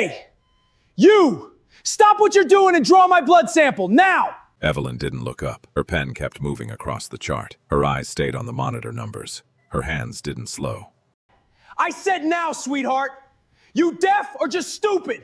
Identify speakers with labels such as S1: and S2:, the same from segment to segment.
S1: Hey! You! Stop what you're doing and draw my blood sample, now!
S2: Evelyn didn't look up. Her pen kept moving across the chart. Her eyes stayed on the monitor numbers. Her hands didn't slow.
S1: I said now, sweetheart! You deaf or just stupid?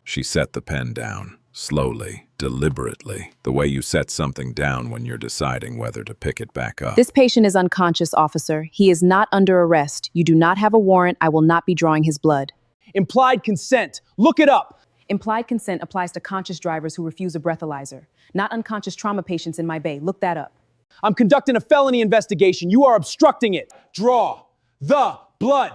S2: She set the pen down, slowly, deliberately, the way you set something down when you're deciding whether to pick it back up.
S3: This patient is unconscious, officer. He is not under arrest. You do not have a warrant. I will not be drawing his blood.
S1: Implied consent. Look it up.
S3: Implied consent applies to conscious drivers who refuse a breathalyzer, not unconscious trauma patients in my bay. Look that up.
S1: I'm conducting a felony investigation. You are obstructing it. Draw the blood.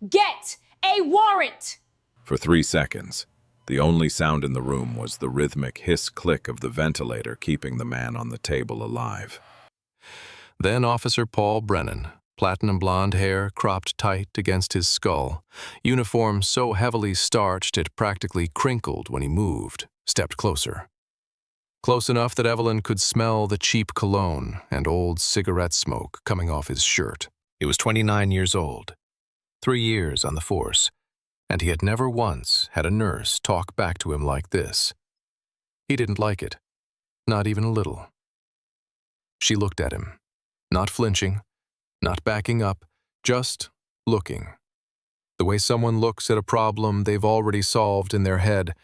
S4: Get a warrant!
S2: For 3 seconds, the only sound in the room was the rhythmic hiss-click of the ventilator keeping the man on the table alive.
S5: Then Officer Paul Brennan, platinum blonde hair cropped tight against his skull, uniform so heavily starched it practically crinkled when he moved, stepped closer. Close enough that Evelyn could smell the cheap cologne and old cigarette smoke coming off his shirt. He was 29 years old, 3 years on the force, and he had never once had a nurse talk back to him like this. He didn't like it, not even a little. She looked at him, not flinching, not backing up, just looking. The way someone looks at a problem they've already solved in their head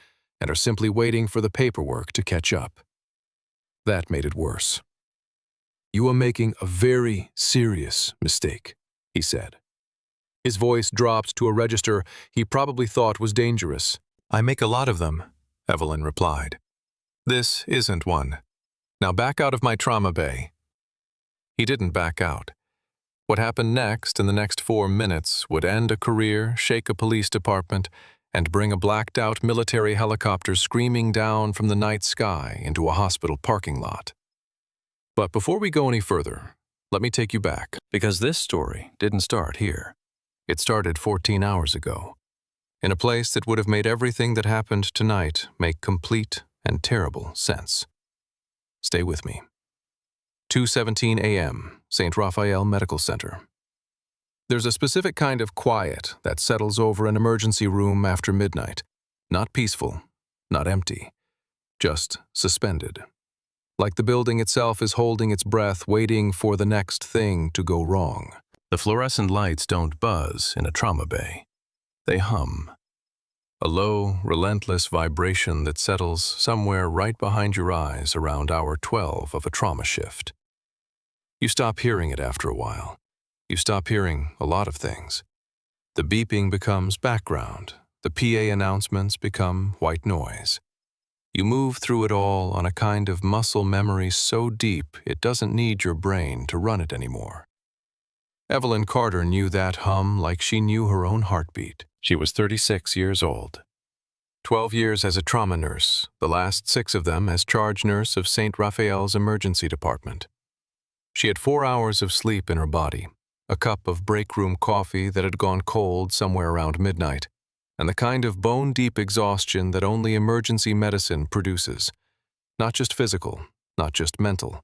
S5: and are simply waiting for the paperwork to catch up. That made it worse. "You are making a very serious mistake," he said. His voice dropped to a register he probably thought was dangerous. "I make a lot of them," Evelyn replied. "This isn't one. Now back out of my trauma bay." He didn't back out. What happened next in the next 4 minutes would end a career, shake a police department, and bring a blacked-out military helicopter screaming down from the night sky into a hospital parking lot. But before we go any further, let me take you back, because this story didn't start here. It started 14 hours ago, in a place that would have made everything that happened tonight make complete and terrible sense. Stay with me. 2:17 a.m., St. Raphael Medical Center. There's a specific kind of quiet that settles over an emergency room after midnight. Not peaceful, not empty, just suspended. Like the building itself is holding its breath, waiting for the next thing to go wrong. The fluorescent lights don't buzz in a trauma bay. They hum. A low, relentless vibration that settles somewhere right behind your eyes around hour 12 of a trauma shift. You stop hearing it after a while. You stop hearing a lot of things. The beeping becomes background. The PA announcements become white noise. You move through it all on a kind of muscle memory so deep it doesn't need your brain to run it anymore. Evelyn Carter knew that hum like she knew her own heartbeat. She was 36 years old. 12 years as a trauma nurse, the last 6 of them as charge nurse of St. Raphael's emergency department. She had 4 hours of sleep in her body, a cup of break room coffee that had gone cold somewhere around midnight, and the kind of bone-deep exhaustion that only emergency medicine produces. Not just physical, not just mental,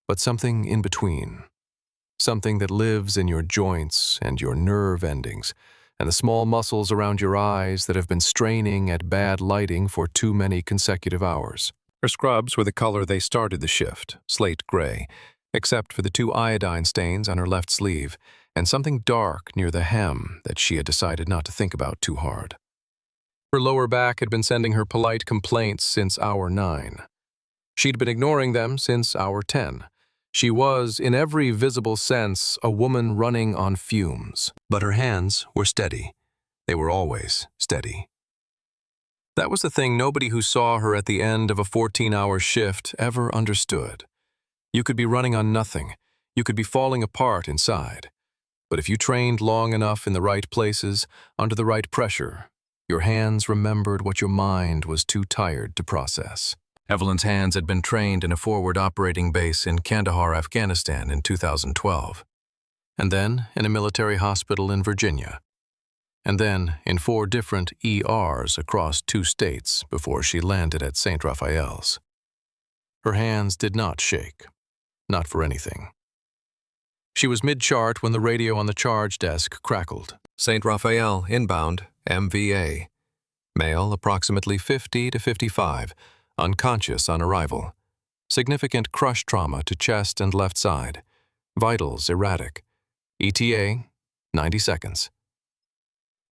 S5: but something in between. Something that lives in your joints and your nerve endings, and the small muscles around your eyes that have been straining at bad lighting for too many consecutive hours. Her scrubs were the color they started the shift, slate gray, except for the 2 iodine stains on her left sleeve, and something dark near the hem that she had decided not to think about too hard. Her lower back had been sending her polite complaints since hour 9. She'd been ignoring them since hour 10. She was, in every visible sense, a woman running on fumes. But her hands were steady. They were always steady. That was the thing nobody who saw her at the end of a 14-hour shift ever understood. You could be running on nothing. You could be falling apart inside. But if you trained long enough in the right places, under the right pressure, your hands remembered what your mind was too tired to process. Evelyn's hands had been trained in a forward operating base in Kandahar, Afghanistan in 2012, and then in a military hospital in Virginia, and then in 4 different ERs across 2 states before she landed at St. Raphael's. Her hands did not shake, not for anything. She was mid-chart when the radio on the charge desk crackled. "St. Raphael, inbound, MVA. Male, approximately 50 to 55, unconscious on arrival. Significant crush trauma to chest and left side. Vitals erratic. ETA, 90 seconds.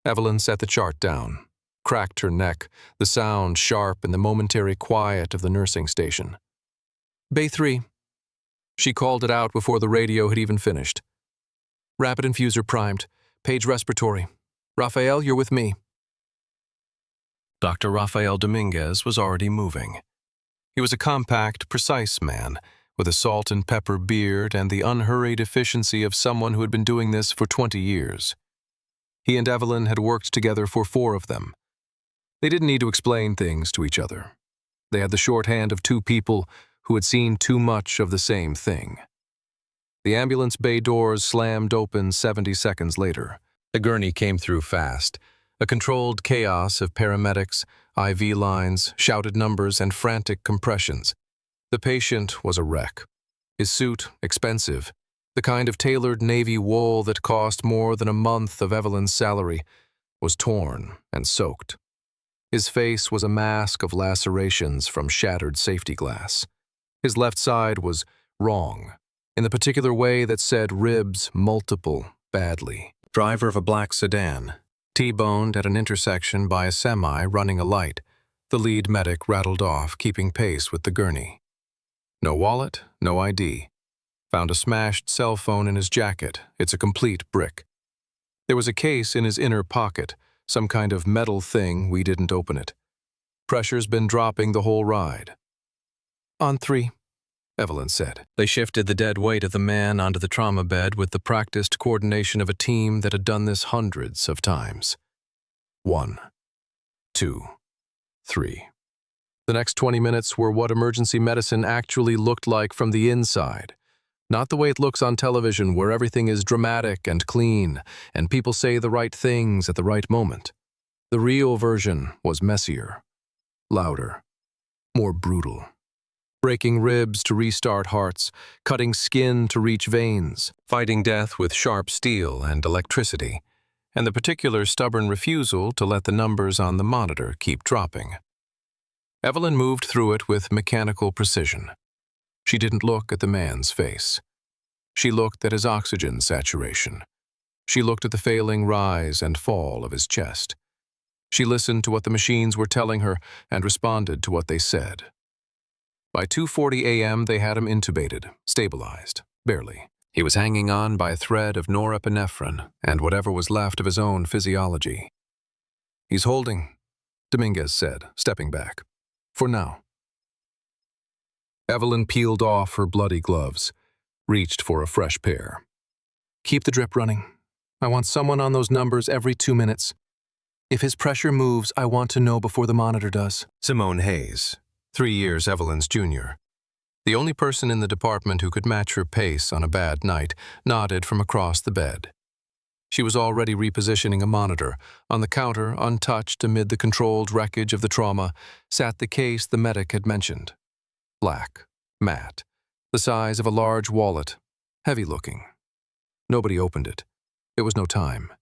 S5: Evelyn set the chart down, cracked her neck, the sound sharp in the momentary quiet of the nursing station. Bay 3. She called it out before the radio had even finished. Rapid infuser primed. Page respiratory. Rafael, you're with me. Dr. Rafael Dominguez was already moving. He was a compact, precise man, with a salt and pepper beard and the unhurried efficiency of someone who had been doing this for 20 years. He and Evelyn had worked together for 4 of them. They didn't need to explain things to each other. They had the shorthand of 2 people who had seen too much of the same thing. The ambulance bay doors slammed open 70 seconds later. The gurney came through fast, a controlled chaos of paramedics, IV lines, shouted numbers, and frantic compressions. The patient was a wreck. His suit, expensive, the kind of tailored navy wool that cost more than a month of Evelyn's salary, was torn and soaked. His face was a mask of lacerations from shattered safety glass. His left side was wrong, in the particular way that said ribs multiple badly. Driver of a black sedan, T-boned at an intersection by a semi running a light. The lead medic rattled off, keeping pace with the gurney. No wallet, no ID. Found a smashed cell phone in his jacket. It's a complete brick. There was a case in his inner pocket, some kind of metal thing, we didn't open it. Pressure's been dropping the whole ride. On 3, Evelyn said. They shifted the dead weight of the man onto the trauma bed with the practiced coordination of a team that had done this hundreds of times. 1, 2, 3. The next 20 minutes were what emergency medicine actually looked like from the inside. Not the way it looks on television, where everything is dramatic and clean, and people say the right things at the right moment. The real version was messier, louder, more brutal. Breaking ribs to restart hearts, cutting skin to reach veins, fighting death with sharp steel and electricity, and the particular stubborn refusal to let the numbers on the monitor keep dropping. Evelyn moved through it with mechanical precision. She didn't look at the man's face. She looked at his oxygen saturation. She looked at the failing rise and fall of his chest. She listened to what the machines were telling her and responded to what they said. By 2:40 a.m., they had him intubated, stabilized, barely. He was hanging on by a thread of norepinephrine and whatever was left of his own physiology. He's holding, Dominguez said, stepping back. For now. Evelyn peeled off her bloody gloves, reached for a fresh pair. Keep the drip running. I want someone on those numbers every 2 minutes. If his pressure moves, I want to know before the monitor does. Simone Hayes, 3 years Evelyn's junior. The only person in the department who could match her pace on a bad night, nodded from across the bed. She was already repositioning a monitor. On the counter, untouched amid the controlled wreckage of the trauma, sat the case the medic had mentioned. Black, matte, the size of a large wallet, heavy-looking. Nobody opened it. There was no time.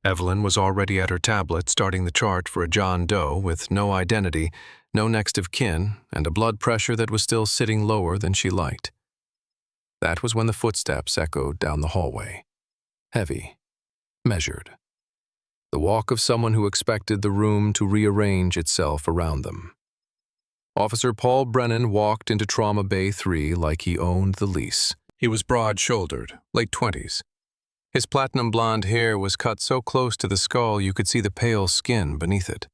S5: Evelyn was already at her tablet starting the chart for a John Doe with no identity, no next of kin, and a blood pressure that was still sitting lower than she liked. That was when the footsteps echoed down the hallway. Heavy, measured. The walk of someone who expected the room to rearrange itself around them. Officer Paul Brennan walked into Trauma Bay 3 like he owned the lease. He was broad-shouldered, late 20s. His platinum blonde hair was cut so close to the skull you could see the pale skin beneath it.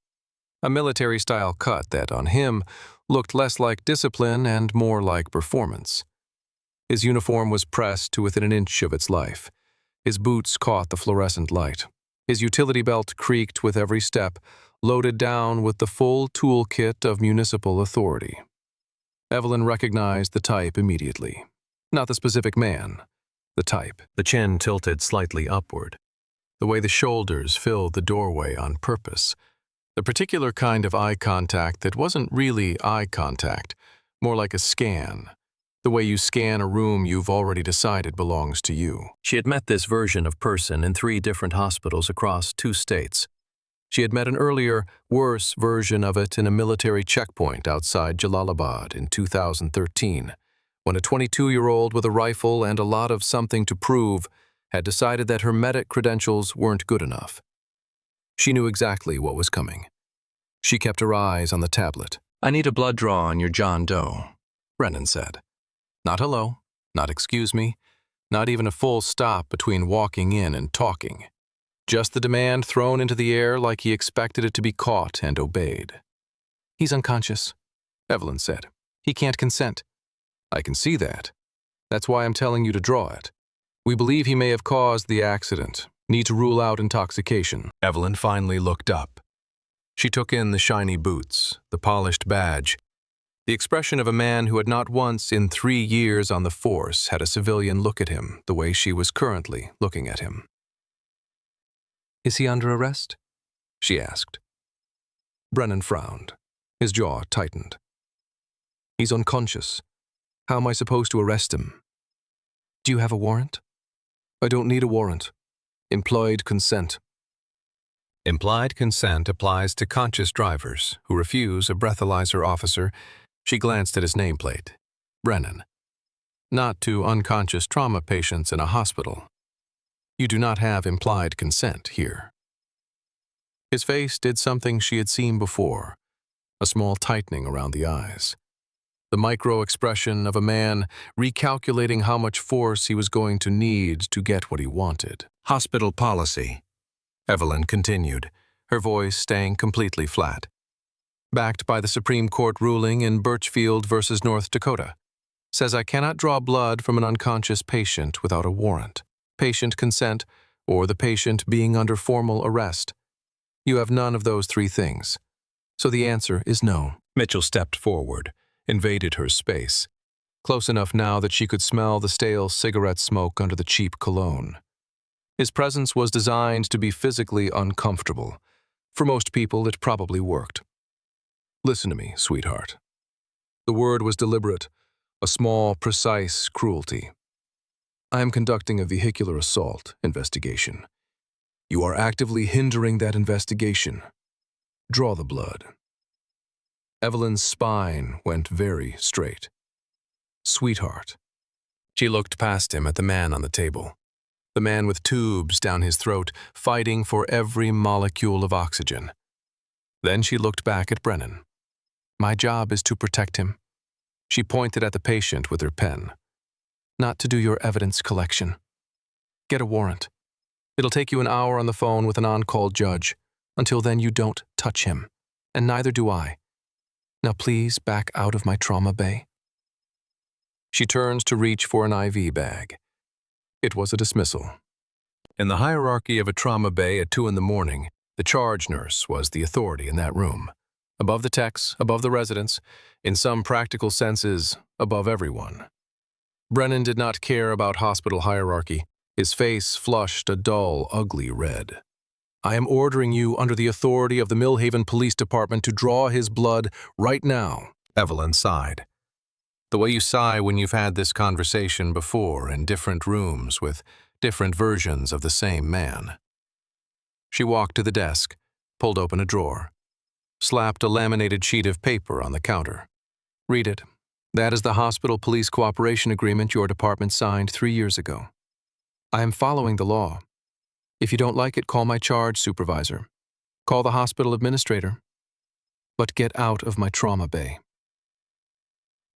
S5: A military-style cut that, on him, looked less like discipline and more like performance. His uniform was pressed to within an inch of its life. His boots caught the fluorescent light. His utility belt creaked with every step, loaded down with the full toolkit of municipal authority. Evelyn recognized the type immediately. Not the specific man, the type. The chin tilted slightly upward. The way the shoulders filled the doorway on purpose. The particular kind of eye contact that wasn't really eye contact, more like a scan. The way you scan a room you've already decided belongs to you. She had met this version of person in 3 different hospitals across 2 states. She had met an earlier, worse version of it in a military checkpoint outside Jalalabad in 2013, when a 22-year-old with a rifle and a lot of something to prove had decided that her medic credentials weren't good enough. She knew exactly what was coming. She kept her eyes on the tablet. "I need a blood draw on your John Doe," Brennan said. Not hello, not excuse me, not even a full stop between walking in and talking. Just the demand thrown into the air like he expected it to be caught and obeyed. "He's unconscious," Evelyn said. "He can't consent." "I can see that. That's why I'm telling you to draw it. We believe he may have caused the accident. Need to rule out intoxication." Evelyn finally looked up. She took in the shiny boots, the polished badge, the expression of a man who had not once in 3 years on the force had a civilian look at him the way she was currently looking at him. "Is he under arrest?" she asked. Brennan frowned. His jaw tightened. "He's unconscious. How am I supposed to arrest him?" "Do you have a warrant?" "I don't need a warrant. Implied consent." Implied consent applies to conscious drivers who refuse a breathalyzer officer. She glanced at his nameplate. Brennan. Not to unconscious trauma patients in a hospital. You do not have implied consent here. His face did something she had seen before, a small tightening around the eyes. The micro-expression of a man recalculating how much force he was going to need to get what he wanted. "Hospital policy," Evelyn continued, her voice staying completely flat. "Backed by the Supreme Court ruling in Birchfield versus North Dakota, says I cannot draw blood from an unconscious patient without a warrant, patient consent, or the patient being under formal arrest. You have none of those 3 things. So the answer is no." Mitchell stepped forward, invaded her space, close enough now that she could smell the stale cigarette smoke under the cheap cologne. His presence was designed to be physically uncomfortable. For most people, it probably worked. "Listen to me, sweetheart." The word was deliberate, a small, precise cruelty. "I am conducting a vehicular assault investigation. You are actively hindering that investigation. Draw the blood." Evelyn's spine went very straight. "Sweetheart." She looked past him at the man on the table. The man with tubes down his throat, fighting for every molecule of oxygen. Then she looked back at Brennan. "My job is to protect him." She pointed at the patient with her pen. "Not to do your evidence collection. Get a warrant. It'll take you an hour on the phone with an on-call judge. Until then, you don't touch him, and neither do I. Now please back out of my trauma bay." She turned to reach for an IV bag. It was a dismissal. In the hierarchy of a trauma bay at 2 a.m, the charge nurse was the authority in that room. Above the techs, above the residents, in some practical senses, above everyone. Brennan did not care about hospital hierarchy. His face flushed a dull, ugly red. "I am ordering you under the authority of the Millhaven Police Department to draw his blood right now," Evelyn sighed. The way you sigh when you've had this conversation before in different rooms with different versions of the same man. She walked to the desk, pulled open a drawer, slapped a laminated sheet of paper on the counter. "Read it. That is the Hospital Police Cooperation Agreement your department signed 3 years ago. I am following the law. If you don't like it, call my charge supervisor. Call the hospital administrator. But get out of my trauma bay."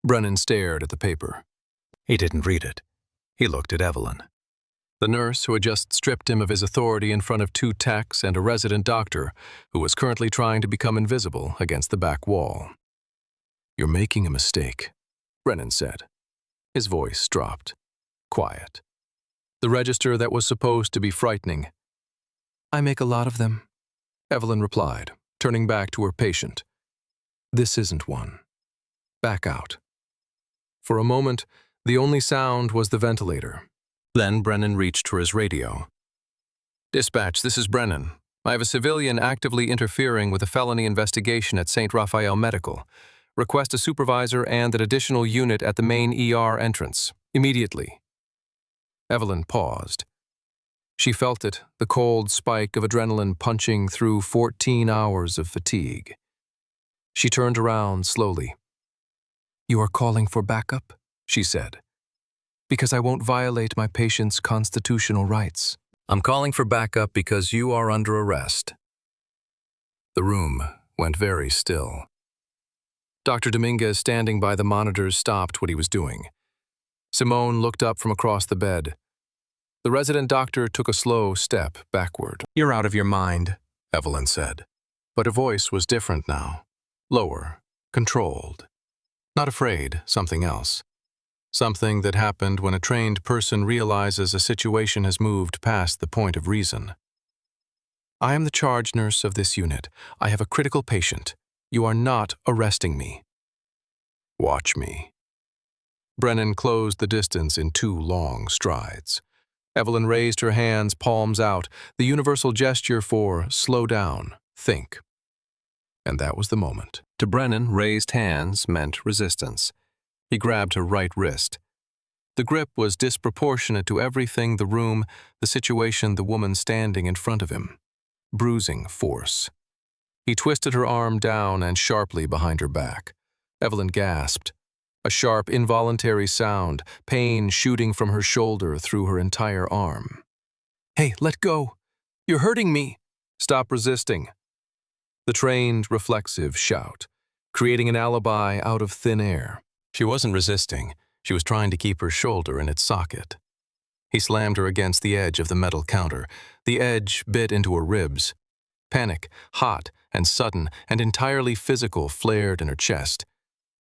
S5: Brennan stared at the paper. He didn't read it. He looked at Evelyn. The nurse who had just stripped him of his authority in front of 2 techs and a resident doctor who was currently trying to become invisible against the back wall. "You're making a mistake," Brennan said. His voice dropped. Quiet. The register that was supposed to be frightening. "I make a lot of them," Evelyn replied, turning back to her patient. "This isn't one. Back out." For a moment, the only sound was the ventilator. Then Brennan reached for his radio. "Dispatch, this is Brennan. I have a civilian actively interfering with a felony investigation at St. Raphael Medical. Request a supervisor and an additional unit at the main ER entrance. Immediately." Evelyn paused. She felt it, the cold spike of adrenaline punching through 14 hours of fatigue. She turned around slowly. "You are calling for backup?" she said. "Because I won't violate my patient's constitutional rights." "I'm calling for backup because you are under arrest." The room went very still. Dr. Dominguez, standing by the monitors, stopped what he was doing. Simone looked up from across the bed. The resident doctor took a slow step backward. "You're out of your mind," Evelyn said. But her voice was different now. Lower, controlled. Not afraid, something else. Something that happened when a trained person realizes a situation has moved past the point of reason. "I am the charge nurse of this unit. I have a critical patient. You are not arresting me." "Watch me." Brennan closed the distance in 2 long strides. Evelyn raised her hands, palms out, the universal gesture for slow down, think. And that was the moment. To Brennan, raised hands meant resistance. He grabbed her right wrist. The grip was disproportionate to everything, the room, the situation, the woman standing in front of him. Bruising force. He twisted her arm down and sharply behind her back. Evelyn gasped. A sharp, involuntary sound, pain shooting from her shoulder through her entire arm. "Hey, let go! You're hurting me! Stop resisting!" The trained, reflexive shout, creating an alibi out of thin air. She wasn't resisting. She was trying to keep her shoulder in its socket. He slammed her against the edge of the metal counter. The edge bit into her ribs. Panic, hot and sudden and entirely physical, flared in her chest.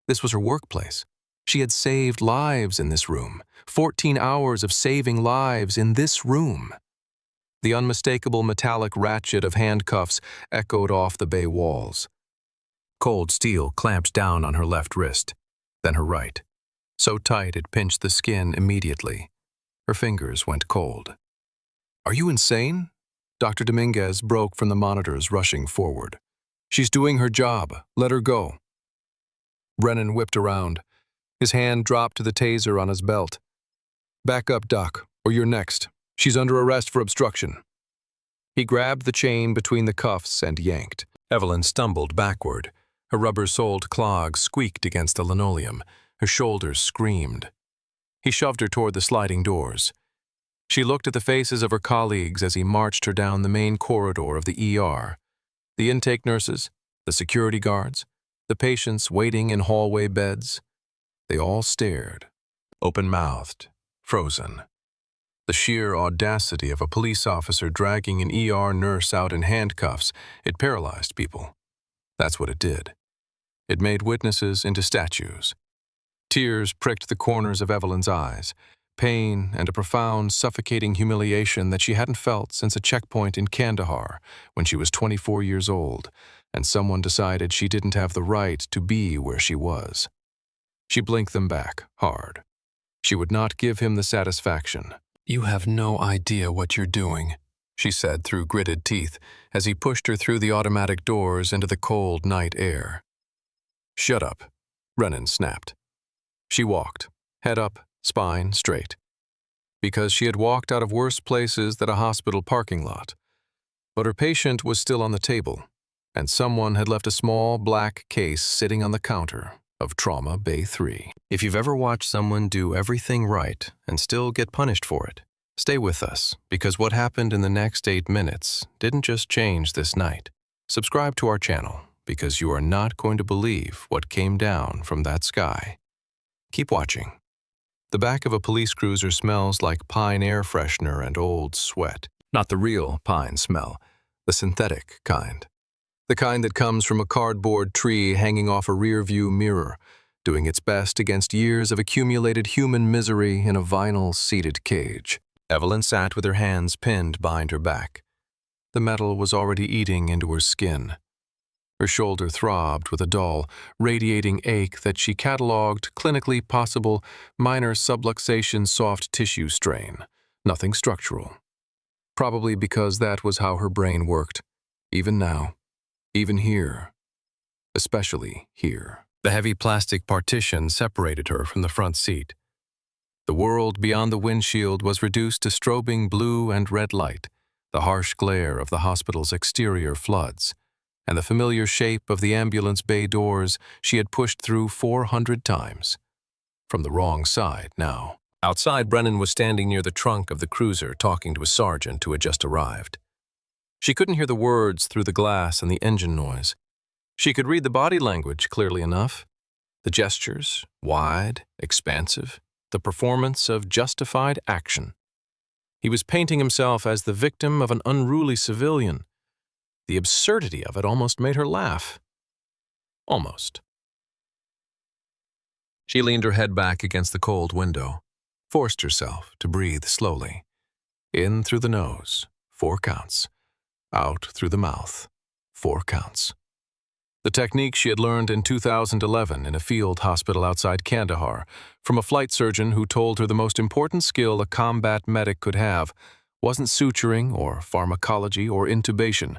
S5: This was her workplace. She had saved lives in this room. 14 hours of saving lives in this room. The unmistakable metallic ratchet of handcuffs echoed off the bay walls. Cold steel clamped down on her left wrist, then her right. So tight it pinched the skin immediately. Her fingers went cold. "Are you insane?" Dr. Dominguez broke from the monitors, rushing forward. "She's doing her job. Let her go." Brennan whipped around. His hand dropped to the taser on his belt. "Back up, Doc, or you're next. She's under arrest for obstruction." He grabbed the chain between the cuffs and yanked. Evelyn stumbled backward. Her rubber-soled clogs squeaked against the linoleum. Her shoulders screamed. He shoved her toward the sliding doors. She looked at the faces of her colleagues as he marched her down the main corridor of the ER. The intake nurses, the security guards, the patients waiting in hallway beds. They all stared, open-mouthed, frozen. The sheer audacity of a police officer dragging an ER nurse out in handcuffs, it paralyzed people. That's what it did. It made witnesses into statues. Tears pricked the corners of Evelyn's eyes, pain and a profound, suffocating humiliation that she hadn't felt since a checkpoint in Kandahar when she was 24 years old, and someone decided she didn't have the right to be where she was. She blinked them back, hard. She would not give him the satisfaction. "You have no idea what you're doing," she said through gritted teeth as he pushed her through the automatic doors into the cold night air. "Shut up," Brennan snapped. She walked, head up, spine straight. Because she had walked out of worse places than a hospital parking lot. But her patient was still on the table, and someone had left a small black case sitting on the counter of Trauma Bay 3. If you've ever watched someone do everything right and still get punished for it, stay with us, because what happened in the next 8 minutes didn't just change this night. Subscribe to our channel, because you are not going to believe what came down from that sky. Keep watching. The back of a police cruiser smells like pine air freshener and old sweat. Not the real pine smell, the synthetic kind. The kind that comes from a cardboard tree hanging off a rear-view mirror, doing its best against years of accumulated human misery in a vinyl-seated cage. Evelyn sat with her hands pinned behind her back. The metal was already eating into her skin. Her shoulder throbbed with a dull, radiating ache that she catalogued clinically possible minor subluxation soft tissue strain, nothing structural. Probably because that was how her brain worked, even now, even here, especially here. The heavy plastic partition separated her from the front seat. The world beyond the windshield was reduced to strobing blue and red light, the harsh glare of the hospital's exterior floods, and the familiar shape of the ambulance bay doors she had pushed through 400 times. From the wrong side now. Outside, Brennan was standing near the trunk of the cruiser talking to a sergeant who had just arrived. She couldn't hear the words through the glass and the engine noise. She could read the body language clearly enough. The gestures, wide, expansive, the performance of justified action. He was painting himself as the victim of an unruly civilian. The absurdity of it almost made her laugh. Almost. She leaned her head back against the cold window, forced herself to breathe slowly. In through the nose, 4 counts. Out through the mouth, 4 counts. The technique she had learned in 2011 in a field hospital outside Kandahar from a flight surgeon who told her the most important skill a combat medic could have wasn't suturing or pharmacology or intubation.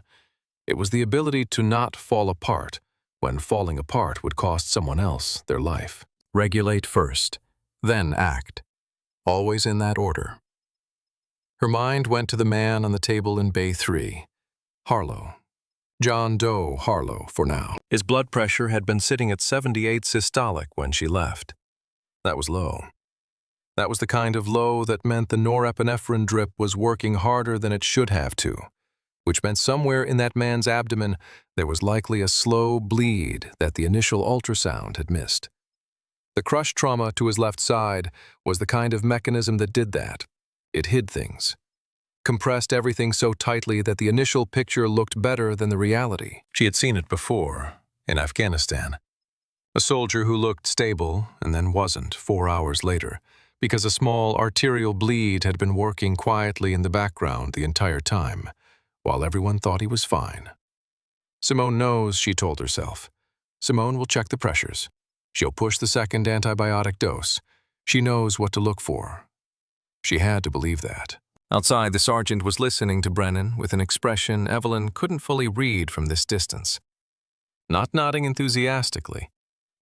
S5: It was the ability to not fall apart when falling apart would cost someone else their life. Regulate first, then act. Always in that order. Her mind went to the man on the table in Bay 3, Harlow. John Doe Harlow, for now. His blood pressure had been sitting at 78 systolic when she left. That was low. That was the kind of low that meant the norepinephrine drip was working harder than it should have to, which meant somewhere in that man's abdomen there was likely a slow bleed that the initial ultrasound had missed. The crush trauma to his left side was the kind of mechanism that did that. It hid things. Compressed everything so tightly that the initial picture looked better than the reality. She had seen it before, in Afghanistan. A soldier who looked stable and then wasn't 4 hours later, because a small arterial bleed had been working quietly in the background the entire time, while everyone thought he was fine. Simone knows, she told herself. Simone will check the pressures. She'll push the second antibiotic dose. She knows what to look for. She had to believe that. Outside, the sergeant was listening to Brennan with an expression Evelyn couldn't fully read from this distance. Not nodding enthusiastically,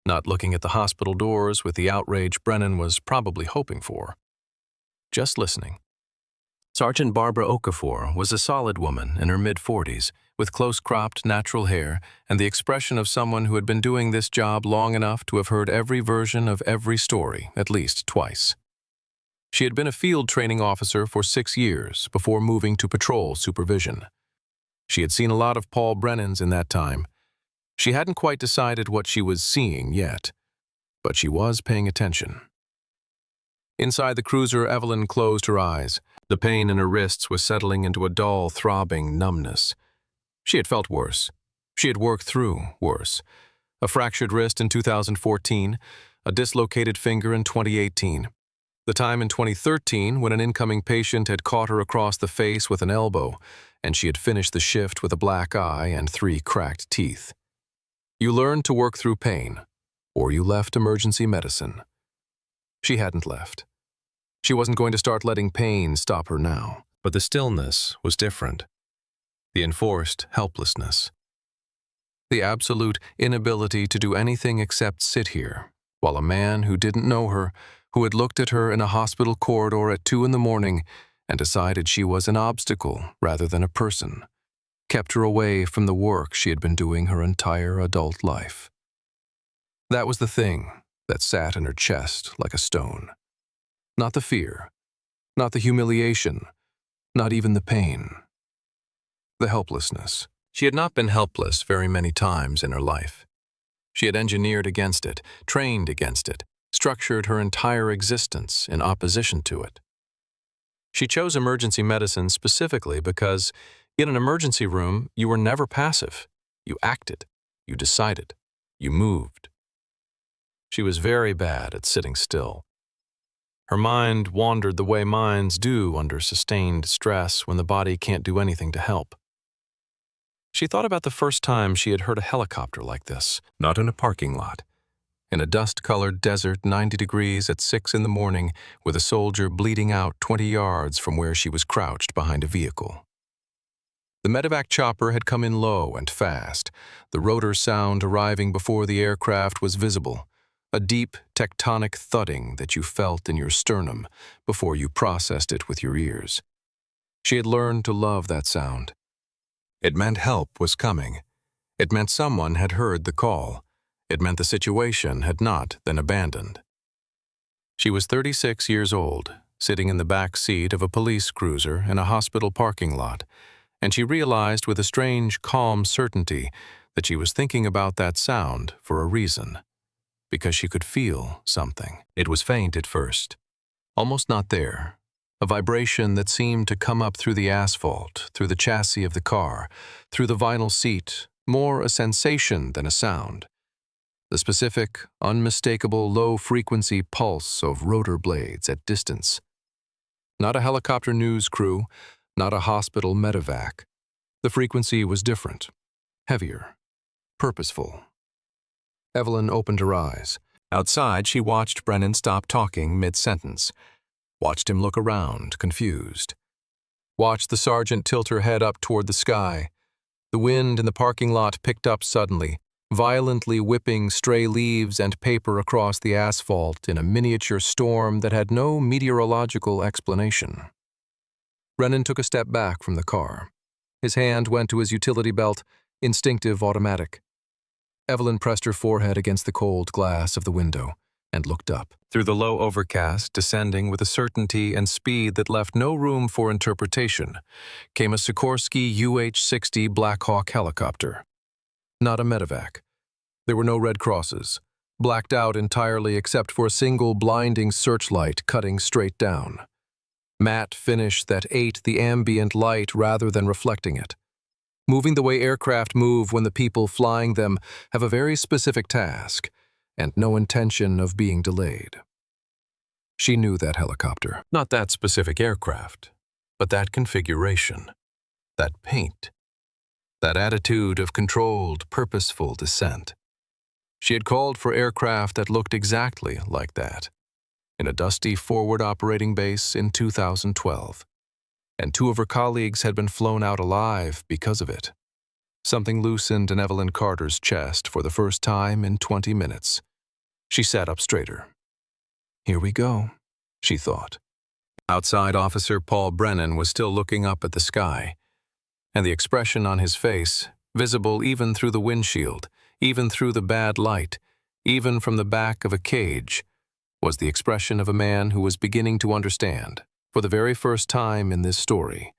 S5: not looking at the hospital doors with the outrage Brennan was probably hoping for. Just listening. Sergeant Barbara Okafor was a solid woman in her mid-40s, with close-cropped natural hair and the expression of someone who had been doing this job long enough to have heard every version of every story at least twice. She had been a field training officer for 6 years before moving to patrol supervision. She had seen a lot of Paul Brennans in that time. She hadn't quite decided what she was seeing yet, but she was paying attention. Inside the cruiser, Evelyn closed her eyes. The pain in her wrists was settling into a dull, throbbing numbness. She had felt worse. She had worked through worse. A fractured wrist in 2014, a dislocated finger in 2018. The time in 2013 when an incoming patient had caught her across the face with an elbow, and she had finished the shift with a black eye and 3 cracked teeth. You learned to work through pain, or you left emergency medicine. She hadn't left. She wasn't going to start letting pain stop her now, but the stillness was different. The enforced helplessness. The absolute inability to do anything except sit here, while a man who didn't know her, who had looked at her in a hospital corridor at 2 a.m. and decided she was an obstacle rather than a person, kept her away from the work she had been doing her entire adult life. That was the thing that sat in her chest like a stone. Not the fear, not the humiliation, not even the pain. The helplessness. She had not been helpless very many times in her life. She had engineered against it, trained against it, structured her entire existence in opposition to it. She chose emergency medicine specifically because, in an emergency room, you were never passive. You acted, you decided, you moved. She was very bad at sitting still. Her mind wandered the way minds do under sustained stress when the body can't do anything to help. She thought about the first time she had heard a helicopter like this, not in a parking lot. In a dust-colored desert 90 degrees at 6 a.m. with a soldier bleeding out 20 yards from where she was crouched behind a vehicle. The medevac chopper had come in low and fast, the rotor sound arriving before the aircraft was visible, a deep tectonic thudding that you felt in your sternum before you processed it with your ears. She had learned to love that sound. It meant help was coming. It meant someone had heard the call. It meant the situation had not been abandoned. She was 36 years old, sitting in the back seat of a police cruiser in a hospital parking lot, and she realized with a strange, calm certainty that she was thinking about that sound for a reason, because she could feel something. It was faint at first, almost not there, a vibration that seemed to come up through the asphalt, through the chassis of the car, through the vinyl seat, more a sensation than a sound. The specific, unmistakable low-frequency pulse of rotor blades at distance. Not a helicopter news crew, not a hospital medevac. The frequency was different, heavier, purposeful. Evelyn opened her eyes. Outside, she watched Brennan stop talking mid-sentence, watched him look around, confused. Watched the sergeant tilt her head up toward the sky. The wind in the parking lot picked up suddenly, violently whipping stray leaves and paper across the asphalt in a miniature storm that had no meteorological explanation. Brennan took a step back from the car. His hand went to his utility belt, instinctive automatic. Evelyn pressed her forehead against the cold glass of the window and looked up. Through the low overcast, descending with a certainty and speed that left no room for interpretation, came a Sikorsky UH-60 Black Hawk helicopter. Not a medevac. There were no Red Crosses, blacked out entirely except for a single blinding searchlight cutting straight down. Matte finish that ate the ambient light rather than reflecting it. Moving the way aircraft move when the people flying them have a very specific task and no intention of being delayed. She knew that helicopter. Not that specific aircraft, but that configuration, that paint, that attitude of controlled, purposeful descent. She had called for aircraft that looked exactly like that, in a dusty forward operating base in 2012. And two of her colleagues had been flown out alive because of it. Something loosened in Evelyn Carter's chest for the first time in 20 minutes. She sat up straighter. Here we go, she thought. Outside, Officer Paul Brennan was still looking up at the sky, and the expression on his face, visible even through the windshield, even through the bad light, even from the back of a cage, was the expression of a man who was beginning to understand, for the very first time in this story,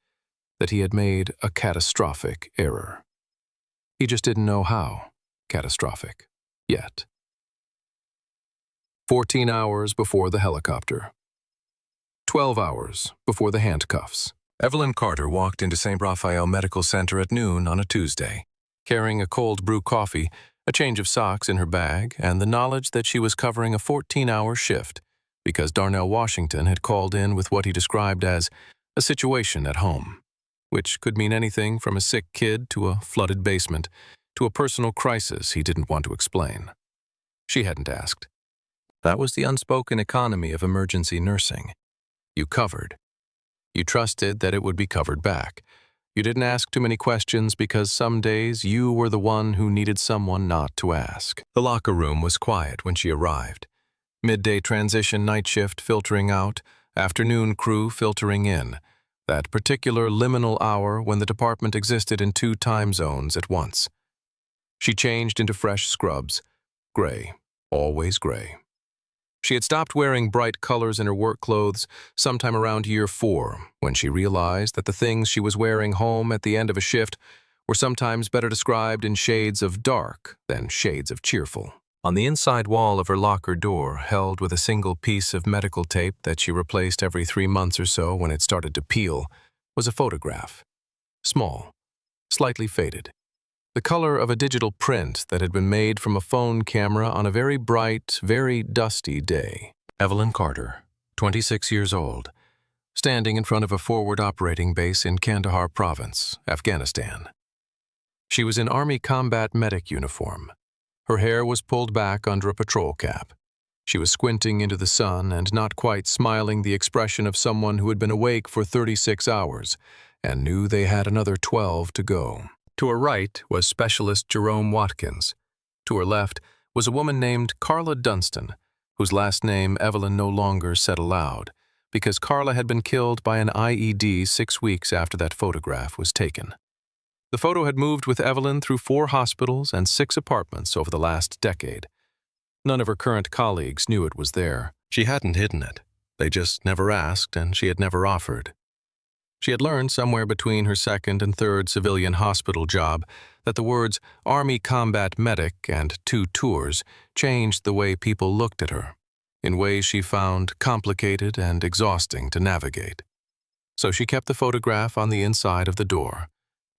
S5: that he had made a catastrophic error. He just didn't know how catastrophic yet. 14 hours before the helicopter. 12 hours before the handcuffs. Evelyn Carter walked into St. Raphael Medical Center at noon on a Tuesday, carrying a cold brew coffee, a change of socks in her bag, and the knowledge that she was covering a 14-hour shift because Darnell Washington had called in with what he described as a situation at home, which could mean anything from a sick kid to a flooded basement to a personal crisis he didn't want to explain. She hadn't asked. That was the unspoken economy of emergency nursing. You covered. You trusted that it would be covered back. You didn't ask too many questions because some days you were the one who needed someone not to ask. The locker room was quiet when she arrived. Midday transition night shift filtering out, afternoon crew filtering in. That particular liminal hour when the department existed in 2 time zones at once. She changed into fresh scrubs. Gray. Always gray. She had stopped wearing bright colors in her work clothes sometime around year 4, when she realized that the things she was wearing home at the end of a shift were sometimes better described in shades of dark than shades of cheerful. On the inside wall of her locker door, held with a single piece of medical tape that she replaced every 3 months or so when it started to peel, was a photograph. Small, slightly faded. The color of a digital print that had been made from a phone camera on a very bright, very dusty day. Evelyn Carter, 26 years old, standing in front of a forward operating base in Kandahar Province, Afghanistan. She was in Army combat medic uniform. Her hair was pulled back under a patrol cap. She was squinting into the sun and not quite smiling the expression of someone who had been awake for 36 hours and knew they had another 12 to go. To her right was Specialist Jerome Watkins. To her left was a woman named Carla Dunstan, whose last name Evelyn no longer said aloud, because Carla had been killed by an IED 6 weeks after that photograph was taken. The photo had moved with Evelyn through 4 hospitals and 6 apartments over the last decade. None of her current colleagues knew it was there. She hadn't hidden it. They just never asked, and she had never offered. She had learned somewhere between her 2nd and 3rd civilian hospital job that the words Army Combat Medic and 2 tours changed the way people looked at her, in ways she found complicated and exhausting to navigate. So she kept the photograph on the inside of the door,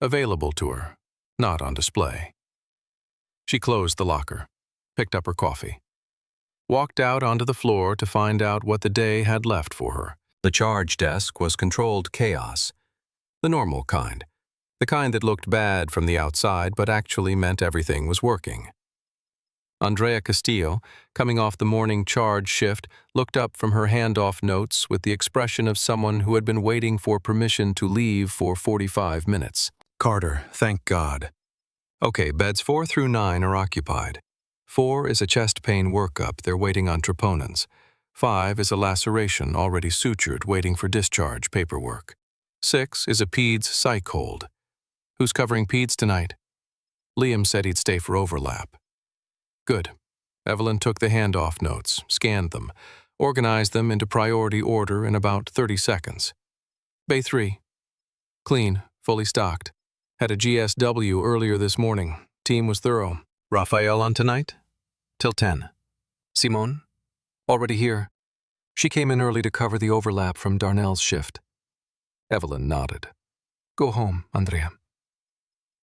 S5: available to her, not on display. She closed the locker, picked up her coffee, walked out onto the floor to find out what the day had left for her. The charge desk was controlled chaos, the normal kind, the kind that looked bad from the outside but actually meant everything was working. Andrea Castillo, coming off the morning charge shift, looked up from her handoff notes with the expression of someone who had been waiting for permission to leave for 45 minutes. Carter, thank God. Okay, beds 4 through 9 are occupied. 4 is a chest pain workup, they're waiting on troponins. 5 is a laceration already sutured, waiting for discharge paperwork. 6 is a peds psych hold. Who's covering peds tonight? Liam said he'd stay for overlap. Good. Evelyn took the handoff notes, scanned them, organized them into priority order in about 30 seconds. Bay 3. Clean, fully stocked. Had a GSW earlier this morning. Team was thorough. Raphael on tonight? Till 10. Simone? Already here. She came in early to cover the overlap from Darnell's shift. Evelyn nodded. Go home, Andrea.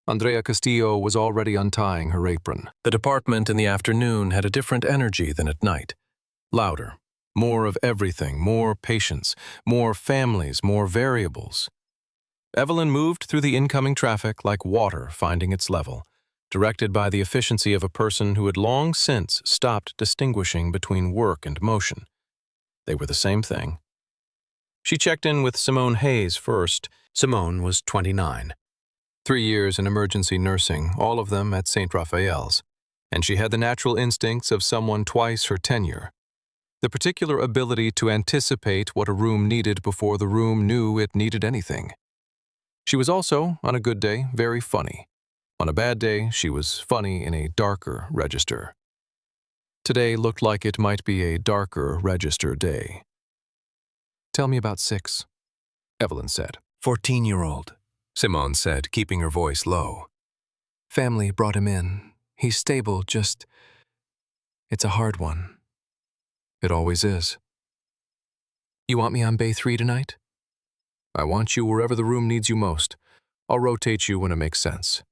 S5: Andrea Castillo was already untying her apron. The department in the afternoon had a different energy than at night. Louder, more of everything, more patients, more families, more variables. Evelyn moved through the incoming traffic like water finding its level, directed by the efficiency of a person who had long since stopped distinguishing between work and motion. They were the same thing. She checked in with Simone Hayes first. Simone was 29. 3 years in emergency nursing, all of them at St. Raphael's, and she had the natural instincts of someone twice her tenure. The particular ability to anticipate what a room needed before the room knew it needed anything. She was also, on a good day, very funny. On a bad day, she was funny in a darker register. Today looked like it might be a darker register day. Tell me about 6, Evelyn said. 14-year-old, Simone said, keeping her voice low. Family brought him in. He's stable, just... It's a hard one. It always is. You want me on Bay 3 tonight? I want you wherever the room needs you most. I'll rotate you when it makes sense.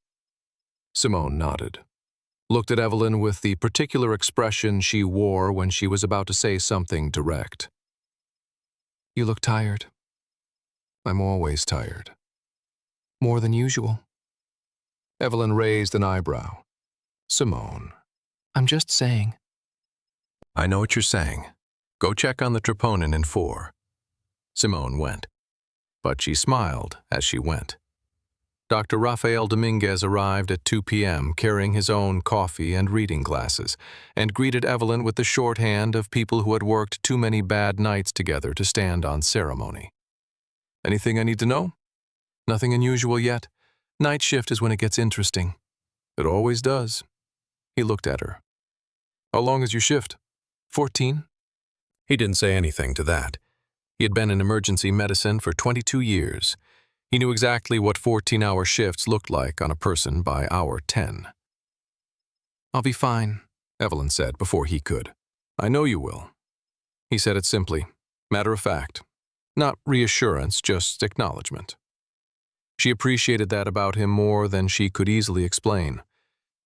S5: Simone nodded, looked at Evelyn with the particular expression she wore when she was about to say something direct. You look tired. I'm always tired. More than usual. Evelyn raised an eyebrow. Simone. I'm just saying. I know what you're saying. Go check on the troponin in 4. Simone went, but she smiled as she went. Dr. Rafael Dominguez arrived at 2 p.m. carrying his own coffee and reading glasses, and greeted Evelyn with the shorthand of people who had worked too many bad nights together to stand on ceremony. Anything I need to know? Nothing unusual yet. Night shift is when it gets interesting. It always does. He looked at her. How long is your shift? 14? He didn't say anything to that. He had been in emergency medicine for 22 years. He knew exactly what 14-hour shifts looked like on a person by hour 10. I'll be fine, Evelyn said before he could. I know you will. He said it simply, matter of fact. Not reassurance, just acknowledgement. She appreciated that about him more than she could easily explain.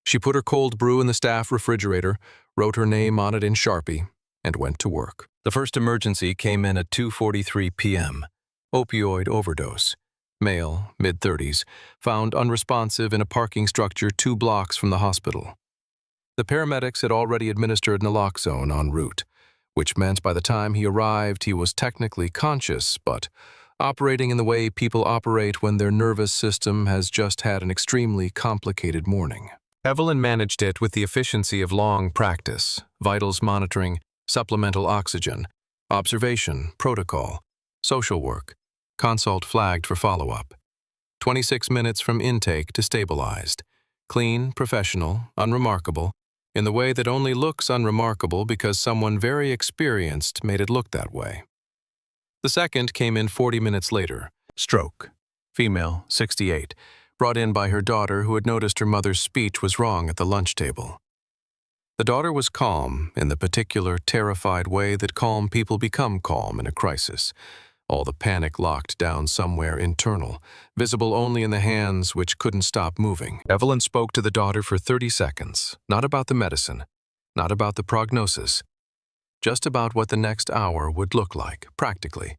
S5: She put her cold brew in the staff refrigerator, wrote her name on it in Sharpie, and went to work. The first emergency came in at 2:43 p.m. Opioid overdose. Male, mid-30s, found unresponsive in a parking structure 2 blocks from the hospital. The paramedics had already administered naloxone en route, which meant by the time he arrived he was technically conscious, but operating in the way people operate when their nervous system has just had an extremely complicated morning. Evelyn managed it with the efficiency of long practice, vitals monitoring, supplemental oxygen, observation, protocol, social work, consult flagged for follow-up. 26 minutes from intake to stabilized. Clean, professional, unremarkable, in the way that only looks unremarkable because someone very experienced made it look that way. The second came in 40 minutes later. Stroke. Female, 68. Brought in by her daughter who had noticed her mother's speech was wrong at the lunch table. The daughter was calm in the particular terrified way that calm people become calm in a crisis. All the panic locked down somewhere internal, visible only in the hands which couldn't stop moving. Evelyn spoke to the daughter for 30 seconds, not about the medicine, not about the prognosis, just about what the next hour would look like, practically,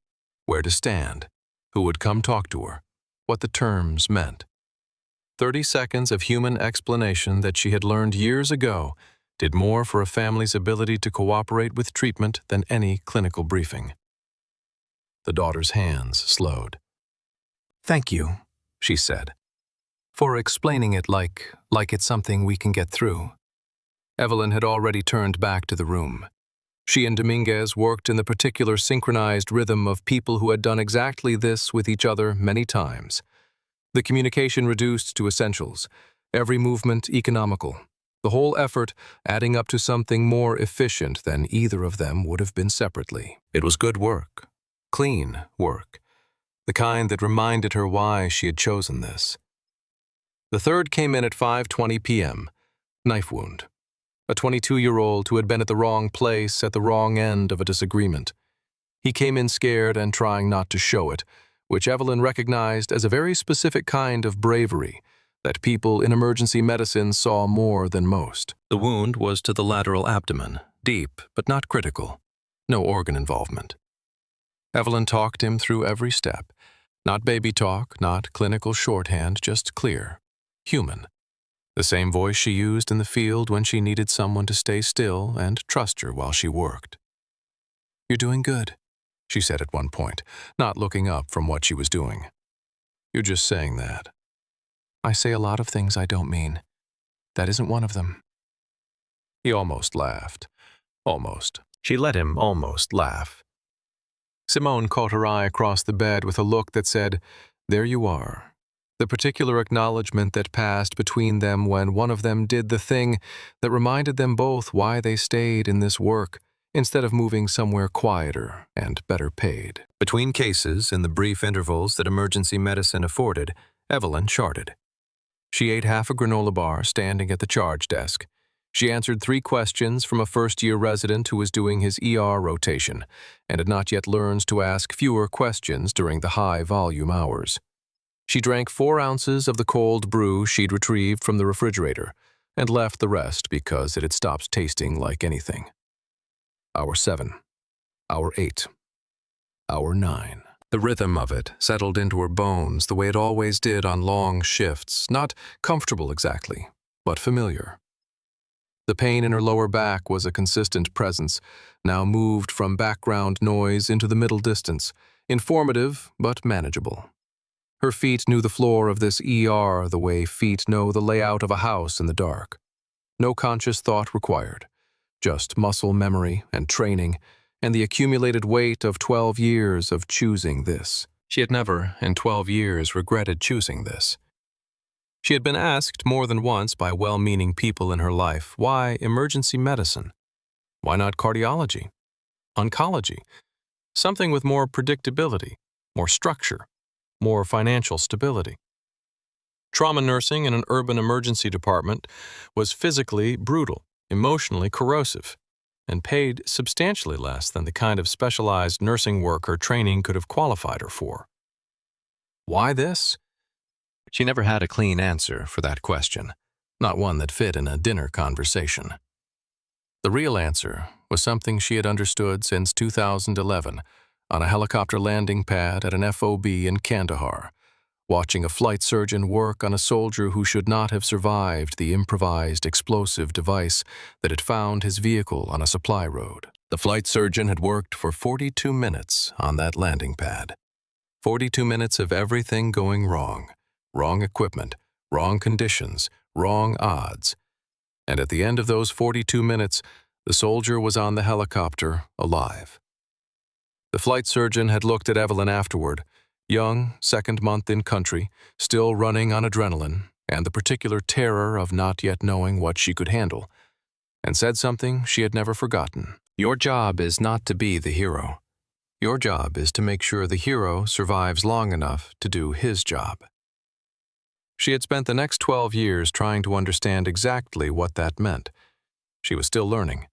S5: where to stand, who would come talk to her, what the terms meant. 30 seconds of human explanation that she had learned years ago did more for a family's ability to cooperate with treatment than any clinical briefing. The daughter's hands slowed. "Thank you," she said, "for explaining it like it's something we can get through." Evelyn had already turned back to the room. She and Dominguez worked in the particular synchronized rhythm of people who had done exactly this with each other many times. The communication reduced to essentials, every movement economical, the whole effort adding up to something more efficient than either of them would have been separately. It was good work, clean work, the kind that reminded her why she had chosen this. The third came in at 5:20 p.m., knife wound. A 22-year-old who had been at the wrong place at the wrong end of a disagreement. He came in scared and trying not to show it, which Evelyn recognized as a very specific kind of bravery that people in emergency medicine saw more than most. The wound was to the lateral abdomen, deep but not critical. No organ involvement. Evelyn talked him through every step. Not baby talk, not clinical shorthand, just clear, human. The same voice she used in the field when she needed someone to stay still and trust her while she worked. "You're doing good," she said at one point, not looking up from what she was doing. "You're just saying that." "I say a lot of things I don't mean. That isn't one of them." He almost laughed. Almost. She let him almost laugh. Simone caught her eye across the bed with a look that said, "There you are." The particular acknowledgement that passed between them when one of them did the thing that reminded them both why they stayed in this work, instead of moving somewhere quieter and better paid. Between cases, in the brief intervals that emergency medicine afforded, Evelyn charted. She ate half a granola bar standing at the charge desk. She answered 3 questions from a first-year resident who was doing his ER rotation and had not yet learned to ask fewer questions during the high-volume hours. She drank 4 ounces of the cold brew she'd retrieved from the refrigerator and left the rest because it had stopped tasting like anything. Hour 7. Hour 8. Hour 9. The rhythm of it settled into her bones the way it always did on long shifts, not comfortable exactly, but familiar. The pain in her lower back was a consistent presence, now moved from background noise into the middle distance, informative but manageable. Her feet knew the floor of this ER the way feet know the layout of a house in the dark. No conscious thought required, just muscle memory and training, and the accumulated weight of 12 years of choosing this. She had never, in 12 years, regretted choosing this. She had been asked more than once by well-meaning people in her life, why emergency medicine? Why not cardiology? Oncology? Something with more predictability, more structure, more financial stability. Trauma nursing in an urban emergency department was physically brutal, emotionally corrosive, and paid substantially less than the kind of specialized nursing work her training could have qualified her for. Why this? She never had a clean answer for that question, not one that fit in a dinner conversation. The real answer was something she had understood since 2011 on a helicopter landing pad at an FOB in Kandahar, watching a flight surgeon work on a soldier who should not have survived the improvised explosive device that had found his vehicle on a supply road. The flight surgeon had worked for 42 minutes on that landing pad. 42 minutes of everything going wrong. Wrong equipment, wrong conditions, wrong odds. And at the end of those 42 minutes, the soldier was on the helicopter, alive. The flight surgeon had looked at Evelyn afterward, young, second month in country, still running on adrenaline, and the particular terror of not yet knowing what she could handle, and said something she had never forgotten. Your job is not to be the hero. Your job is to make sure the hero survives long enough to do his job. She had spent the next 12 years trying to understand exactly what that meant. She was still learning.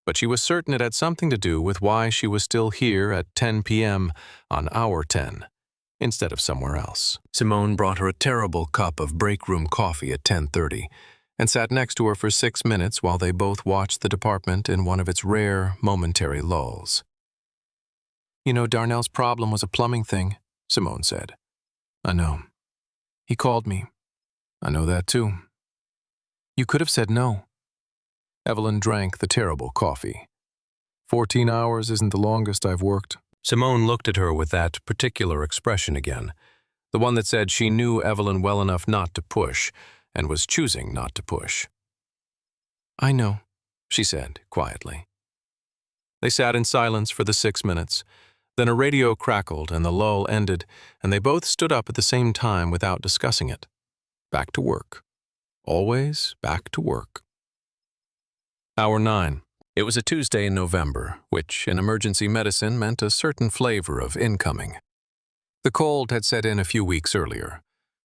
S5: But she was certain it had something to do with why she was still here at 10 p.m. on hour 10, instead of somewhere else. Simone brought her a terrible cup of break room coffee at 10:30 and sat next to her for 6 minutes while they both watched the department in one of its rare, momentary lulls. You know, Darnell's problem was a plumbing thing, Simone said. I know. He called me. I know that too. You could have said no. Evelyn drank the terrible coffee. 14 hours isn't the longest I've worked. Simone looked at her with that particular expression again, the one that said she knew Evelyn well enough not to push, and was choosing not to push. I know, she said quietly. They sat in silence for the 6 minutes. Then a radio crackled and the lull ended, and they both stood up at the same time without discussing it. Back to work. Always back to work. Hour 9. It was a Tuesday in November, which in emergency medicine meant a certain flavor of incoming. The cold had set in a few weeks earlier.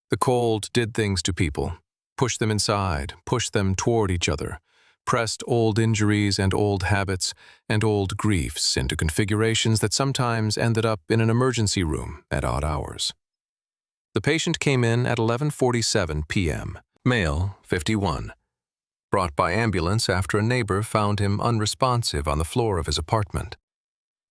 S5: The cold did things to people, pushed them inside, pushed them toward each other, pressed old injuries and old habits and old griefs into configurations that sometimes ended up in an emergency room at odd hours. The patient came in at 11:47 p.m., male, 51, brought by ambulance after a neighbor found him unresponsive on the floor of his apartment.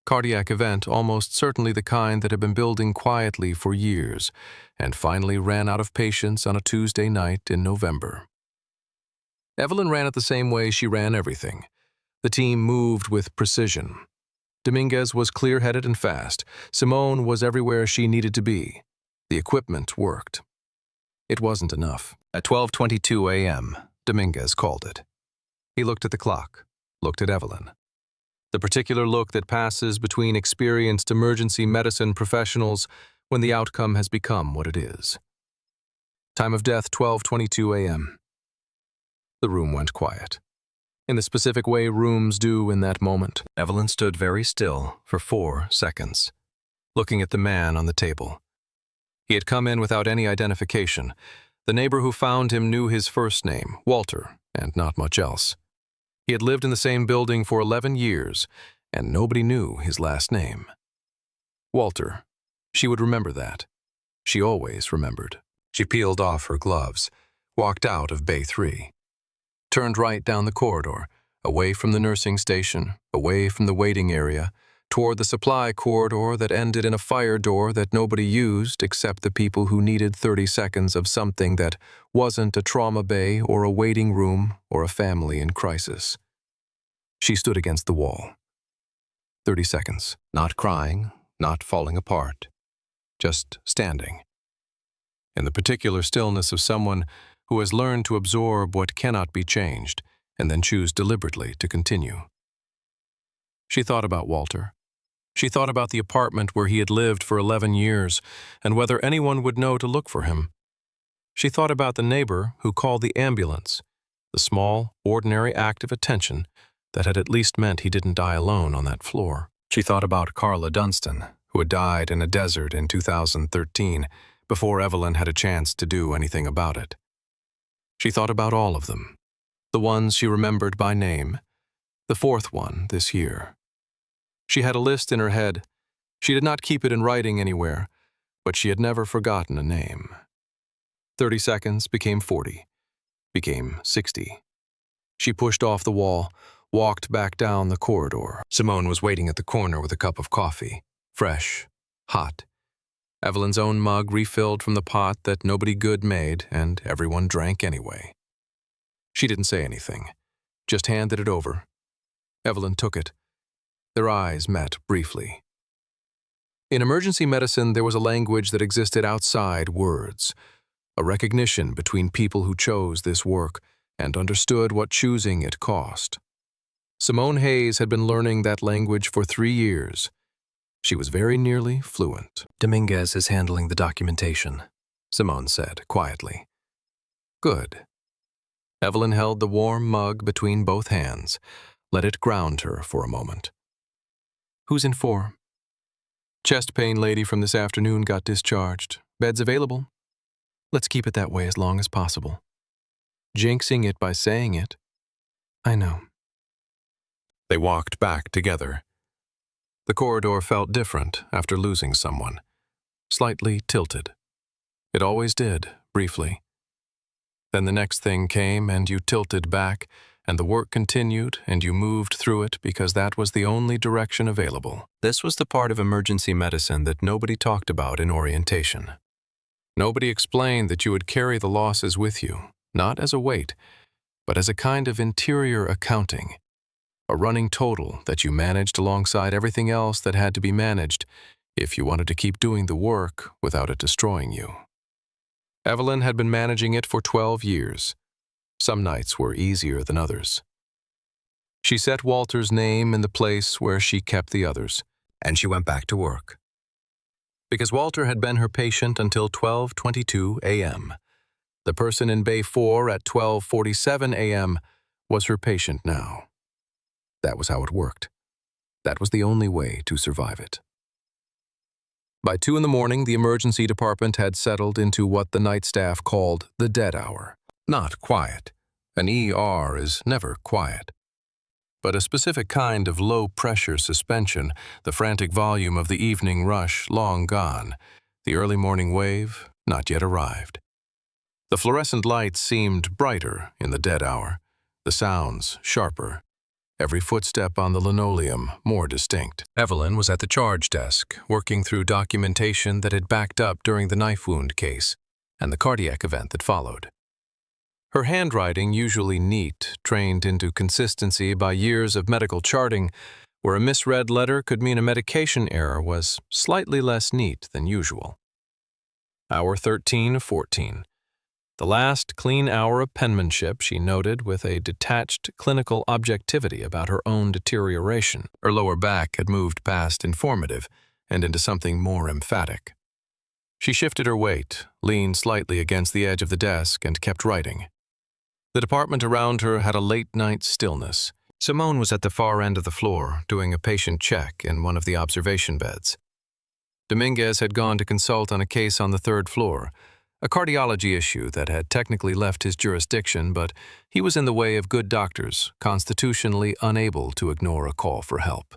S5: Cardiac event almost certainly the kind that had been building quietly for years and finally ran out of patience on a Tuesday night in November. Evelyn ran it the same way she ran everything. The team moved with precision. Dominguez was clear-headed and fast. Simone was everywhere she needed to be. The equipment worked. It wasn't enough. At 12:22 a.m., Dominguez called it. He looked at the clock, looked at Evelyn. The particular look that passes between experienced emergency medicine professionals when the outcome has become what it is. Time of death, 12:22 a.m. The room went quiet. In the specific way rooms do in that moment, Evelyn stood very still for 4 seconds, looking at the man on the table. He had come in without any identification. The neighbor who found him knew his first name, Walter, and not much else. He had lived in the same building for 11 years, and nobody knew his last name. Walter. She would remember that. She always remembered. She peeled off her gloves, walked out of Bay 3. Turned right down the corridor, away from the nursing station, away from the waiting area, toward the supply corridor that ended in a fire door that nobody used except the people who needed 30 seconds of something that wasn't a trauma bay or a waiting room or a family in crisis. She stood against the wall. 30 seconds, not crying, not falling apart, just standing. In the particular stillness of someone who has learned to absorb what cannot be changed and then choose deliberately to continue. She thought about Walter. She thought about the apartment where he had lived for 11 years and whether anyone would know to look for him. She thought about the neighbor who called the ambulance, the small, ordinary act of attention that had at least meant he didn't die alone on that floor. She thought about Carla Dunstan, who had died in a desert in 2013 before Evelyn had a chance to do anything about it. She thought about all of them, the ones she remembered by name, the 4th one this year. She had a list in her head. She did not keep it in writing anywhere, but she had never forgotten a name. 30 seconds became 40, became 60. She pushed off the wall, walked back down the corridor. Simone was waiting at the corner with a cup of coffee, fresh, hot. Evelyn's own mug refilled from the pot that nobody good made and everyone drank anyway. She didn't say anything, just handed it over. Evelyn took it. Their eyes met briefly. In emergency medicine, there was a language that existed outside words. a recognition between people who chose this work and understood what choosing it cost. Simone Hayes had been learning that language for 3 years. She was very nearly fluent. "Dominguez is handling the documentation," Simone said quietly. "Good." Evelyn held the warm mug between both hands, let it ground her for a moment. "Who's in for?" "Chest pain lady from this afternoon got discharged. Beds available. Let's keep it that way as long as possible." Jinxing it by saying it. "I know." They walked back together. The corridor felt different after losing someone. Slightly tilted. It always did, briefly. Then the next thing came and you tilted back, and the work continued and you moved through it because that was the only direction available. This was the part of emergency medicine that nobody talked about in orientation. Nobody explained that you would carry the losses with you, not as a weight, but as a kind of interior accounting. A running total that you managed alongside everything else that had to be managed if you wanted to keep doing the work without it destroying you. Evelyn had been managing it for 12 years. Some nights were easier than others. She set Walter's name in the place where she kept the others, and she went back to work. Because Walter had been her patient until 12:22 a.m. The person in Bay 4 at 12:47 a.m. was her patient now. That was how it worked. That was the only way to survive it. By 2 in the morning, the emergency department had settled into what the night staff called the dead hour. Not quiet. An ER is never quiet. But a specific kind of low-pressure suspension, the frantic volume of the evening rush long gone, the early morning wave not yet arrived. The fluorescent lights seemed brighter in the dead hour, the sounds sharper, every footstep on the linoleum more distinct. Evelyn was at the charge desk, working through documentation that had backed up during the knife wound case and the cardiac event that followed. Her handwriting, usually neat, trained into consistency by years of medical charting, where a misread letter could mean a medication error, was slightly less neat than usual. Hour 13 of 14. The last clean hour of penmanship, she noted with a detached clinical objectivity about her own deterioration. Her lower back had moved past informative and into something more emphatic. She shifted her weight, leaned slightly against the edge of the desk, and kept writing. The department around her had a late-night stillness. Simone was at the far end of the floor, doing a patient check in one of the observation beds. Dominguez had gone to consult on a case on the 3rd floor, a cardiology issue that had technically left his jurisdiction, but he was in the way of good doctors, constitutionally unable to ignore a call for help.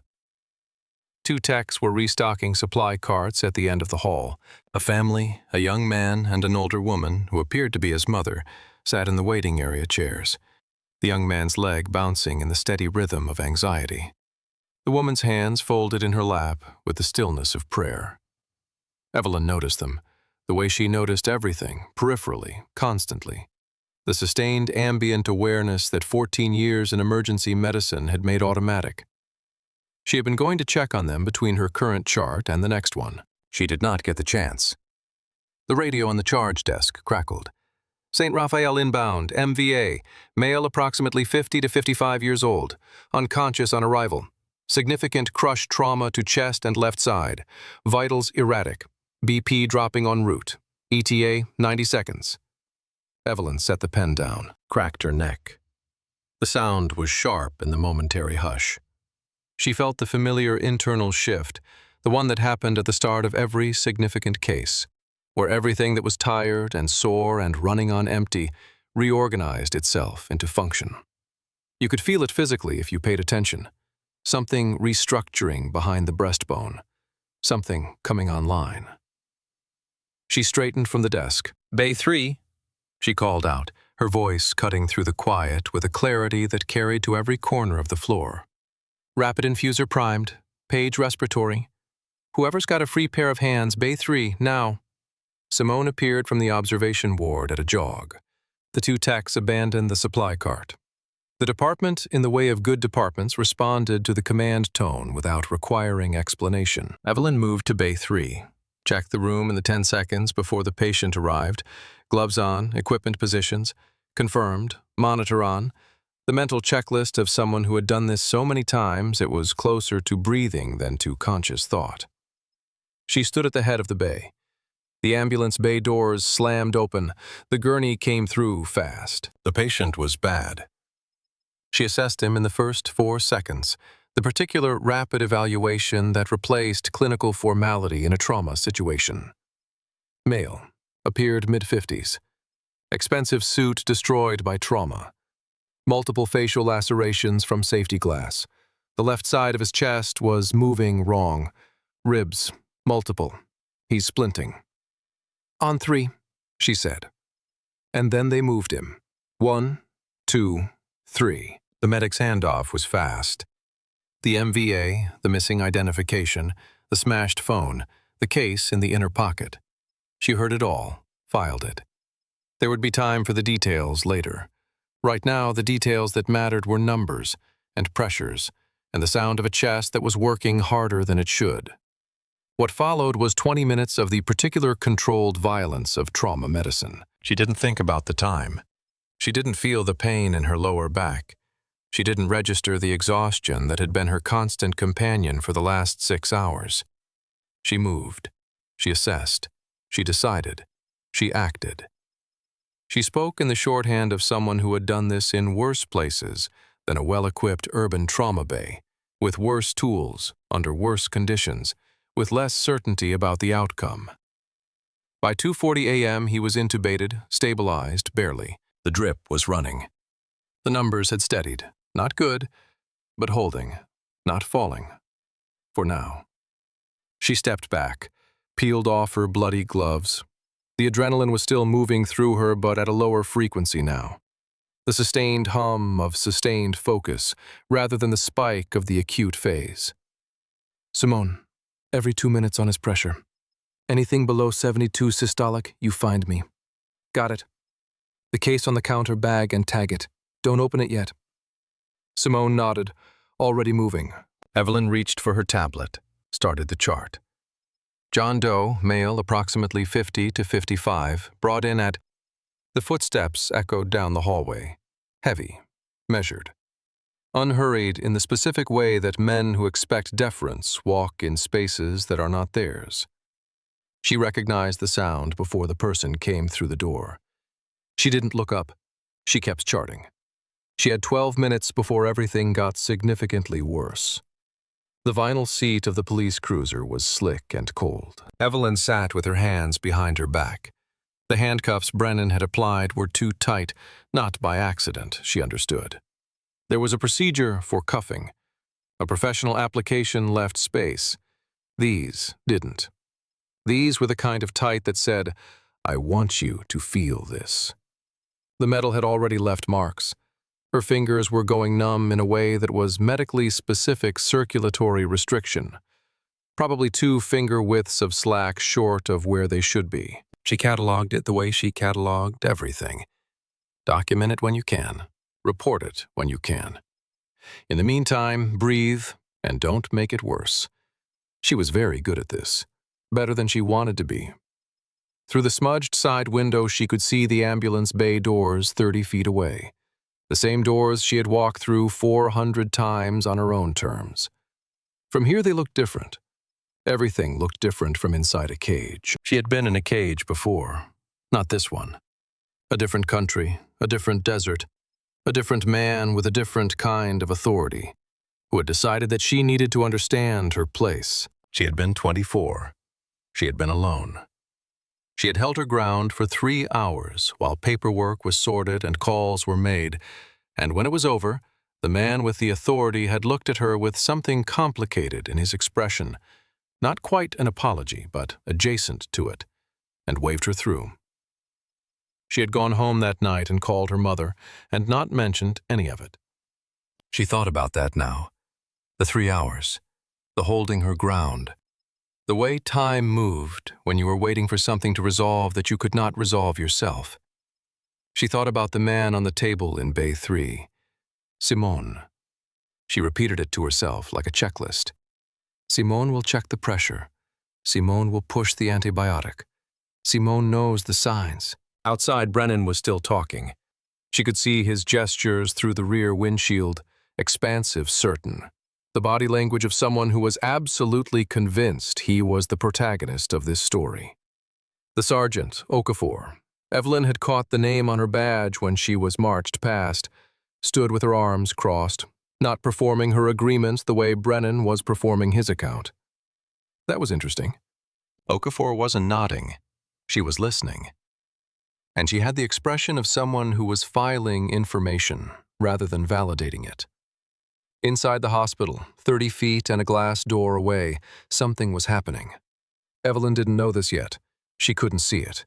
S5: 2 techs were restocking supply carts at the end of the hall. A family, a young man and an older woman, who appeared to be his mother, sat in the waiting area chairs, the young man's leg bouncing in the steady rhythm of anxiety. The woman's hands folded in her lap with the stillness of prayer. Evelyn noticed them, the way she noticed everything, peripherally, constantly. The sustained ambient awareness that 14 years in emergency medicine had made automatic. She had been going to check on them between her current chart and the next one. She did not get the chance. The radio on the charge desk crackled. St. Raphael inbound, MVA, male approximately 50 to 55 years old, unconscious on arrival. Significant crush trauma to chest and left side. Vitals erratic. BP dropping en route. ETA 90 seconds. Evelyn set the pen down, cracked her neck. The sound was sharp in the momentary hush. She felt the familiar internal shift, the one that happened at the start of every significant case, where everything that was tired and sore and running on empty reorganized itself into function. You could feel it physically if you paid attention. Something restructuring behind the breastbone. Something coming online. She straightened from the desk. "Bay 3, she called out, her voice cutting through the quiet with a clarity that carried to every corner of the floor. "Rapid infuser primed. Page respiratory. Whoever's got a free pair of hands, Bay 3, now." Simone appeared from the observation ward at a jog. The 2 techs abandoned the supply cart. The department, in the way of good departments, responded to the command tone without requiring explanation. Evelyn moved to Bay 3, checked the room in the 10 seconds before the patient arrived, Gloves on, equipment positions, confirmed, monitor on, the mental checklist of someone who had done this so many times it was closer to breathing than to conscious thought. She stood at the head of the bay. The ambulance bay doors slammed open. The gurney came through fast. The patient was bad. She assessed him in the first 4 seconds, the particular rapid evaluation that replaced clinical formality in a trauma situation. Male, appeared mid-50s. Expensive suit destroyed by trauma. Multiple facial lacerations from safety glass. The left side of his chest was moving wrong. Ribs, multiple. He's splinting. "On 3, she said. And then they moved him. 1, 2, 3. The medic's handoff was fast. The MVA, the missing identification, the smashed phone, the case in the inner pocket. She heard it all, filed it. There would be time for the details later. Right now, the details that mattered were numbers and pressures and the sound of a chest that was working harder than it should. What followed was 20 minutes of the particular controlled violence of trauma medicine. She didn't think about the time. She didn't feel the pain in her lower back. She didn't register the exhaustion that had been her constant companion for the last 6 hours. She moved. She assessed. She decided. She acted. She spoke in the shorthand of someone who had done this in worse places than a well-equipped urban trauma bay, with worse tools, under worse conditions, with less certainty about the outcome. By 2:40 a.m., he was intubated, stabilized, barely. The drip was running. The numbers had steadied. Not good, but holding, not falling. For now. She stepped back, peeled off her bloody gloves. The adrenaline was still moving through her, but at a lower frequency now. The sustained hum of sustained focus, rather than the spike of the acute phase. "Simone, every 2 minutes on his pressure. Anything below 72 systolic, you find me." "Got it." "The case on the counter, bag and tag it. Don't open it yet." Simone nodded, already moving. Evelyn reached for her tablet, started the chart. John Doe, male, approximately 50 to 55, brought in at... The footsteps echoed down the hallway. Heavy, measured. Unhurried in the specific way that men who expect deference walk in spaces that are not theirs. She recognized the sound before the person came through the door. She didn't look up. She kept charting. She had 12 minutes before everything got significantly worse. The vinyl seat of the police cruiser was slick and cold. Evelyn sat with her hands behind her back. The handcuffs Brennan had applied were too tight, not by accident, she understood. There was a procedure for cuffing. A professional application left space. These didn't. These were the kind of tight that said, "I want you to feel this." The metal had already left marks. Her fingers were going numb in a way that was medically specific circulatory restriction. Probably 2 finger widths of slack short of where they should be. She cataloged it the way she cataloged everything. Document it when you can. Report it when you can. In the meantime, breathe and don't make it worse. She was very good at this. Better than she wanted to be. Through the smudged side window, she could see the ambulance bay doors 30 feet away. The same doors she had walked through 400 times on her own terms. From here they looked different. Everything looked different from inside a cage. She had been in a cage before. Not this one. A different country, a different desert, a different man with a different kind of authority, who had decided that she needed to understand her place. She had been 24. She had been alone. She had held her ground for 3 hours while paperwork was sorted and calls were made, and when it was over, the man with the authority had looked at her with something complicated in his expression, not quite an apology, but adjacent to it, and waved her through. She had gone home that night and called her mother, and not mentioned any of it. She thought about that now. The 3 hours, the holding her ground, the way time moved when you were waiting for something to resolve that you could not resolve yourself. She thought about the man on the table in Bay 3. Simone. She repeated it to herself like a checklist. Simone will check the pressure. Simone will push the antibiotic. Simone knows the signs. Outside, Brennan was still talking. She could see his gestures through the rear windshield, expansive, certain. The body language of someone who was absolutely convinced he was the protagonist of this story. The sergeant, Okafor. Evelyn had caught the name on her badge when she was marched past, stood with her arms crossed, not performing her agreement the way Brennan was performing his account. That was interesting. Okafor wasn't nodding. She was listening. And she had the expression of someone who was filing information rather than validating it. Inside the hospital, 30 feet and a glass door away, something was happening. Evelyn didn't know this yet. She couldn't see it.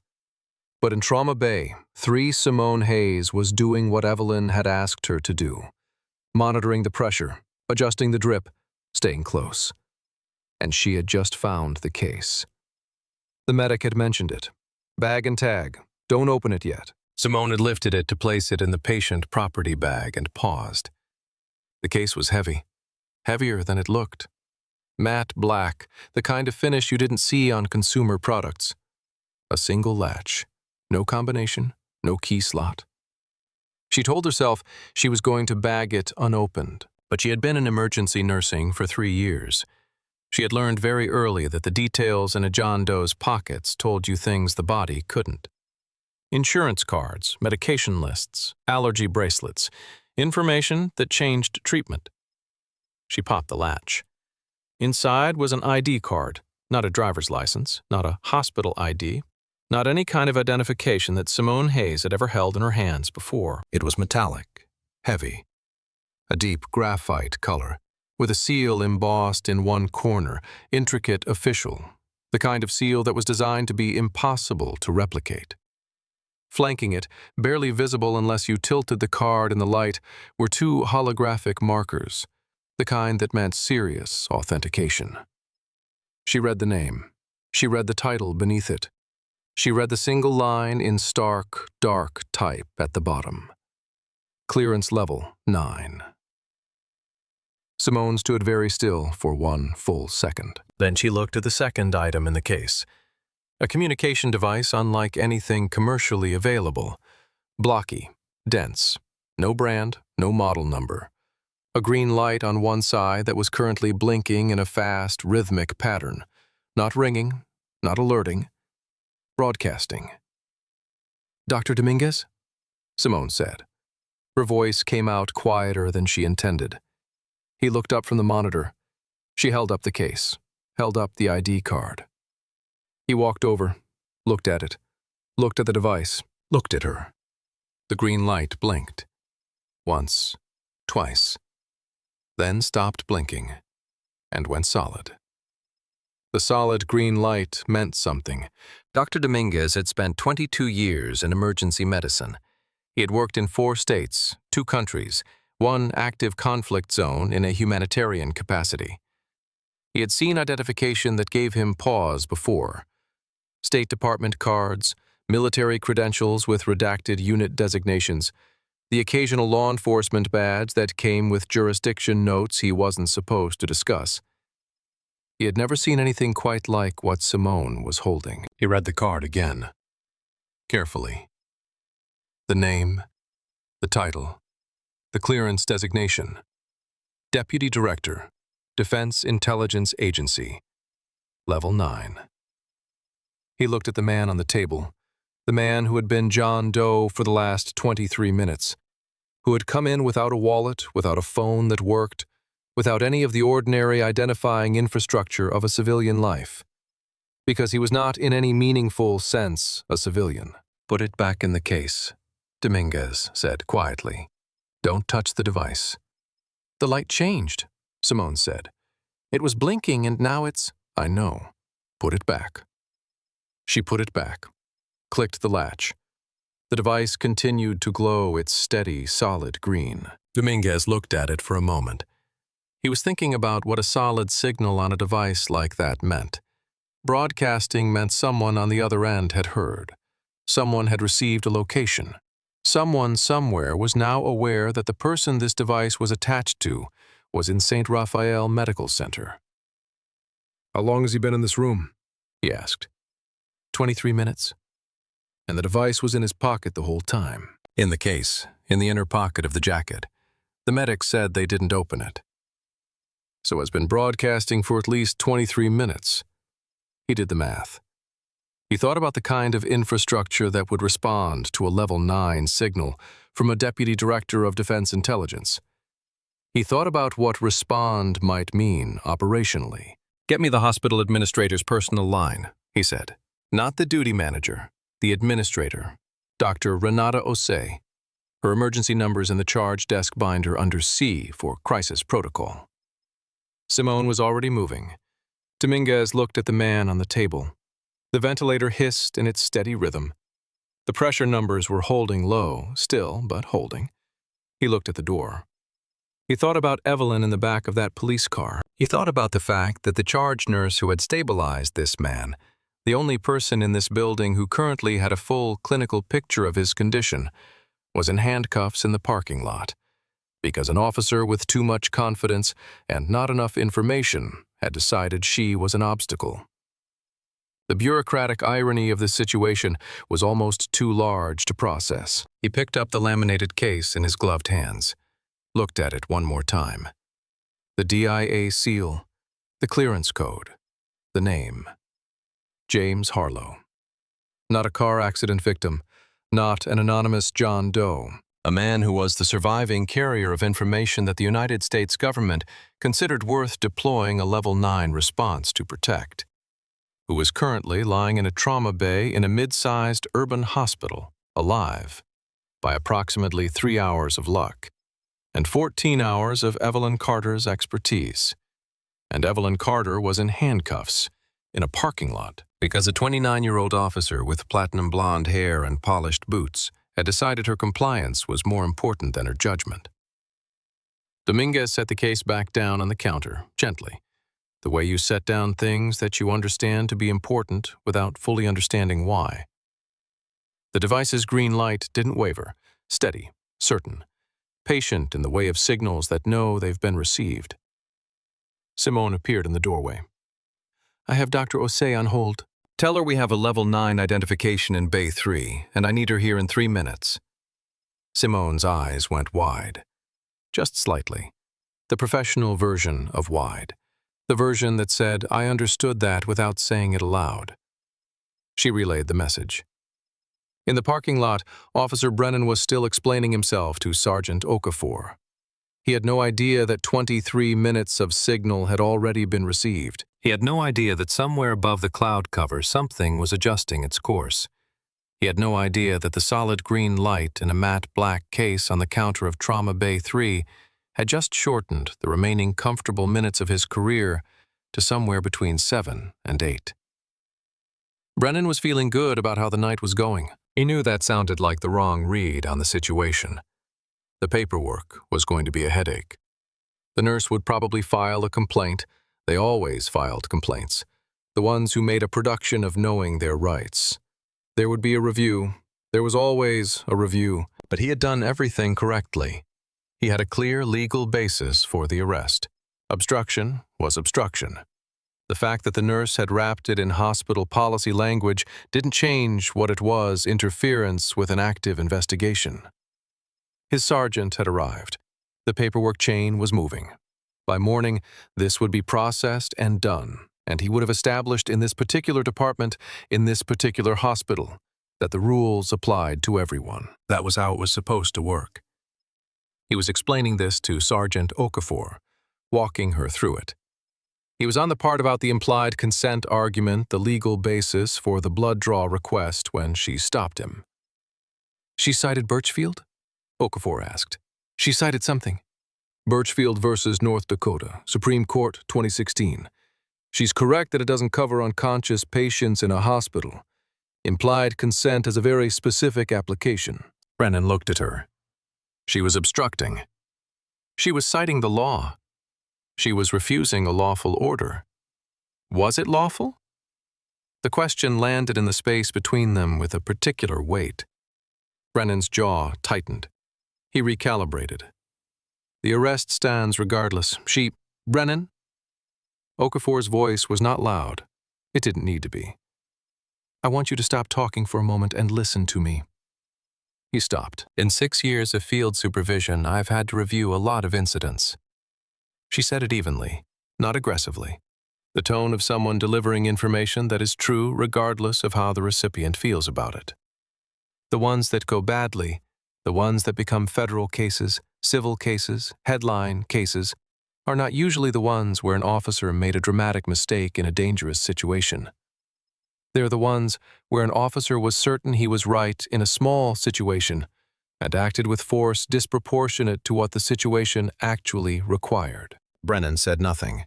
S5: But in Trauma Bay, 3 Simone Hayes was doing what Evelyn had asked her to do, monitoring the pressure, adjusting the drip, staying close. And she had just found the case. The medic had mentioned it. Bag and tag. Don't open it yet. Simone had lifted it to place it in the patient property bag and paused. The case was heavy, heavier than it looked. Matte black, the kind of finish you didn't see on consumer products. A single latch, no combination, no key slot. She told herself she was going to bag it unopened, but she had been in emergency nursing for 3 years. She had learned very early that the details in a John Doe's pockets told you things the body couldn't. Insurance cards, medication lists, allergy bracelets, information that changed treatment. She popped the latch. Inside was an ID card, not a driver's license, not a hospital ID, not any kind of identification that Simone Hayes had ever held in her hands before. It was metallic, heavy, a deep graphite color, with a seal embossed in one corner, intricate, official, the kind of seal that was designed to be impossible to replicate. Flanking it, barely visible unless you tilted the card in the light, were 2 holographic markers, the kind that meant serious authentication. She read the name. She read the title beneath it. She read the single line in stark, dark type at the bottom. Clearance level 9. Simone stood very still for 1 full second. Then she looked at the second item in the case. A communication device unlike anything commercially available. Blocky, dense, no brand, no model number. A green light on one side that was currently blinking in a fast, rhythmic pattern. Not ringing, not alerting. Broadcasting. "Dr. Dominguez?" Simone said. Her voice came out quieter than she intended. He looked up from the monitor. She held up the case, held up the ID card. He walked over, looked at it, looked at the device, looked at her. The green light blinked. Once, twice, then stopped blinking and went solid. The solid green light meant something. Dr. Dominguez had spent 22 years in emergency medicine. He had worked in 4 states, 2 countries, 1 active conflict zone in a humanitarian capacity. He had seen identification that gave him pause before. State Department cards, military credentials with redacted unit designations, the occasional law enforcement badge that came with jurisdiction notes he wasn't supposed to discuss. He had never seen anything quite like what Simone was holding. He read the card again, carefully. The name, the title, the clearance designation. Deputy Director, Defense Intelligence Agency, Level 9. He looked at the man on the table, the man who had been John Doe for the last 23 minutes, who had come in without a wallet, without a phone that worked, without any of the ordinary identifying infrastructure of a civilian life, because he was not in any meaningful sense a civilian. "Put it back in the case," Dominguez said quietly. "Don't touch the device." "The light changed," Simone said. "It was blinking and now it's—" "I know. Put it back." She put it back, clicked the latch. The device continued to glow its steady, solid green. Dominguez looked at it for a moment. He was thinking about what a solid signal on a device like that meant. Broadcasting meant someone on the other end had heard. Someone had received a location. Someone somewhere was now aware that the person this device was attached to was in St. Raphael Medical Center. "How long has he been in this room?" he asked. 23 minutes. and the device was in his pocket the whole time. In the case, in the inner pocket of the jacket. The medic said they didn't open it. So it's been broadcasting for at least 23 minutes. He did the math. He thought about the kind of infrastructure that would respond to a level 9 signal from a deputy director of defense intelligence. He thought about what respond might mean operationally. "Get me the hospital administrator's personal line," he said. "Not the duty manager, the administrator, Dr. Renata Osei. Her emergency number's in the charge desk binder under C for crisis protocol." Simone was already moving. Dominguez looked at the man on the table. The ventilator hissed in its steady rhythm. The pressure numbers were holding low, still, but holding. He looked at the door. He thought about Evelyn in the back of that police car. He thought about the fact that the charge nurse who had stabilized this man, the only person in this building who currently had a full clinical picture of his condition, was in handcuffs in the parking lot, because an officer with too much confidence and not enough information had decided she was an obstacle. The bureaucratic irony of this situation was almost too large to process. He picked up the laminated case in his gloved hands, looked at it one more time. The DIA seal, the clearance code, the name. James Harlow. Not a car accident victim, not an anonymous John Doe. A man who was the surviving carrier of information that the United States government considered worth deploying a level 9 response to protect. Who was currently lying in a trauma bay in a mid-sized urban hospital, alive, by approximately 3 hours of luck, and 14 hours of Evelyn Carter's expertise. And Evelyn Carter was in handcuffs, in a parking lot, because a 29-year-old officer with platinum blonde hair and polished boots had decided her compliance was more important than her judgment. Dominguez set the case back down on the counter, gently, the way you set down things that you understand to be important without fully understanding why. The device's green light didn't waver, steady, certain, patient in the way of signals that know they've been received. Simone appeared in the doorway. "I have Dr. Osei on hold. Tell her we have a level 9 identification in Bay 3, and I need her here in 3 minutes. Simone's eyes went wide. Just slightly. The professional version of wide. The version that said, "I understood that," without saying it aloud. She relayed the message. In the parking lot, Officer Brennan was still explaining himself to Sergeant Okafor. He had no idea that 23 minutes of signal had already been received. He had no idea that somewhere above the cloud cover something was adjusting its course. He had no idea that the solid green light in a matte black case on the counter of Trauma Bay 3 had just shortened the remaining comfortable minutes of his career to somewhere between 7 and 8. Brennan was feeling good about how the night was going. He knew that sounded like the wrong read on the situation. The paperwork was going to be a headache. The nurse would probably file a complaint. They always filed complaints. The ones who made a production of knowing their rights. There would be a review. There was always a review. But he had done everything correctly. He had a clear legal basis for the arrest. Obstruction was obstruction. The fact that the nurse had wrapped it in hospital policy language didn't change what it was: interference with an active investigation. His sergeant had arrived. The paperwork chain was moving. By morning, this would be processed and done, and he would have established in this particular department, in this particular hospital, that the rules applied to everyone. That was how it was supposed to work. He was explaining this to Sergeant Okafor, walking her through it. He was on the part about the implied consent argument, the legal basis for the blood draw request, when she stopped him. "She cited Birchfield?" Okafor asked. "She cited something." "Birchfield versus North Dakota, Supreme Court, 2016. She's correct that it doesn't cover unconscious patients in a hospital. Implied consent is a very specific application." Brennan looked at her. She was obstructing. She was citing the law. She was refusing a lawful order. Was it lawful? The question landed in the space between them with a particular weight. Brennan's jaw tightened. He recalibrated. "The arrest stands regardless. Brennan?" Okafor's voice was not loud. It didn't need to be. I want you to stop talking for a moment and listen to me. He stopped. In 6 years of field supervision, I've had to review a lot of incidents. She said it evenly, not aggressively. The tone of someone delivering information that is true regardless of how the recipient feels about it. The ones that go badly, the ones that become federal cases, civil cases, headline cases, are not usually the ones where an officer made a dramatic mistake in a dangerous situation. They're the ones where an officer was certain he was right in a small situation and acted with force disproportionate to what the situation actually required. Brennan said nothing.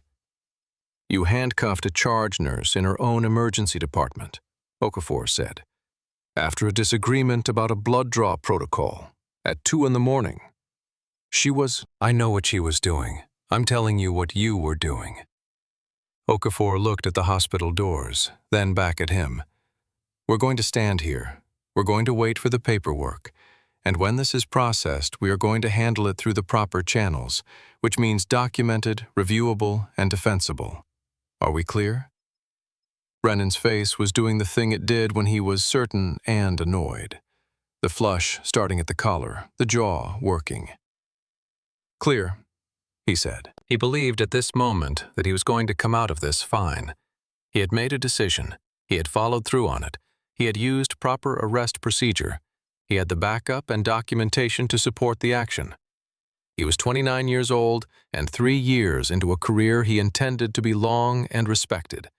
S5: You handcuffed a charge nurse in her own emergency department, Okafor said, after a disagreement about a blood draw protocol at 2 a.m. I know what she was doing. I'm telling you what you were doing. Okafor looked at the hospital doors, then back at him. We're going to stand here. We're going to wait for the paperwork. And when this is processed, we are going to handle it through the proper channels, which means documented, reviewable, and defensible. Are we clear? Brennan's face was doing the thing it did when he was certain and annoyed. The flush starting at the collar, the jaw working. Clear, he said. He believed at this moment that he was going to come out of this fine. He had made a decision. He had followed through on it. He had used proper arrest procedure. He had the backup and documentation to support the action. He was 29 years old and 3 years into a career he intended to be long and respected,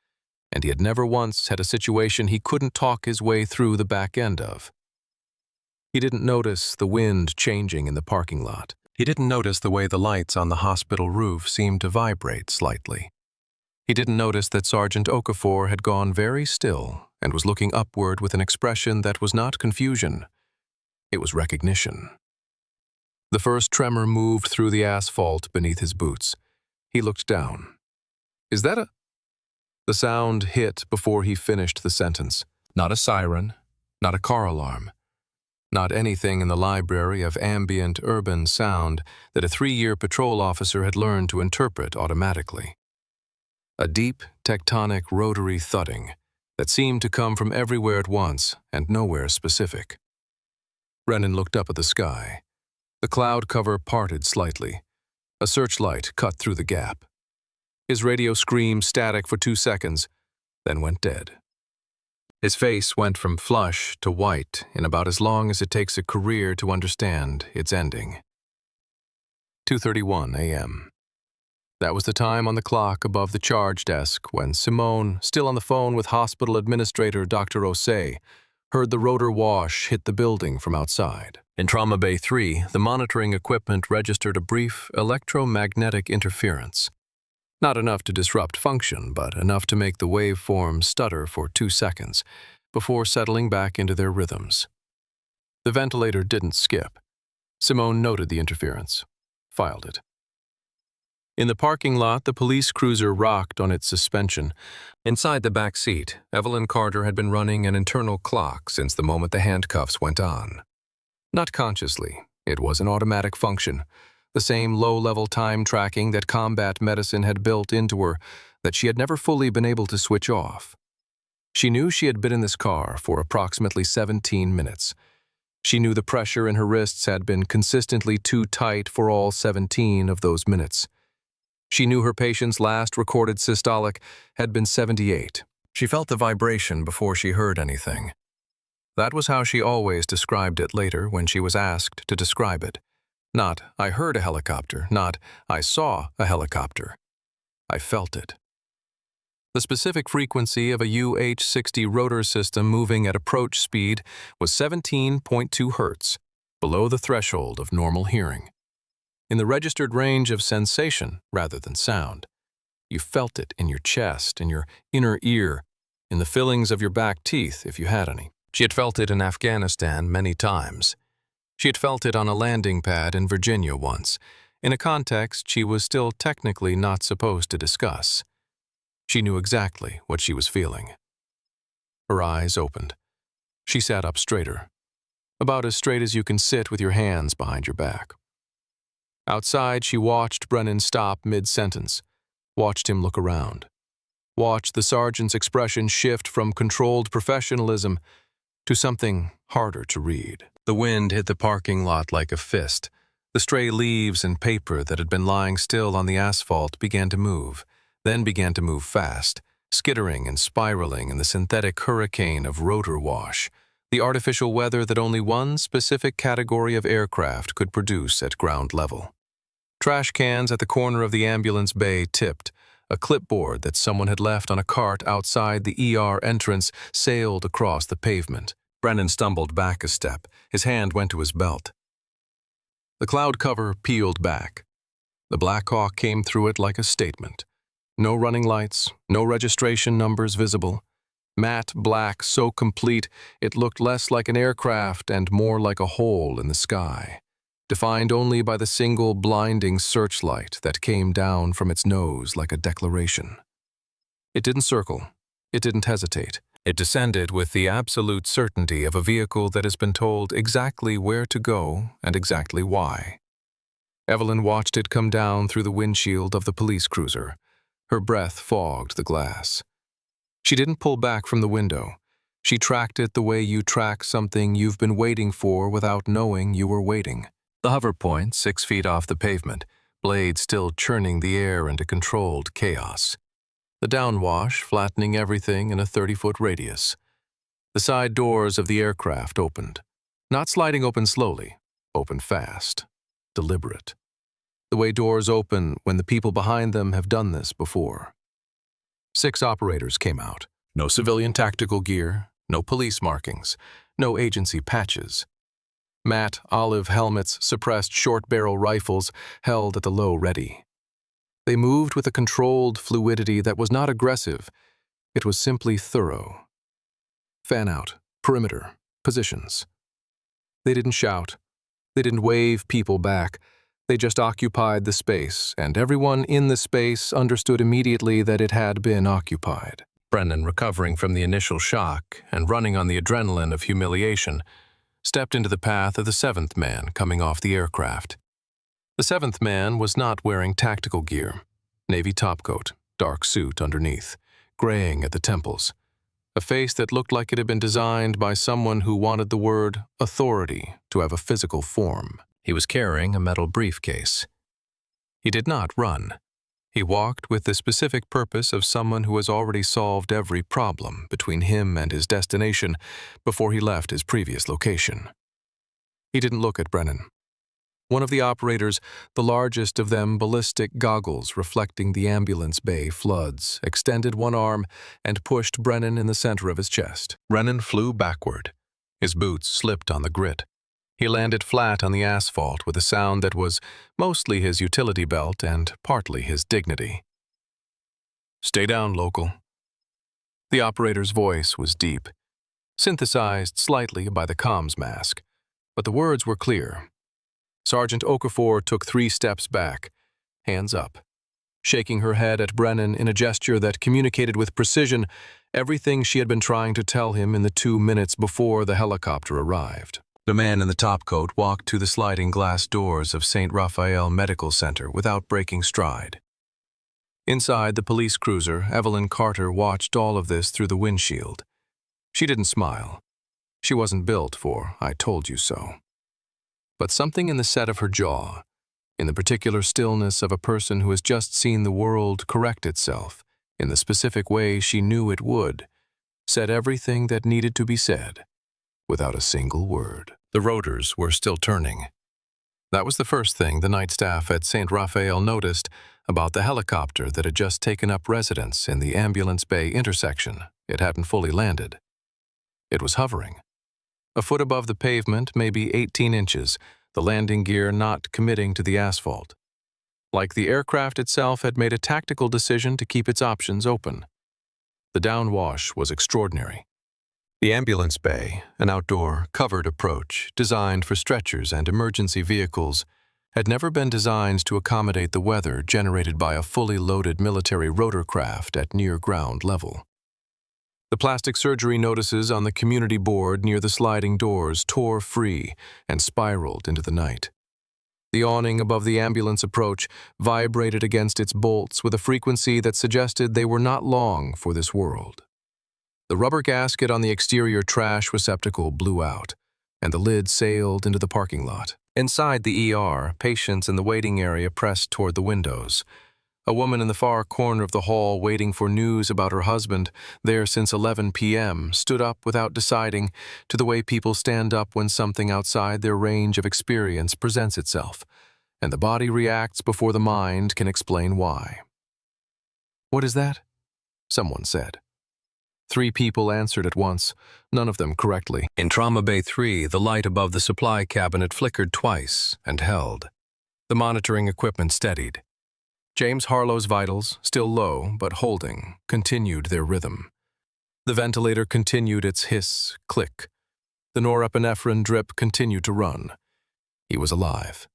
S5: and he had never once had a situation he couldn't talk his way through the back end of. He didn't notice the wind changing in the parking lot. He didn't notice the way the lights on the hospital roof seemed to vibrate slightly. He didn't notice that Sergeant Okafor had gone very still and was looking upward with an expression that was not confusion. It was recognition. The first tremor moved through the asphalt beneath his boots. He looked down. Is that a... The sound hit before he finished the sentence. Not a siren, not a car alarm. Not anything in the library of ambient urban sound that a 3-year patrol officer had learned to interpret automatically. A deep, tectonic, rotary thudding that seemed to come from everywhere at once and nowhere specific. Brennan looked up at the sky. The cloud cover parted slightly. A searchlight cut through the gap. His radio screamed static for 2 seconds, then went dead. His face went from flush to white in about as long as it takes a career to understand its ending. 2:31 a.m. That was the time on the clock above the charge desk when Simone, still on the phone with hospital administrator Dr. Osei, heard the rotor wash hit the building from outside. In Trauma Bay 3, the monitoring equipment registered a brief electromagnetic interference. Not enough to disrupt function, but enough to make the waveforms stutter for 2 seconds before settling back into their rhythms. The ventilator didn't skip. Simone noted the interference, filed it. In the parking lot, the police cruiser rocked on its suspension. Inside the back seat, Evelyn Carter had been running an internal clock since the moment the handcuffs went on. Not consciously, it was an automatic function, the same low-level time tracking that combat medicine had built into her that she had never fully been able to switch off. She knew she had been in this car for approximately 17 minutes. She knew the pressure in her wrists had been consistently too tight for all 17 of those minutes. She knew her patient's last recorded systolic had been 78. She felt the vibration before she heard anything. That was how she always described it later when she was asked to describe it. Not, I heard a helicopter, not, I saw a helicopter. I felt it. The specific frequency of a UH-60 rotor system moving at approach speed was 17.2 Hertz, below the threshold of normal hearing. In the registered range of sensation rather than sound. You felt it in your chest, in your inner ear, in the fillings of your back teeth if you had any. She had felt it in Afghanistan many times. She had felt it on a landing pad in Virginia once, in a context she was still technically not supposed to discuss. She knew exactly what she was feeling. Her eyes opened. She sat up straighter, about as straight as you can sit with your hands behind your back. Outside, she watched Brennan stop mid-sentence, watched him look around. watched the sergeant's expression shift from controlled professionalism to something harder to read. The wind hit the parking lot like a fist. The stray leaves and paper that had been lying still on the asphalt began to move, then began to move fast, skittering and spiraling in the synthetic hurricane of rotor wash, the artificial weather that only one specific category of aircraft could produce at ground level. Trash cans at the corner of the ambulance bay tipped. A clipboard that someone had left on a cart outside the ER entrance sailed across the pavement. Brennan stumbled back a step. His hand went to his belt. The cloud cover peeled back. The Black Hawk came through it like a statement. No running lights, no registration numbers visible. Matte black, so complete it looked less like an aircraft and more like a hole in the sky, defined only by the single blinding searchlight that came down from its nose like a declaration. It didn't circle. It didn't hesitate. It descended with the absolute certainty of a vehicle that has been told exactly where to go and exactly why. Evelyn watched it come down through the windshield of the police cruiser. Her breath fogged the glass. She didn't pull back from the window. She tracked it the way you track something you've been waiting for without knowing you were waiting. The hover point, 6 feet off the pavement, blade still churning the air into controlled chaos. The downwash flattening everything in a 30-foot radius. The side doors of the aircraft opened. Not sliding open slowly, open fast, deliberate. The way doors open when the people behind them have done this before. 6 operators came out. No civilian tactical gear, no police markings, no agency patches. Matte olive helmets suppressed short-barrel rifles held at the low ready. They moved with a controlled fluidity that was not aggressive. It was simply thorough. Fan out, perimeter, positions. They didn't shout. They didn't wave people back. They just occupied the space, and everyone in the space understood immediately that it had been occupied. Brennan, recovering from the initial shock and running on the adrenaline of humiliation, stepped into the path of the 7th man coming off the aircraft. The 7th man was not wearing tactical gear. Navy topcoat, dark suit underneath, graying at the temples. A face that looked like it had been designed by someone who wanted the word authority to have a physical form. He was carrying a metal briefcase. He did not run. He walked with the specific purpose of someone who has already solved every problem between him and his destination before he left his previous location. He didn't look at Brennan. One of the operators, the largest of them ballistic goggles reflecting the ambulance bay floods, extended one arm and pushed Brennan in the center of his chest. Brennan flew backward. His boots slipped on the grit. He landed flat on the asphalt with a sound that was mostly his utility belt and partly his dignity. "Stay down, local." The operator's voice was deep, synthesized slightly by the comms mask, but the words were clear. Sergeant Okafor took 3 steps back, hands up, shaking her head at Brennan in a gesture that communicated with precision everything she had been trying to tell him in the 2 minutes before the helicopter arrived. The man in the topcoat walked to the sliding glass doors of St. Raphael Medical Center without breaking stride. Inside the police cruiser, Evelyn Carter watched all of this through the windshield. She didn't smile. She wasn't built for "I told you so." But something in the set of her jaw, in the particular stillness of a person who has just seen the world correct itself in the specific way she knew it would, said everything that needed to be said, without a single word. The rotors were still turning. That was the first thing the night staff at St. Raphael noticed about the helicopter that had just taken up residence in the ambulance bay intersection. It hadn't fully landed. It was hovering. A foot above the pavement, maybe 18 inches, the landing gear not committing to the asphalt. Like the aircraft itself had made a tactical decision to keep its options open. The downwash was extraordinary. The ambulance bay, an outdoor, covered approach designed for stretchers and emergency vehicles, had never been designed to accommodate the weather generated by a fully loaded military rotorcraft at near ground level. The plastic surgery notices on the community board near the sliding doors tore free and spiraled into the night. The awning above the ambulance approach vibrated against its bolts with a frequency that suggested they were not long for this world. The rubber gasket on the exterior trash receptacle blew out, and the lid sailed into the parking lot. Inside the ER, patients in the waiting area pressed toward the windows. A woman in the far corner of the hall waiting for news about her husband, there since 11 p.m., stood up without deciding, to the way people stand up when something outside their range of experience presents itself, and the body reacts before the mind can explain why. "What is that?" someone said. 3 people answered at once, none of them correctly. In Trauma Bay 3, the light above the supply cabinet flickered twice and held. The monitoring equipment steadied. James Harlow's vitals, still low but holding, continued their rhythm. The ventilator continued its hiss, click. The norepinephrine drip continued to run. He was alive.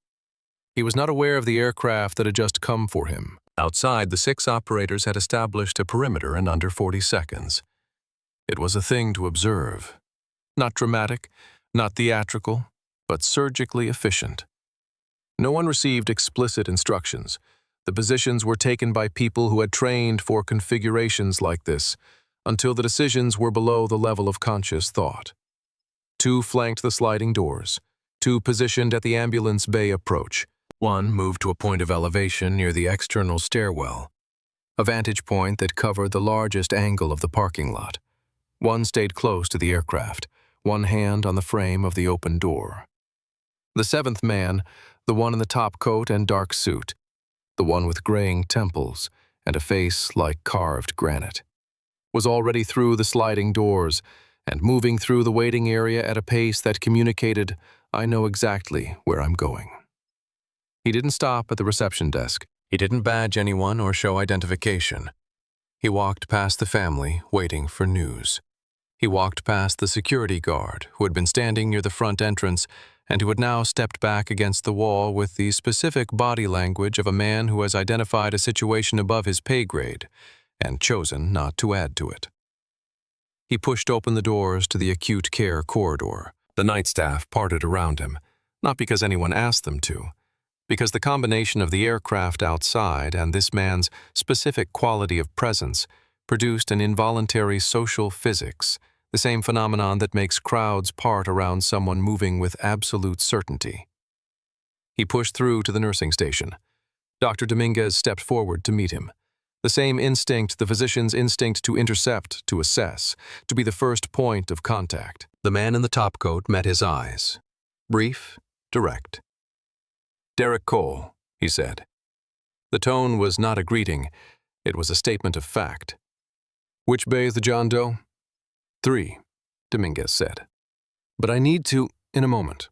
S5: He was not aware of the aircraft that had just come for him. Outside, the 6 operators had established a perimeter in under 40 seconds. It was a thing to observe. Not dramatic, not theatrical, but surgically efficient. No one received explicit instructions. The positions were taken by people who had trained for configurations like this, until the decisions were below the level of conscious thought. 2 flanked the sliding doors. 2 positioned at the ambulance bay approach. 1 moved to a point of elevation near the external stairwell, a vantage point that covered the largest angle of the parking lot. 1 stayed close to the aircraft, one hand on the frame of the open door. The 7th man, the one in the top coat and dark suit, the one with graying temples and a face like carved granite, was already through the sliding doors and moving through the waiting area at a pace that communicated, "I know exactly where I'm going." He didn't stop at the reception desk. He didn't badge anyone or show identification. He walked past the family, waiting for news. He walked past the security guard, who had been standing near the front entrance and who had now stepped back against the wall with the specific body language of a man who has identified a situation above his pay grade and chosen not to add to it. He pushed open the doors to the acute care corridor. The night staff parted around him, not because anyone asked them to, because the combination of the aircraft outside and this man's specific quality of presence produced an involuntary social physics, the same phenomenon that makes crowds part around someone moving with absolute certainty. He pushed through to the nursing station. Dr. Dominguez stepped forward to meet him. The same instinct, the physician's instinct to intercept, to assess, to be the first point of contact. The man in the topcoat met his eyes. Brief, direct. "Derek Cole," he said. The tone was not a greeting, it was a statement of fact. "Which bay is the John Doe?" 3, Dominguez said. "But I need to, in a moment."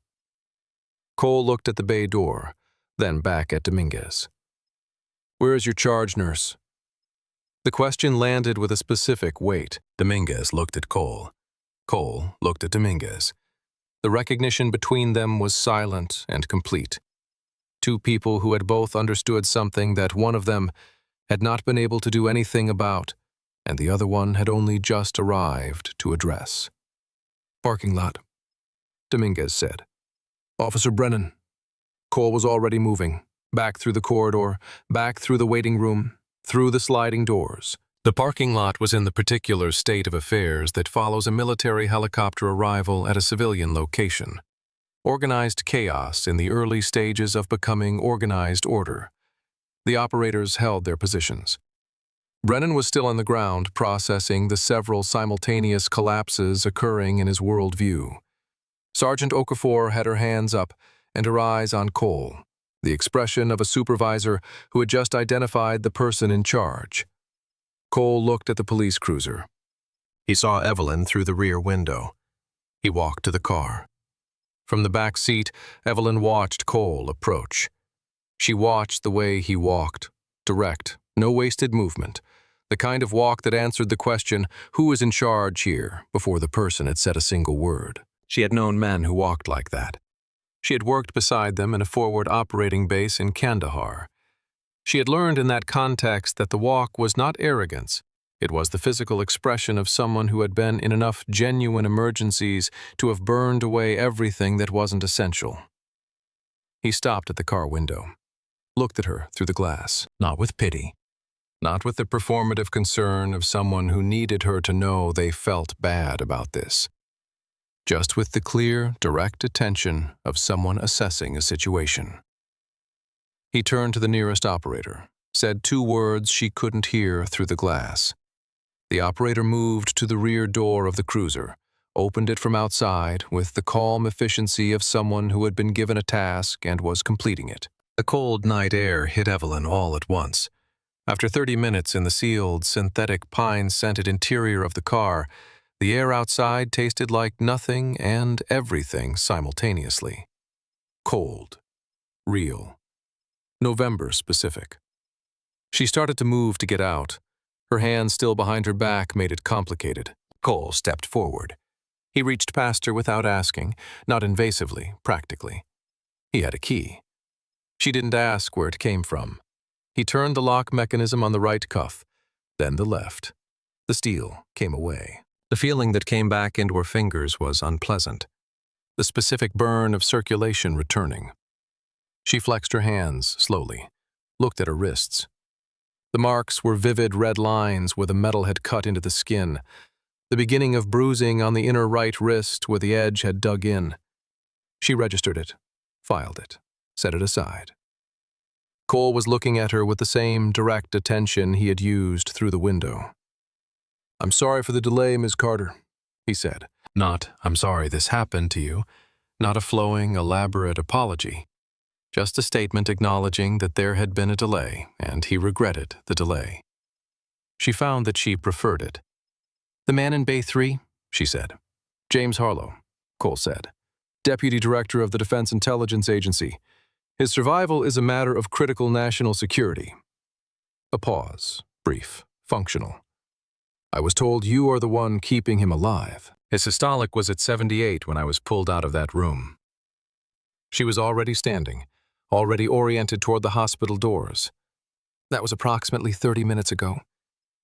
S5: Cole looked at the bay door, then back at Dominguez. "Where is your charge nurse?" The question landed with a specific weight. Dominguez looked at Cole. Cole looked at Dominguez. The recognition between them was silent and complete. 2 people who had both understood something that one of them had not been able to do anything about, and the other one had only just arrived to address. "Parking lot," Dominguez said. "Officer Brennan." Cole was already moving, back through the corridor, back through the waiting room, through the sliding doors. The parking lot was in the particular state of affairs that follows a military helicopter arrival at a civilian location. Organized chaos in the early stages of becoming organized order. The operators held their positions. Brennan was still on the ground, processing the several simultaneous collapses occurring in his worldview. Sergeant Okafor had her hands up and her eyes on Cole, the expression of a supervisor who had just identified the person in charge. Cole looked at the police cruiser. He saw Evelyn through the rear window. He walked to the car. From the back seat, Evelyn watched Cole approach. She watched the way he walked, direct, no wasted movement, the kind of walk that answered the question, who is in charge here, before the person had said a single word. She had known men who walked like that. She had worked beside them in a forward operating base in Kandahar. She had learned in that context that the walk was not arrogance. It was the physical expression of someone who had been in enough genuine emergencies to have burned away everything that wasn't essential. He stopped at the car window, looked at her through the glass, not with pity, not with the performative concern of someone who needed her to know they felt bad about this, just with the clear, direct attention of someone assessing a situation. He turned to the nearest operator, said 2 words she couldn't hear through the glass. The operator moved to the rear door of the cruiser, opened it from outside with the calm efficiency of someone who had been given a task and was completing it. The cold night air hit Evelyn all at once. After 30 minutes in the sealed, synthetic, pine-scented interior of the car, the air outside tasted like nothing and everything simultaneously. Cold. Real. November specific. She started to move to get out. Her hands still behind her back made it complicated. Cole stepped forward. He reached past her without asking, not invasively, practically. He had a key. She didn't ask where it came from. He turned the lock mechanism on the right cuff, then the left. The steel came away. The feeling that came back into her fingers was unpleasant. The specific burn of circulation returning. She flexed her hands slowly, looked at her wrists. The marks were vivid red lines where the metal had cut into the skin, the beginning of bruising on the inner right wrist where the edge had dug in. She registered it, filed it, set it aside. Cole was looking at her with the same direct attention he had used through the window. "I'm sorry for the delay, Ms. Carter," he said. Not, "I'm sorry this happened to you," not a flowing, elaborate apology. Just a statement acknowledging that there had been a delay, and he regretted the delay. She found that she preferred it. "The man in Bay 3, she said. "James Harlow," Cole said. "Deputy Director of the Defense Intelligence Agency. His survival is a matter of critical national security." A pause, brief, functional. "I was told you are the one keeping him alive." His systolic was at 78 when I was pulled out of that room. She was already standing, already oriented toward the hospital doors. "That was approximately 30 minutes ago.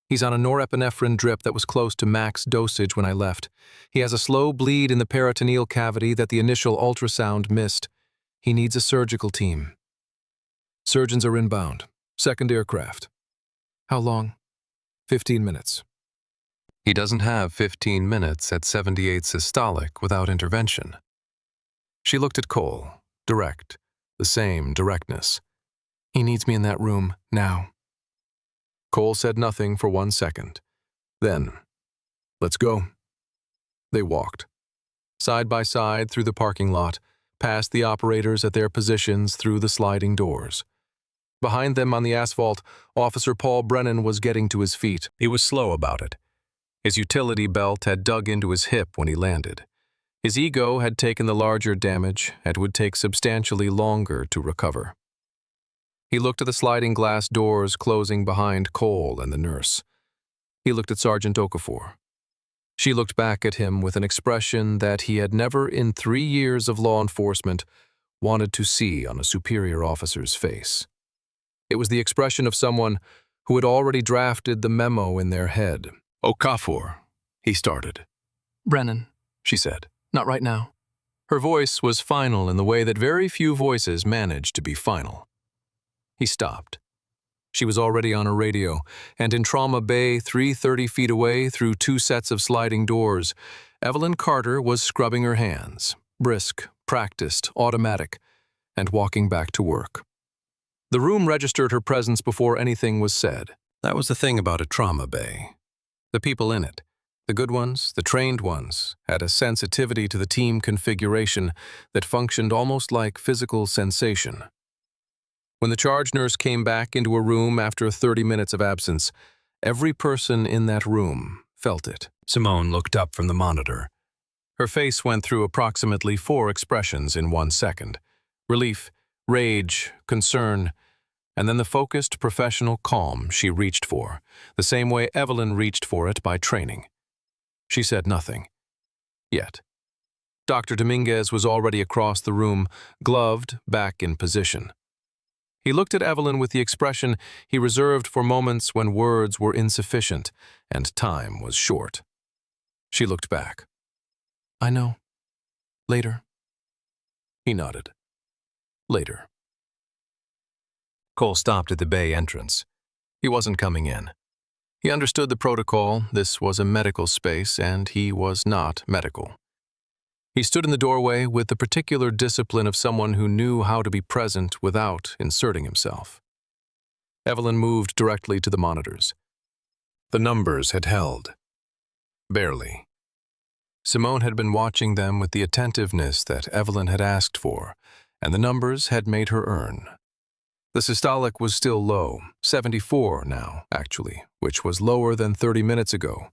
S5: He's on a norepinephrine drip that was close to max dosage when I left. He has a slow bleed in the peritoneal cavity that the initial ultrasound missed. He needs a surgical team. Surgeons are inbound. Second aircraft." "How long?" 15 minutes. He doesn't have 15 minutes at 78 systolic without intervention. She looked at Cole, direct, the same directness. "He needs me in that room, now." Cole said nothing for 1 second. Then, "Let's go." They walked. Side by side through the parking lot, past the operators at their positions through the sliding doors. Behind them on the asphalt, Officer Paul Brennan was getting to his feet. He was slow about it. His utility belt had dug into his hip when he landed. His ego had taken the larger damage and would take substantially longer to recover. He looked at the sliding glass doors closing behind Cole and the nurse. He looked at Sergeant Okafor. She looked back at him with an expression that he had never in 3 years of law enforcement wanted to see on a superior officer's face. It was the expression of someone who had already drafted the memo in their head. "Okafor," he started. "Brennan," she said. "Not right now." Her voice was final in the way that very few voices manage to be final. He stopped. She was already on her radio, and in Trauma Bay, 330 feet away through 2 sets of sliding doors, Evelyn Carter was scrubbing her hands, brisk, practiced, automatic, and walking back to work. The room registered her presence before anything was said. That was the thing about a Trauma Bay. The people in it, the good ones, the trained ones, had a sensitivity to the team configuration that functioned almost like physical sensation. When the charge nurse came back into a room after 30 minutes of absence, every person in that room felt it. Simone looked up from the monitor. Her face went through approximately 4 expressions in 1 second. Relief, rage, concern, and then the focused professional calm she reached for, the same way Evelyn reached for it by training. She said nothing. Yet. Dr. Dominguez was already across the room, gloved, back in position. He looked at Evelyn with the expression he reserved for moments when words were insufficient and time was short. She looked back. "I know. Later." He nodded. later. Cole stopped at the bay entrance. He wasn't coming in. He understood the protocol. This was a medical space, and he was not medical. He stood in the doorway with the particular discipline of someone who knew how to be present without inserting himself. Evelyn moved directly to the monitors. The numbers had held. Barely. Simone had been watching them with the attentiveness that Evelyn had asked for, and the numbers had made her earn. The systolic was still low, 74 now, actually, which was lower than 30 minutes ago,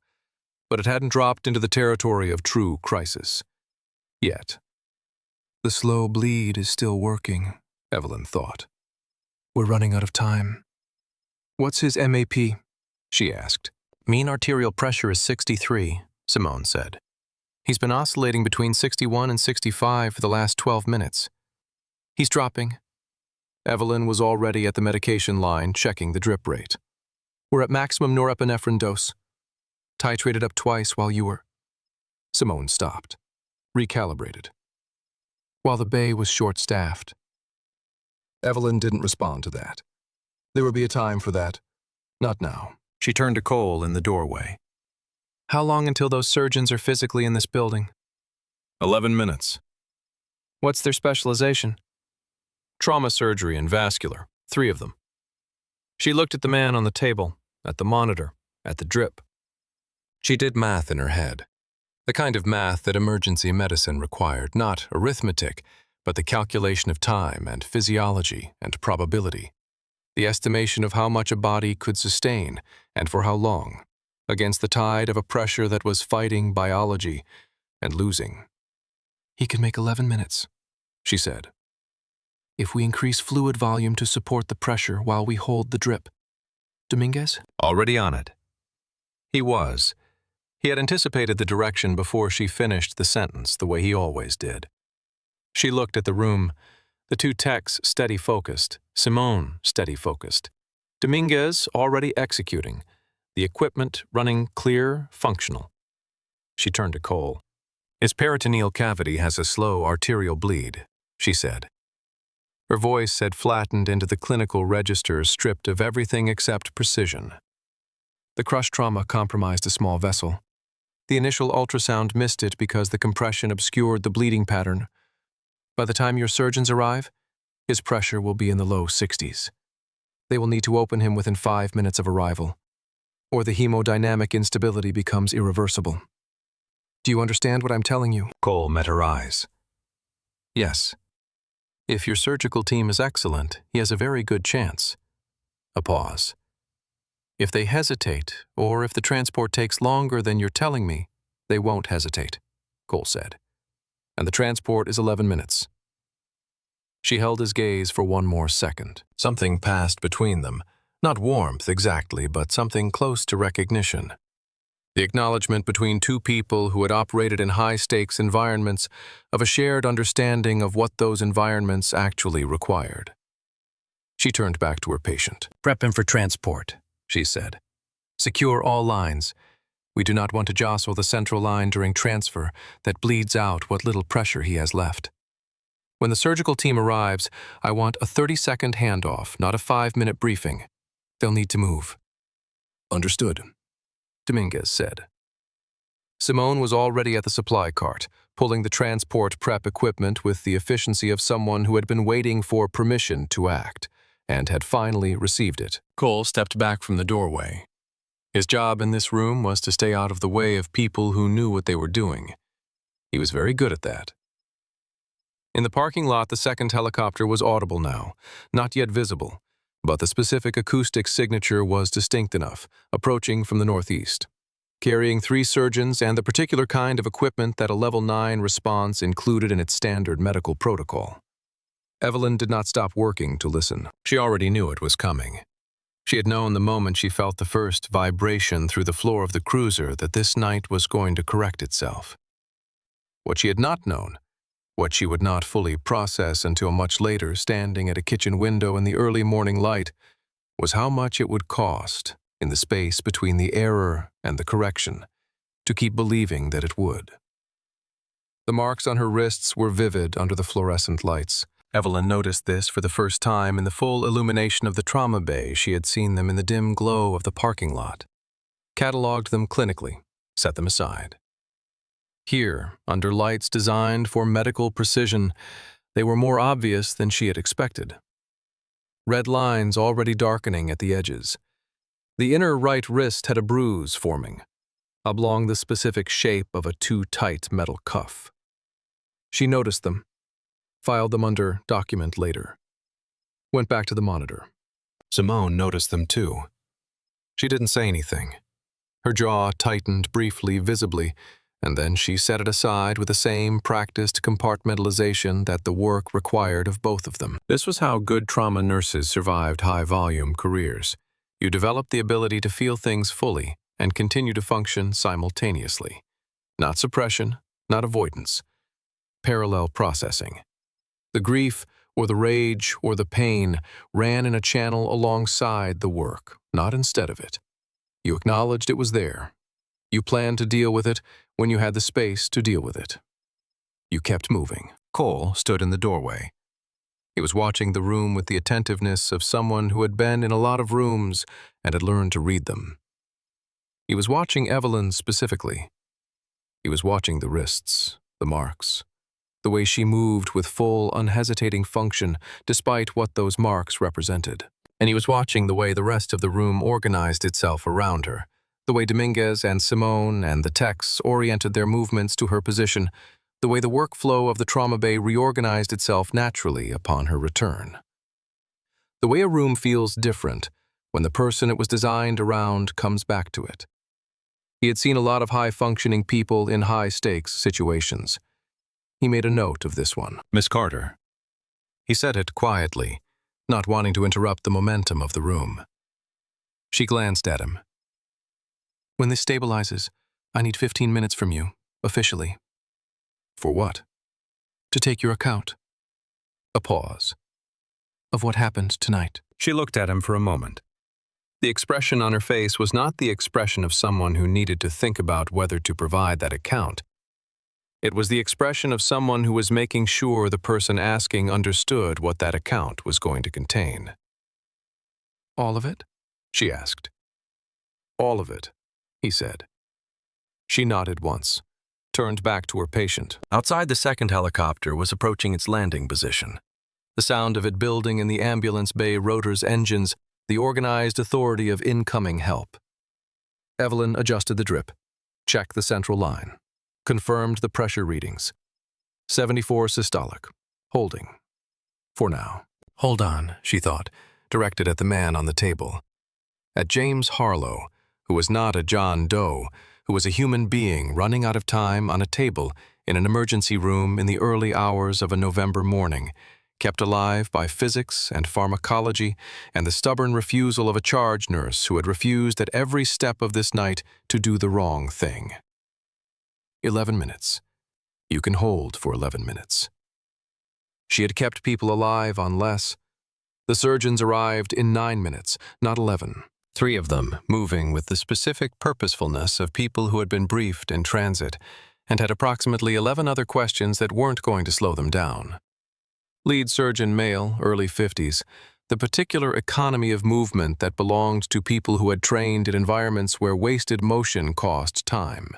S5: but it hadn't dropped into the territory of true crisis. Yet. The slow bleed is still working, Evelyn thought. We're running out of time. What's his MAP? She asked. Mean arterial pressure is 63, Simone said. He's been oscillating between 61 and 65 for the last 12 minutes. He's dropping. Evelyn was already at the medication line, checking the drip rate. We're at maximum norepinephrine dose. Titrated up twice while you were... Simone stopped. Recalibrated. While the bay was short-staffed. Evelyn didn't respond to that. There would be a time for that. Not now. She turned to Cole in the doorway. How long until those surgeons are physically in this building? 11 minutes. What's their specialization? Trauma surgery and vascular, 3 of them. She looked at the man on the table, at the monitor, at the drip. She did math in her head. The kind of math that emergency medicine required, not arithmetic, but the calculation of time and physiology and probability. The estimation of how much a body could sustain and for how long, against the tide of a pressure that was fighting biology and losing. He can make 11 minutes, she said. If we increase fluid volume to support the pressure while we hold the drip. Dominguez? Already on it. He was. He had anticipated the direction before she finished the sentence the way he always did. She looked at the room, the 2 techs steady-focused, Simone steady-focused, Dominguez already executing, the equipment running clear, functional. She turned to Cole. His peritoneal cavity has a slow arterial bleed, she said. Her voice had flattened into the clinical register stripped of everything except precision. The crush trauma compromised a small vessel. The initial ultrasound missed it because the compression obscured the bleeding pattern. By the time your surgeons arrive, his pressure will be in the low 60s. They will need to open him within 5 minutes of arrival, or the hemodynamic instability becomes irreversible. Do you understand what I'm telling you? Cole met her eyes. Yes. If your surgical team is excellent, he has a very good chance. A pause. If they hesitate, or if the transport takes longer than you're telling me, they won't hesitate, Cole said. And the transport is 11 minutes. She held his gaze for 1 more second. Something passed between them. Not warmth exactly, but something close to recognition. The acknowledgement between 2 people who had operated in high-stakes environments of a shared understanding of what those environments actually required. She turned back to her patient. Prep him for transport, she said. Secure all lines. We do not want to jostle the central line during transfer that bleeds out what little pressure he has left. When the surgical team arrives, I want a 30-second handoff, not a 5-minute briefing. They'll need to move. Understood, Dominguez said. Simone was already at the supply cart, pulling the transport prep equipment with the efficiency of someone who had been waiting for permission to act, and had finally received it. Cole stepped back from the doorway. His job in this room was to stay out of the way of people who knew what they were doing. He was very good at that. In the parking lot, the second helicopter was audible now, not yet visible, but the specific acoustic signature was distinct enough, approaching from the northeast, carrying 3 surgeons and the particular kind of equipment that a Level 9 response included in its standard medical protocol. Evelyn did not stop working to listen. She already knew it was coming. She had known the moment she felt the first vibration through the floor of the cruiser that this night was going to correct itself. What she had not known, what she would not fully process until much later standing at a kitchen window in the early morning light, was how much it would cost, in the space between the error and the correction, to keep believing that it would. The marks on her wrists were vivid under the fluorescent lights. Evelyn noticed this for the first time in the full illumination of the trauma bay. She had seen them in the dim glow of the parking lot, cataloged them clinically, set them aside. Here, under lights designed for medical precision, they were more obvious than she had expected. Red lines already darkening at the edges. The inner right wrist had a bruise forming, oblong the specific shape of a too-tight metal cuff. She noticed them, filed them under document later, went back to the monitor. Simone noticed them too. She didn't say anything. Her jaw tightened briefly, visibly, and then she set it aside with the same practiced compartmentalization that the work required of both of them. This was how good trauma nurses survived high-volume careers. You develop the ability to feel things fully and continue to function simultaneously. Not suppression, not avoidance. Parallel processing. The grief or the rage or the pain ran in a channel alongside the work, not instead of it. You acknowledged it was there. You planned to deal with it when you had the space to deal with it. You kept moving. Cole stood in the doorway. He was watching the room with the attentiveness of someone who had been in a lot of rooms and had learned to read them. He was watching Evelyn specifically. He was watching the wrists, the marks, the way she moved with full, unhesitating function despite what those marks represented. And he was watching the way the rest of the room organized itself around her, the way Dominguez and Simone and the techs oriented their movements to her position, the way the workflow of the trauma bay reorganized itself naturally upon her return. The way a room feels different when the person it was designed around comes back to it. He had seen a lot of high-functioning people in high-stakes situations. He made a note of this one. "Miss Carter." He said it quietly, not wanting to interrupt the momentum of the room. She glanced at him. "When this stabilizes, I need 15 minutes from you, officially." "For what?" "To take your account." A pause. "Of what happened tonight." She looked at him for a moment. The expression on her face was not the expression of someone who needed to think about whether to provide that account. It was the expression of someone who was making sure the person asking understood what that account was going to contain. "All of it?" she asked. "All of it," he said. She nodded once, turned back to her patient. Outside, the second helicopter was approaching its landing position. The sound of it building in the ambulance bay rotor's engines, the organized authority of incoming help. Evelyn adjusted the drip, checked the central line, confirmed the pressure readings. 74 systolic, holding. For now. "Hold on," she thought, directed at the man on the table. At James Harlow, who was not a John Doe, who was a human being running out of time on a table in an emergency room in the early hours of a November morning, kept alive by physics and pharmacology and the stubborn refusal of a charge nurse who had refused at every step of this night to do the wrong thing. 11 minutes. You can hold for 11 minutes. She had kept people alive on less. The surgeons arrived in 9 minutes, not 11. 3 of them moving with the specific purposefulness of people who had been briefed in transit and had approximately 11 other questions that weren't going to slow them down. Lead surgeon male, early 50s, the particular economy of movement that belonged to people who had trained in environments where wasted motion cost time,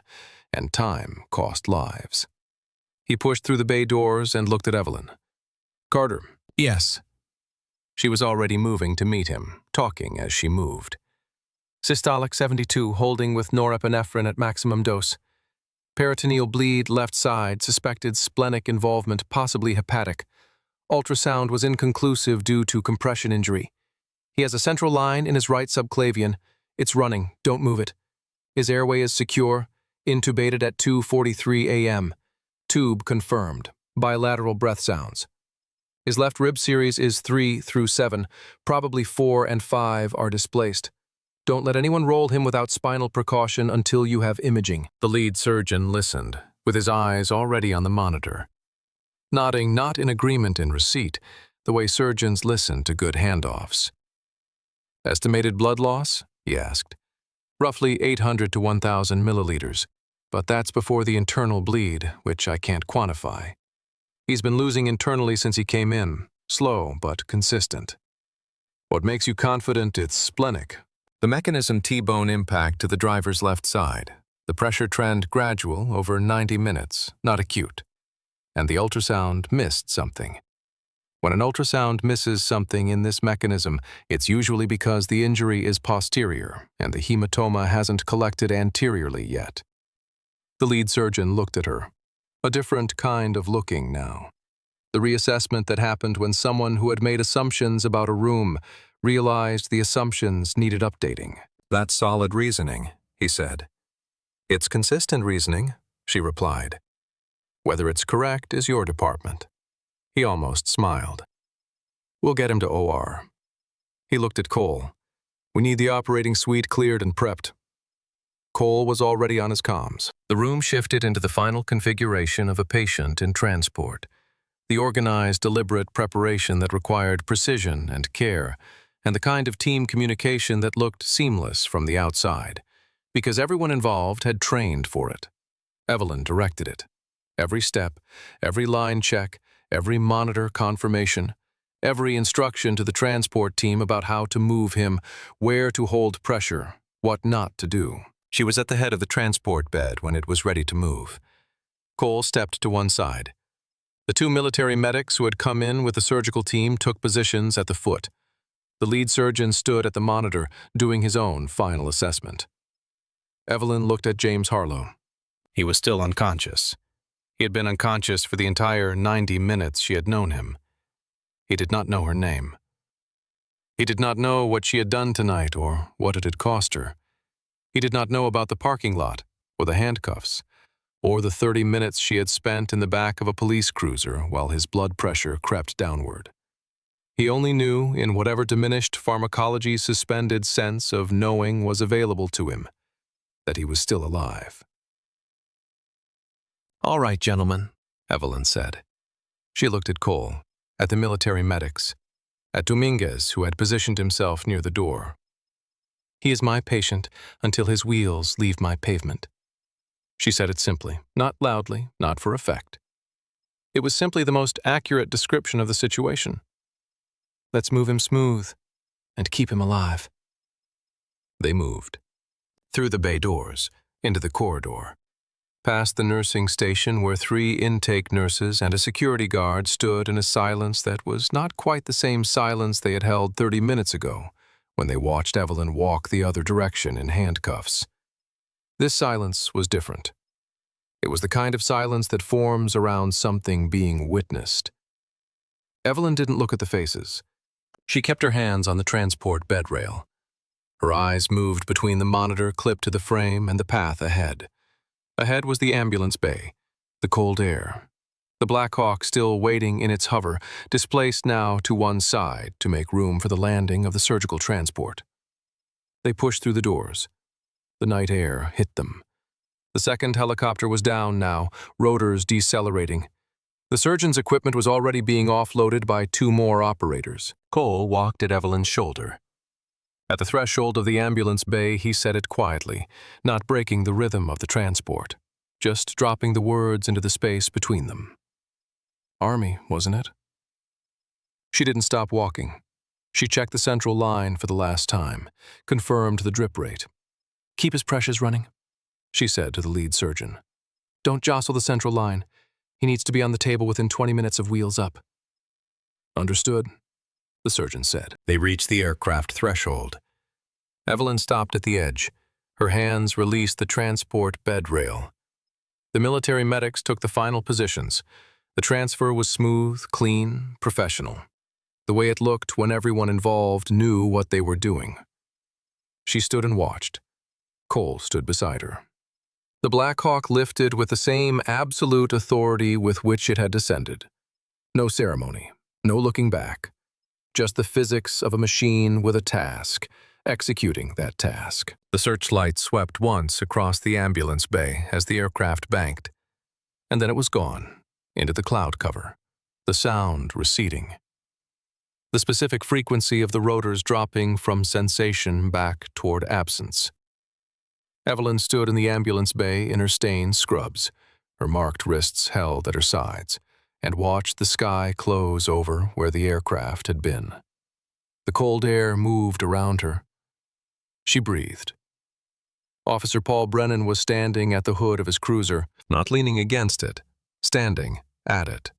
S5: and time cost lives. He pushed through the bay doors and looked at Evelyn. "Carter." "Yes." She was already moving to meet him, talking as she moved. "Systolic 72, holding with norepinephrine at maximum dose. Peritoneal bleed left side, suspected splenic involvement, possibly hepatic. Ultrasound was inconclusive due to compression injury. He has a central line in his right subclavian. It's running, don't move it. His airway is secure, intubated at 2:43 a.m. Tube confirmed, bilateral breath sounds. His left rib series is 3 through 7, probably 4 and 5 are displaced. Don't let anyone roll him without spinal precaution until you have imaging." The lead surgeon listened, with his eyes already on the monitor. Nodding not in agreement in receipt, the way surgeons listen to good handoffs. "Estimated blood loss?" he asked. "Roughly 800 to 1,000 milliliters, but that's before the internal bleed, which I can't quantify." He's been losing internally since he came in, slow but consistent. What makes you confident it's splenic? The mechanism T-bone impact to the driver's left side. The pressure trend gradual over 90 minutes, not acute. And the ultrasound missed something. When an ultrasound misses something in this mechanism, it's usually because the injury is posterior and the hematoma hasn't collected anteriorly yet. The lead surgeon looked at her. A different kind of looking now. The reassessment that happened when someone who had made assumptions about a room realized the assumptions needed updating. "That's solid reasoning," he said. "It's consistent reasoning," she replied. "Whether it's correct is your department." He almost smiled. "We'll get him to OR." He looked at Cole. "We need the operating suite cleared and prepped." Cole was already on his comms. The room shifted into the final configuration of a patient in transport. The organized, deliberate preparation that required precision and care, and the kind of team communication that looked seamless from the outside, because everyone involved had trained for it. Evelyn directed it. Every step, every line check, every monitor confirmation, every instruction to the transport team about how to move him, where to hold pressure, what not to do. She was at the head of the transport bed when it was ready to move. Cole stepped to one side. The two military medics who had come in with the surgical team took positions at the foot. The lead surgeon stood at the monitor, doing his own final assessment. Evelyn looked at James Harlow. He was still unconscious. He had been unconscious for the entire 90 minutes she had known him. He did not know her name. He did not know what she had done tonight or what it had cost her. He did not know about the parking lot, or the handcuffs, or the 30 minutes she had spent in the back of a police cruiser while his blood pressure crept downward. He only knew, in whatever diminished pharmacology-suspended sense of knowing was available to him, that he was still alive. "All right, gentlemen," Evelyn said. She looked at Cole, at the military medics, at Dominguez, who had positioned himself near the door. "He is my patient until his wheels leave my pavement." She said it simply, not loudly, not for effect. It was simply the most accurate description of the situation. "Let's move him smooth and keep him alive." They moved. Through the bay doors, into the corridor, past the nursing station where 3 intake nurses and a security guard stood in a silence that was not quite the same silence they had held 30 minutes ago when they watched Evelyn walk the other direction in handcuffs. This silence was different. It was the kind of silence that forms around something being witnessed. Evelyn didn't look at the faces. She kept her hands on the transport bed rail. Her eyes moved between the monitor clipped to the frame and the path ahead. Ahead was the ambulance bay, the cold air. The Black Hawk still waiting in its hover, displaced now to one side to make room for the landing of the surgical transport. They pushed through the doors. The night air hit them. The second helicopter was down now, rotors decelerating. The surgeon's equipment was already being offloaded by 2 more operators. Cole walked at Evelyn's shoulder. At the threshold of the ambulance bay, he said it quietly, not breaking the rhythm of the transport, just dropping the words into the space between them. Army, wasn't it? She didn't stop walking. She checked the central line for the last time, confirmed the drip rate. "Keep his pressures running," she said to the lead surgeon. "Don't jostle the central line. He needs to be on the table within 20 minutes of wheels up." "Understood," the surgeon said. They reached the aircraft threshold. Evelyn stopped at the edge. Her hands released the transport bed rail. The military medics took the final positions. The transfer was smooth, clean, professional. The way it looked when everyone involved knew what they were doing. She stood and watched. Cole stood beside her. The Black Hawk lifted with the same absolute authority with which it had descended. No ceremony, no looking back. Just the physics of a machine with a task, executing that task. The searchlight swept once across the ambulance bay as the aircraft banked, and then it was gone, into the cloud cover, the sound receding. The specific frequency of the rotors dropping from sensation back toward absence. Evelyn stood in the ambulance bay in her stained scrubs, her marked wrists held at her sides, and watched the sky close over where the aircraft had been. The cold air moved around her. She breathed. Officer Paul Brennan was standing at the hood of his cruiser, not leaning against it, standing at it.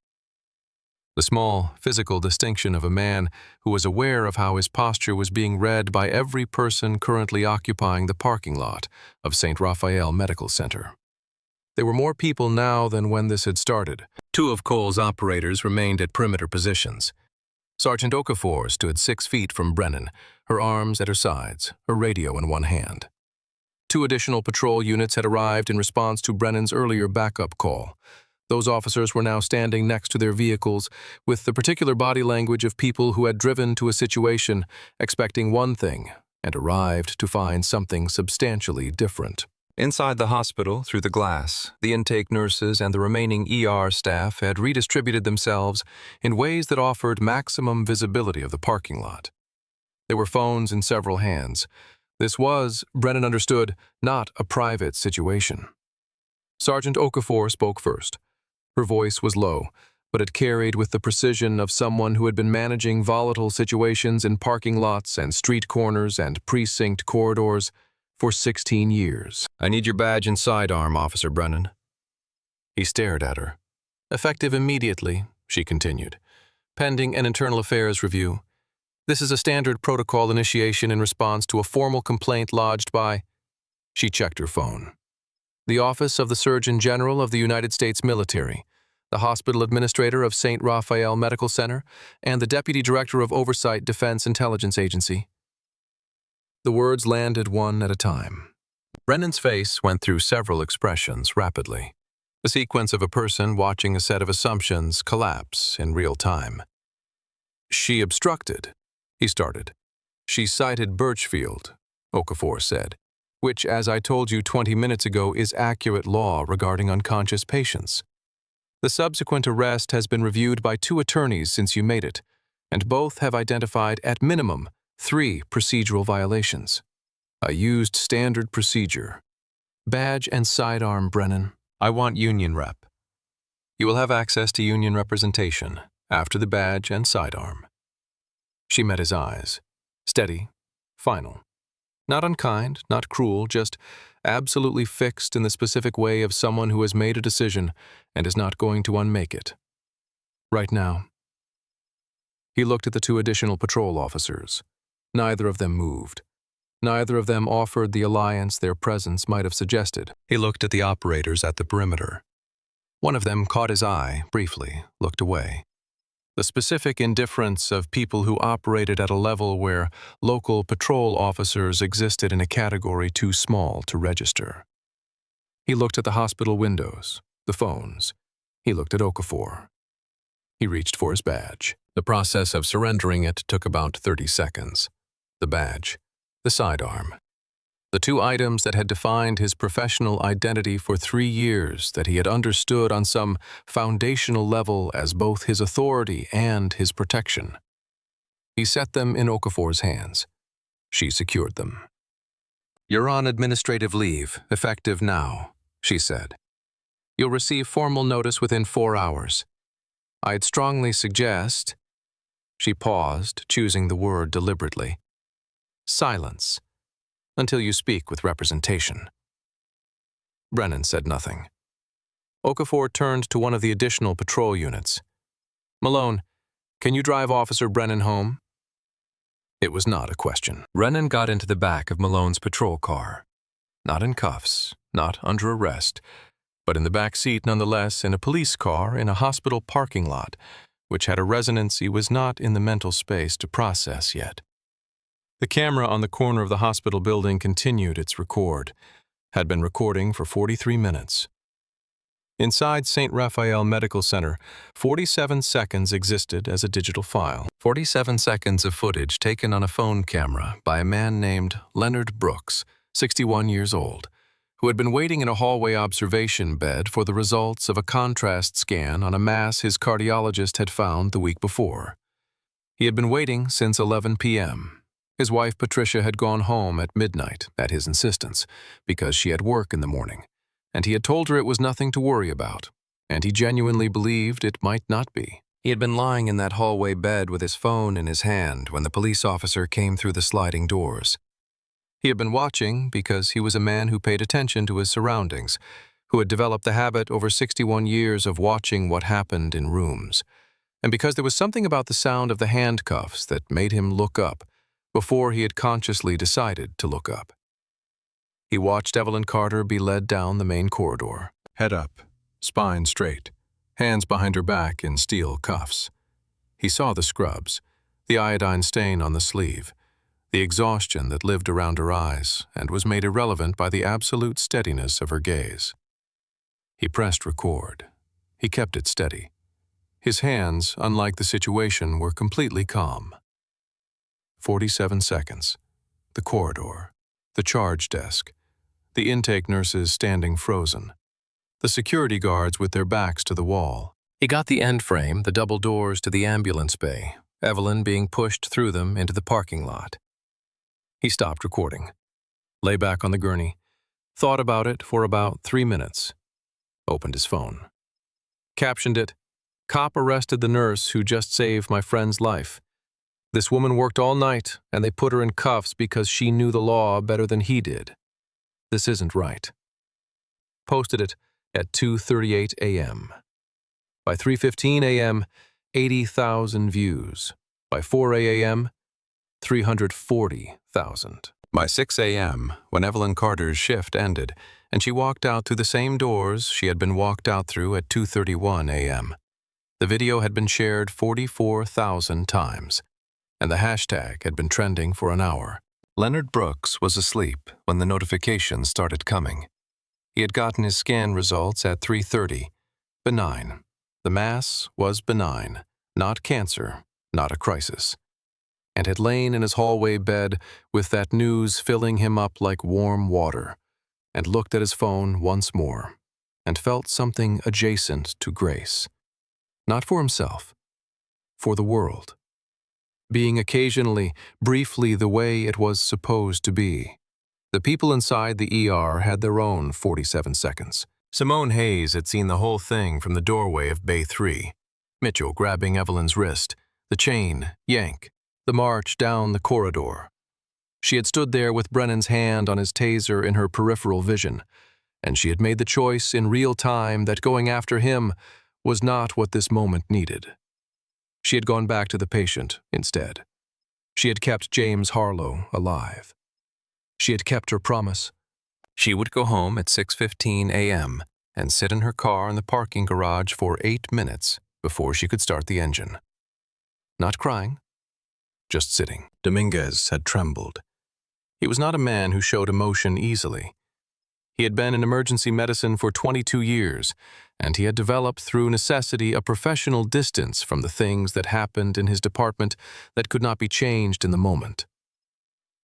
S5: The small, physical distinction of a man who was aware of how his posture was being read by every person currently occupying the parking lot of St. Raphael Medical Center. There were more people now than when this had started. 2 of Cole's operators remained at perimeter positions. Sergeant Okafor stood 6 feet from Brennan, her arms at her sides, her radio in one hand. 2 additional patrol units had arrived in response to Brennan's earlier backup call. Those officers were now standing next to their vehicles with the particular body language of people who had driven to a situation expecting one thing and arrived to find something substantially different. Inside the hospital, through the glass, the intake nurses and the remaining ER staff had redistributed themselves in ways that offered maximum visibility of the parking lot. There were phones in several hands. This was, Brennan understood, not a private situation. Sergeant Okafor spoke first. Her voice was low, but it carried with the precision of someone who had been managing volatile situations in parking lots and street corners and precinct corridors for 16 years. "I need your badge and sidearm, Officer Brennan." He stared at her. "Effective immediately," she continued. "Pending an internal affairs review. This is a standard protocol initiation in response to a formal complaint lodged by..." She checked her phone. "The Office of the Surgeon General of the United States Military, the Hospital Administrator of St. Raphael Medical Center, and the Deputy Director of Oversight Defense Intelligence Agency." The words landed one at a time. Brennan's face went through several expressions rapidly, the sequence of a person watching a set of assumptions collapse in real time. "She obstructed," he started. "She cited Birchfield," Okafor said, "which, as I told you 20 minutes ago, is accurate law regarding unconscious patients. The subsequent arrest has been reviewed by 2 attorneys since you made it, and both have identified, at minimum, 3 procedural violations. I used standard procedure. Badge and sidearm, Brennan. I want union rep. You will have access to union representation after the badge and sidearm." She met his eyes. Steady, final. Not unkind, not cruel, just absolutely fixed in the specific way of someone who has made a decision and is not going to unmake it. Right now. He looked at the 2 additional patrol officers. Neither of them moved. Neither of them offered the alliance their presence might have suggested. He looked at the operators at the perimeter. One of them caught his eye, briefly, looked away. The specific indifference of people who operated at a level where local patrol officers existed in a category too small to register. He looked at the hospital windows, the phones. He looked at Okafor. He reached for his badge. The process of surrendering it took about 30 seconds. The badge, the sidearm. The 2 items that had defined his professional identity for 3 years that he had understood on some foundational level as both his authority and his protection. He set them in Okafor's hands. She secured them. "You're on administrative leave, effective now," she said. "You'll receive formal notice within 4 hours. I'd strongly suggest..." She paused, choosing the word deliberately. "Silence. Until you speak with representation." Brennan said nothing. Okafor turned to one of the additional patrol units. "Malone, can you drive Officer Brennan home?" It was not a question. Brennan got into the back of Malone's patrol car. Not in cuffs, not under arrest, but in the back seat nonetheless, in a police car in a hospital parking lot, which had a resonance he was not in the mental space to process yet. The camera on the corner of the hospital building continued its record, had been recording for 43 minutes. Inside St. Raphael Medical Center, 47 seconds existed as a digital file. 47 seconds of footage taken on a phone camera by a man named Leonard Brooks, 61 years old, who had been waiting in a hallway observation bed for the results of a contrast scan on a mass his cardiologist had found the week before. He had been waiting since 11 p.m. His wife Patricia had gone home at midnight, at his insistence, because she had work in the morning, and he had told her it was nothing to worry about. and he genuinely believed it might not be. He had been lying in that hallway bed with his phone in his hand when the police officer came through the sliding doors. He had been watching because he was a man who paid attention to his surroundings, who had developed the habit over 61 years of watching what happened in rooms, and because there was something about the sound of the handcuffs that made him look up before he had consciously decided to look up. He watched Evelyn Carter be led down the main corridor, head up, spine straight, hands behind her back in steel cuffs. He saw the scrubs, the iodine stain on the sleeve, the exhaustion that lived around her eyes and was made irrelevant by the absolute steadiness of her gaze. He pressed record. He kept it steady. His hands, unlike the situation, were completely calm. 47 seconds. The corridor. The charge desk. The intake nurses standing frozen. The security guards with their backs to the wall. He got the end frame, the double doors to the ambulance bay, Evelyn being pushed through them into the parking lot. He stopped recording, lay back on the gurney, thought about it for about 3 minutes, opened his phone. Captioned it, "Cop arrested the nurse who just saved my friend's life. This woman worked all night, and they put her in cuffs because she knew the law better than he did. This isn't right." Posted it at 2:38 a.m. By 3:15 a.m., 80,000 views. By 4 a.m., 340,000. By 6 a.m., when Evelyn Carter's shift ended, and she walked out through the same doors she had been walked out through at 2:31 a.m., the video had been shared 44,000 times, and the hashtag had been trending for an hour. Leonard Brooks was asleep when the notifications started coming. He had gotten his scan results at 3:30. Benign. The mass was benign, not cancer, not a crisis, and had lain in his hallway bed with that news filling him up like warm water, and looked at his phone once more, and felt something adjacent to grace. Not for himself, for the world. Being occasionally, briefly the way it was supposed to be. The people inside the ER had their own 47 seconds. Simone Hayes had seen the whole thing from the doorway of Bay 3. Mitchell grabbing Evelyn's wrist, the chain, yank, the march down the corridor. She had stood there with Brennan's hand on his taser in her peripheral vision, and she had made the choice in real time that going after him was not what this moment needed. She had gone back to the patient instead. She had kept James Harlow alive. She had kept her promise. She would go home at 6:15 a.m. and sit in her car in the parking garage for 8 minutes before she could start the engine. Not crying, just sitting. Dominguez had trembled. He was not a man who showed emotion easily. He had been in emergency medicine for 22 years, and he had developed through necessity a professional distance from the things that happened in his department that could not be changed in the moment.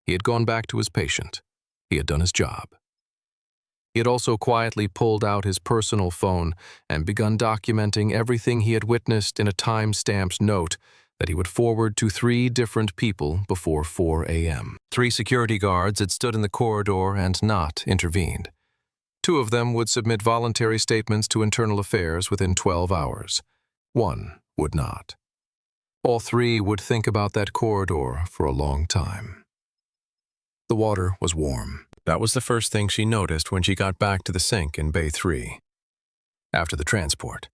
S5: He had gone back to his patient. He had done his job. He had also quietly pulled out his personal phone and begun documenting everything he had witnessed in a time-stamped note that he would forward to 3 different people before 4 a.m. 3 security guards had stood in the corridor and not intervened. 2 of them would submit voluntary statements to Internal Affairs within 12 hours. 1 would not. All 3 would think about that corridor for a long time. The water was warm. That was the first thing she noticed when she got back to the sink in Bay 3. After the transport.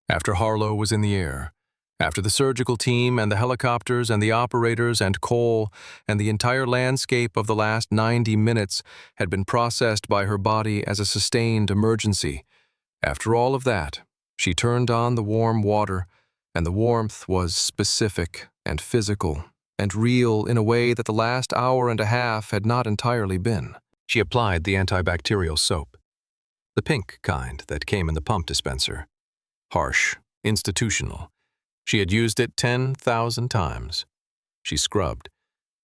S5: After Harlow was in the air. After the surgical team and the helicopters and the operators and Cole and the entire landscape of the last 90 minutes had been processed by her body as a sustained emergency. After all of that, she turned on the warm water, and the warmth was specific and physical and real in a way that the last hour and a half had not entirely been. She applied the antibacterial soap, the pink kind that came in the pump dispenser. Harsh, institutional. She had used it 10,000 times. She scrubbed.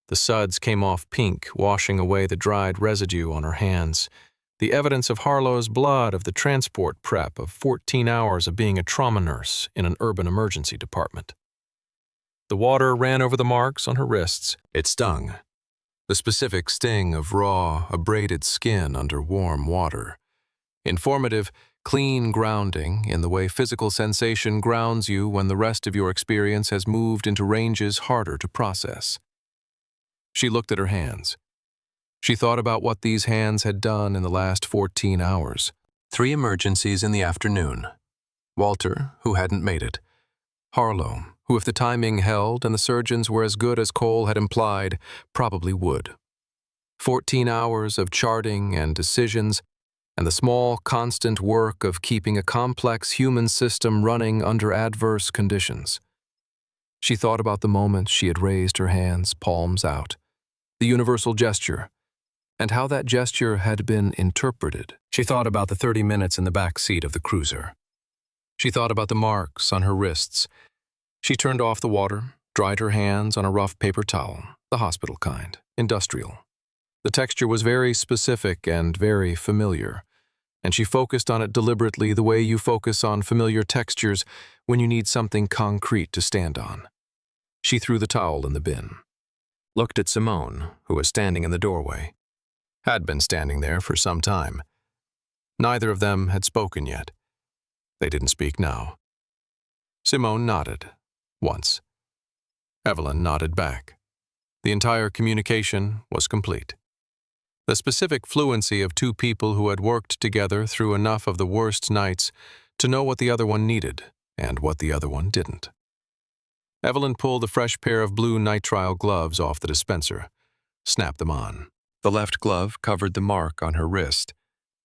S5: The suds came off pink, washing away the dried residue on her hands, the evidence of Harlow's blood of the transport prep of 14 hours of being a trauma nurse in an urban emergency department. The water ran over the marks on her wrists. It stung. The specific sting of raw, abraded skin under warm water. Informative, clean grounding in the way physical sensation grounds you when the rest of your experience has moved into ranges harder to process. She looked at her hands. She thought about what these hands had done in the last 14 hours. 3 emergencies in the afternoon. Walter, who hadn't made it. Harlow, who, if the timing held and the surgeons were as good as Cole had implied, probably would. 14 hours of charting and decisions, and the small, constant work of keeping a complex human system running under adverse conditions. She thought about the moment she had raised her hands, palms out, the universal gesture, and how that gesture had been interpreted. She thought about the 30 minutes in the back seat of the cruiser. She thought about the marks on her wrists. She turned off the water, dried her hands on a rough paper towel, the hospital kind, industrial. The texture was very specific and very familiar, and she focused on it deliberately the way you focus on familiar textures when you need something concrete to stand on. She threw the towel in the bin, looked at Simone, who was standing in the doorway, had been standing there for some time. Neither of them had spoken yet. They didn't speak now. Simone nodded, once. Evelyn nodded back. The entire communication was complete. The specific fluency of 2 people who had worked together through enough of the worst nights to know what the other one needed and what the other one didn't. Evelyn pulled a fresh pair of blue nitrile gloves off the dispenser, snapped them on. The left glove covered the mark on her wrist.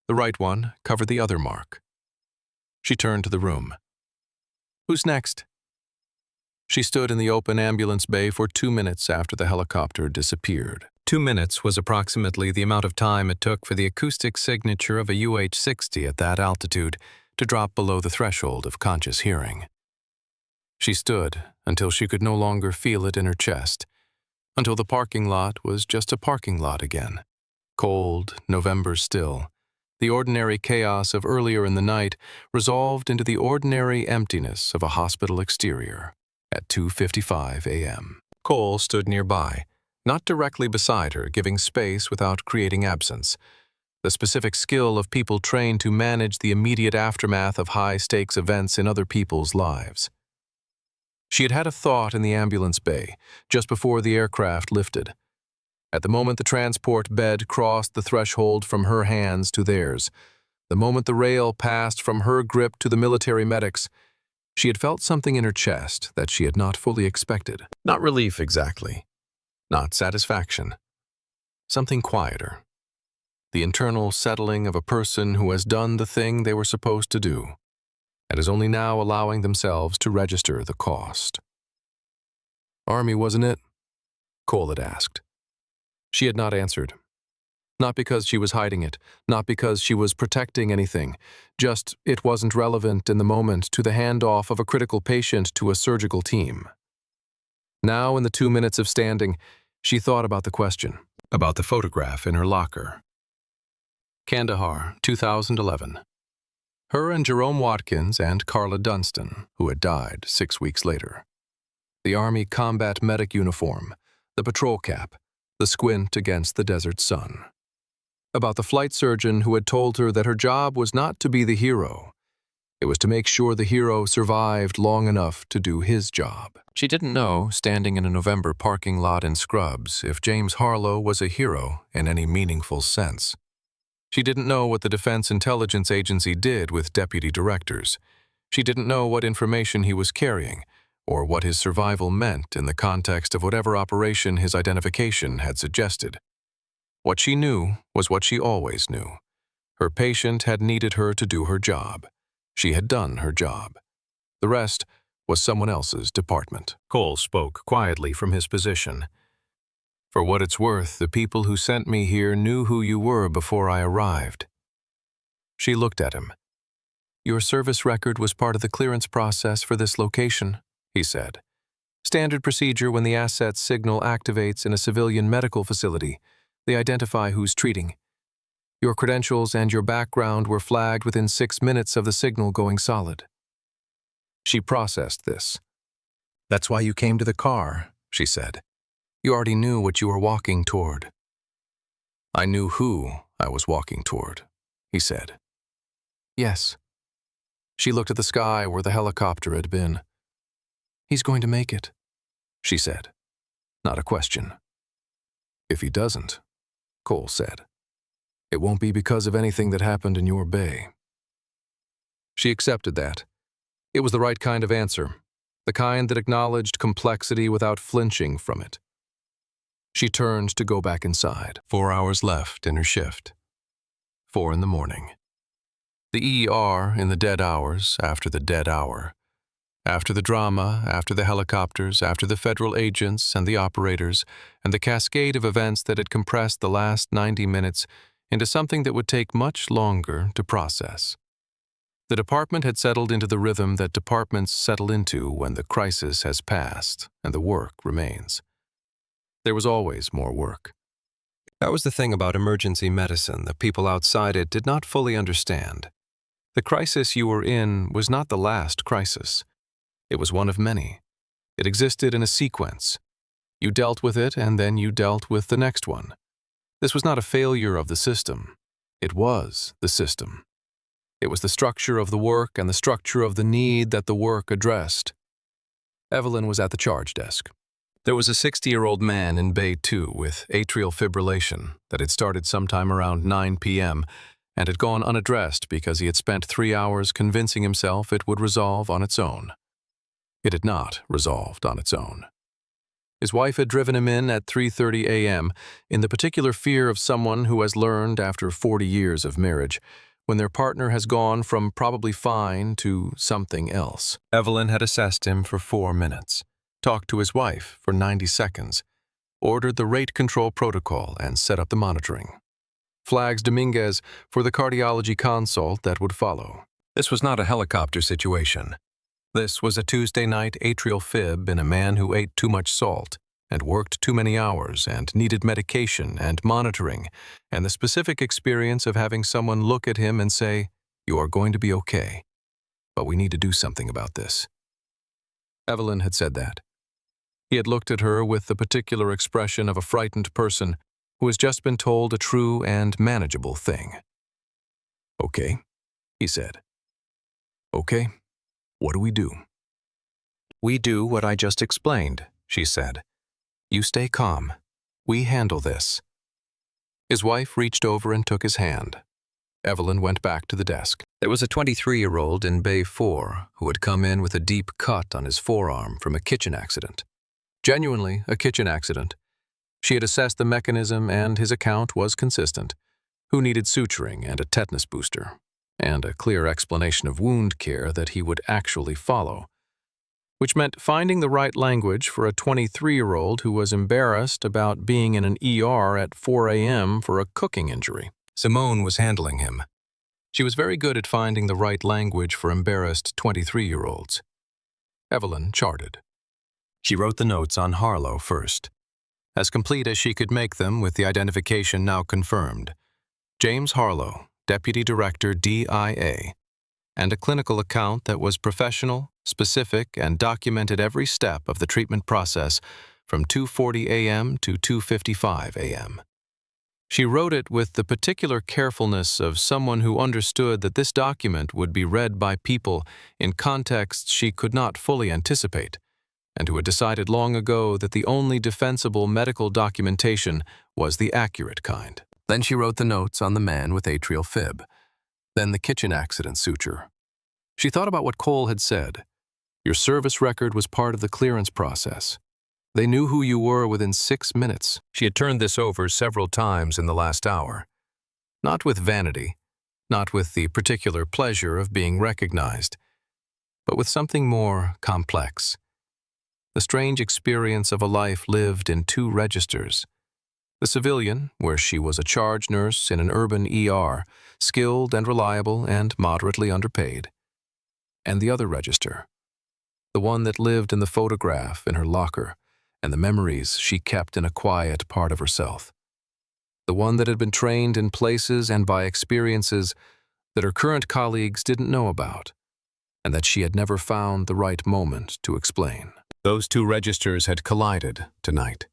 S5: The right one covered the other mark. She turned to the room. "Who's next?" She stood in the open ambulance bay for 2 minutes after the helicopter disappeared. 2 minutes was approximately the amount of time it took for the acoustic signature of a UH-60 at that altitude to drop below the threshold of conscious hearing. She stood until she could no longer feel it in her chest, until the parking lot was just a parking lot again. Cold, November still. The ordinary chaos of earlier in the night resolved into the ordinary emptiness of a hospital exterior at 2:55 a.m. Cole stood nearby, not directly beside her, giving space without creating absence. The specific skill of people trained to manage the immediate aftermath of high-stakes events in other people's lives. She had had a thought in the ambulance bay, just before the aircraft lifted. At the moment the transport bed crossed the threshold from her hands to theirs, the moment the rail passed from her grip to the military medics, she had felt something in her chest that she had not fully expected. Not relief exactly. Not satisfaction. Something quieter. The internal settling of a person who has done the thing they were supposed to do, and is only now allowing themselves to register the cost. "Army, wasn't it?" Cole had asked. She had not answered. Not because she was hiding it, not because she was protecting anything, just it wasn't relevant in the moment to the handoff of a critical patient to a surgical team. Now, in the 2 minutes of standing, she thought about the question, about the photograph in her locker. Kandahar, 2011. Her and Jerome Watkins and Carla Dunstan, who had died 6 weeks later. The Army combat medic uniform, the patrol cap, the squint against the desert sun. About the flight surgeon who had told her that her job was not to be the hero. It was to make sure the hero survived long enough to do his job. She didn't know, standing in a November parking lot in Scrubs, if James Harlow was a hero in any meaningful sense. She didn't know what the Defense Intelligence Agency did with deputy directors. She didn't know what information he was carrying, or what his survival meant in the context of whatever operation his identification had suggested. What she knew was what she always knew. Her patient had needed her to do her job. She had done her job. The rest was someone else's department. Cole spoke quietly from his position. "For what it's worth, the people who sent me here knew who you were before I arrived." She looked at him. "Your service record was part of the clearance process for this location," he said. "Standard procedure when the asset signal activates in a civilian medical facility. They identify who's treating. Your credentials and your background were flagged within 6 minutes of the signal going solid." She processed this. "That's why you came to the car," she said. "You already knew what you were walking toward." "I knew who I was walking toward," he said. "Yes," She looked at the sky where the helicopter had been. "He's going to make it," she said. Not a question. "If he doesn't," Cole said, "it won't be because of anything that happened in your bay." She accepted that. It was the right kind of answer, the kind that acknowledged complexity without flinching from it. She turned to go back inside. 4 hours left in her shift. 4 in the morning. The ER in the dead hours after the dead hour. After the drama, after the helicopters, after the federal agents and the operators, and the cascade of events that had compressed the last 90 minutes into something that would take much longer to process. The department had settled into the rhythm that departments settle into when the crisis has passed and the work remains. There was always more work. That was the thing about emergency medicine that people outside it did not fully understand. The crisis you were in was not the last crisis. It was one of many. It existed in a sequence. You dealt with it, and then you dealt with the next one. This was not a failure of the system. It was the system. It was the structure of the work and the structure of the need that the work addressed. Evelyn was at the charge desk. There was a 60-year-old man in Bay 2 with atrial fibrillation that had started sometime around 9 p.m. and had gone unaddressed because he had spent 3 hours convincing himself it would resolve on its own. It had not resolved on its own. His wife had driven him in at 3:30 a.m. in the particular fear of someone who has learned after 40 years of marriage, when their partner has gone from probably fine to something else. Evelyn had assessed him for 4 minutes, talked to his wife for 90 seconds, ordered the rate control protocol and set up the monitoring. Flags Dominguez for the cardiology consult that would follow. This was not a helicopter situation. This was a Tuesday night atrial fib in a man who ate too much salt and worked too many hours and needed medication and monitoring and the specific experience of having someone look at him and say, "You are going to be okay, but we need to do something about this." Evelyn had said that. He had looked at her with the particular expression of a frightened person who has just been told a true and manageable thing. "Okay," he said. "Okay. What do we do?" "We do what I just explained," she said. "You stay calm. We handle this." His wife reached over and took his hand. Evelyn went back to the desk. There was a 23-year-old in Bay 4 who had come in with a deep cut on his forearm from a kitchen accident. Genuinely a kitchen accident. She had assessed the mechanism and his account was consistent. Who needed suturing and a tetanus booster, and a clear explanation of wound care that he would actually follow, which meant finding the right language for a 23-year-old who was embarrassed about being in an ER at 4 a.m. for a cooking injury. Simone was handling him. She was very good at finding the right language for embarrassed 23-year-olds. Evelyn charted. She wrote the notes on Harlow first, as complete as she could make them with the identification now confirmed. James Harlow, Deputy Director DIA, and a clinical account that was professional, specific, and documented every step of the treatment process from 2:40 a.m. to 2:55 a.m. She wrote it with the particular carefulness of someone who understood that this document would be read by people in contexts she could not fully anticipate, and who had decided long ago that the only defensible medical documentation was the accurate kind. Then she wrote the notes on the man with atrial fib, then the kitchen accident suture. She thought about what Cole had said. Your service record was part of the clearance process. They knew who you were within 6 minutes. She had turned this over several times in the last hour. Not with vanity, not with the particular pleasure of being recognized, but with something more complex. The strange experience of a life lived in 2 registers. The civilian, where she was a charge nurse in an urban ER, skilled and reliable and moderately underpaid. And the other register, the one that lived in the photograph in her locker and the memories she kept in a quiet part of herself. The one that had been trained in places and by experiences that her current colleagues didn't know about, and that she had never found the right moment to explain. Those 2 registers had collided tonight.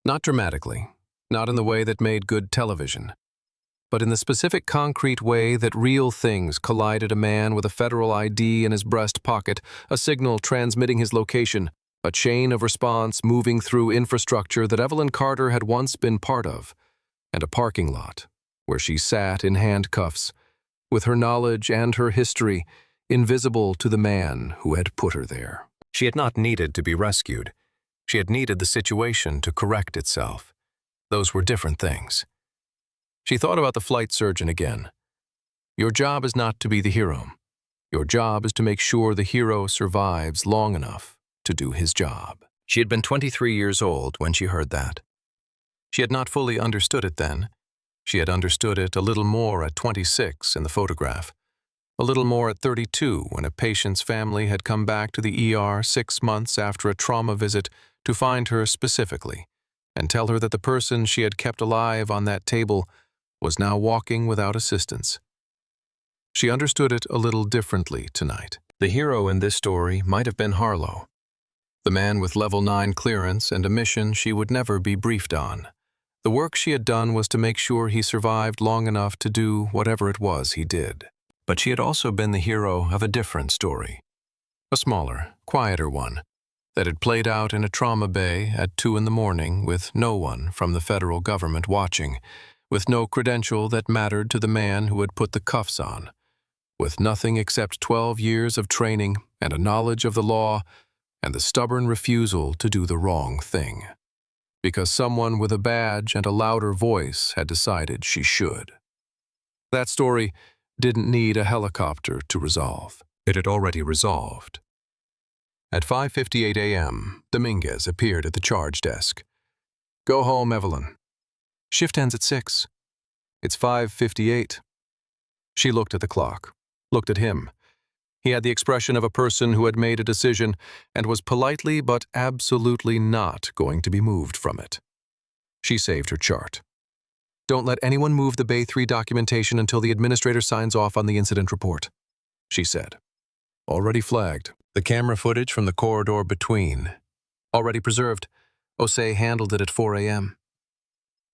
S5: Not dramatically, not in the way that made good television, but in the specific concrete way that real things collided: a man with a federal ID in his breast pocket, a signal transmitting his location, a chain of response moving through infrastructure that Evelyn Carter had once been part of, and a parking lot where she sat in handcuffs, with her knowledge and her history invisible to the man who had put her there. She had not needed to be rescued. She had needed the situation to correct itself. Those were different things. She thought about the flight surgeon again. Your job is not to be the hero. Your job is to make sure the hero survives long enough to do his job. She had been 23 years old when she heard that. She had not fully understood it then. She had understood it a little more at 26 in the photograph, a little more at 32 when a patient's family had come back to the ER 6 months after a trauma visit to find her specifically and tell her that the person she had kept alive on that table was now walking without assistance. She understood it a little differently tonight. The hero in this story might have been Harlow, the man with level 9 clearance and a mission she would never be briefed on. The work she had done was to make sure he survived long enough to do whatever it was he did. But she had also been the hero of a different story, a smaller, quieter one, that had played out in a trauma bay at 2 in the morning with no one from the federal government watching, with no credential that mattered to the man who had put the cuffs on, with nothing except 12 years of training and a knowledge of the law and the stubborn refusal to do the wrong thing, because someone with a badge and a louder voice had decided she should. That story didn't need a helicopter to resolve. It had already resolved. At 5:58 a.m., Dominguez appeared at the charge desk. "Go home, Evelyn. Shift ends at 6. It's 5:58. She looked at the clock, looked at him. He had the expression of a person who had made a decision and was politely but absolutely not going to be moved from it. She saved her chart. "Don't let anyone move the Bay 3 documentation until the administrator signs off on the incident report," she said. "Already flagged. The camera footage from the corridor between. Already preserved. Osei handled it at 4 a.m.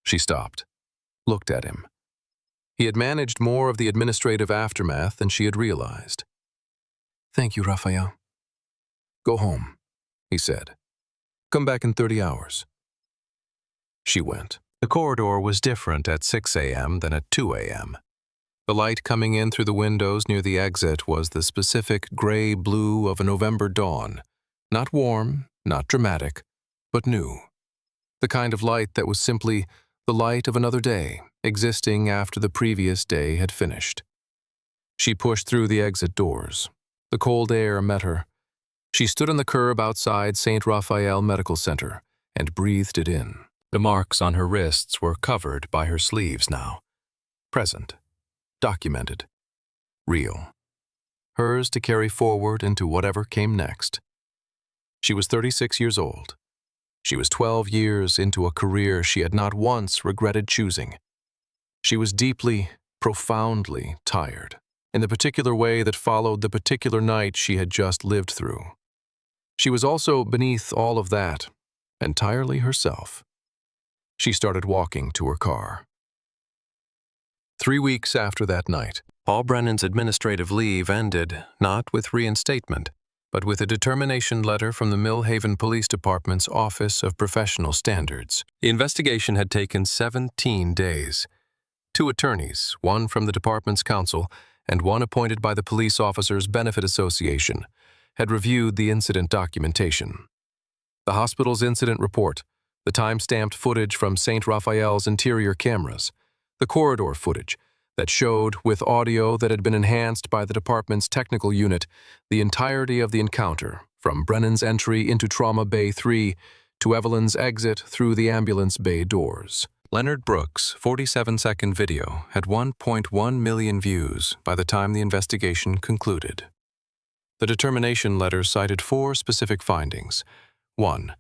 S5: She stopped, looked at him. He had managed more of the administrative aftermath than she had realized. "Thank you, Raphael." "Go home," he said. "Come back in 30 hours. She went. The corridor was different at 6 a.m. than at 2 a.m. The light coming in through the windows near the exit was the specific gray-blue of a November dawn, not warm, not dramatic, but new. The kind of light that was simply the light of another day, existing after the previous day had finished. She pushed through the exit doors. The cold air met her. She stood on the curb outside St. Raphael Medical Center and breathed it in. The marks on her wrists were covered by her sleeves now. Present. Documented. Real. Hers to carry forward into whatever came next. She was 36 years old. She was 12 years into a career she had not once regretted choosing. She was deeply, profoundly tired, in the particular way that followed the particular night she had just lived through. She was also, beneath all of that, entirely herself. She started walking to her car. 3 weeks after that night, Paul Brennan's administrative leave ended not with reinstatement, but with a determination letter from the Millhaven Police Department's Office of Professional Standards. The investigation had taken 17 days. 2 attorneys, one from the department's counsel and one appointed by the Police Officers Benefit Association, had reviewed the incident documentation. The hospital's incident report, the time-stamped footage from St. Raphael's interior cameras, the corridor footage that showed, with audio that had been enhanced by the department's technical unit, the entirety of the encounter, from Brennan's entry into Trauma Bay 3 to Evelyn's exit through the ambulance bay doors. Leonard Brooks' 47-second video had 1.1 million views by the time the investigation concluded. The determination letter cited 4 specific findings. 1.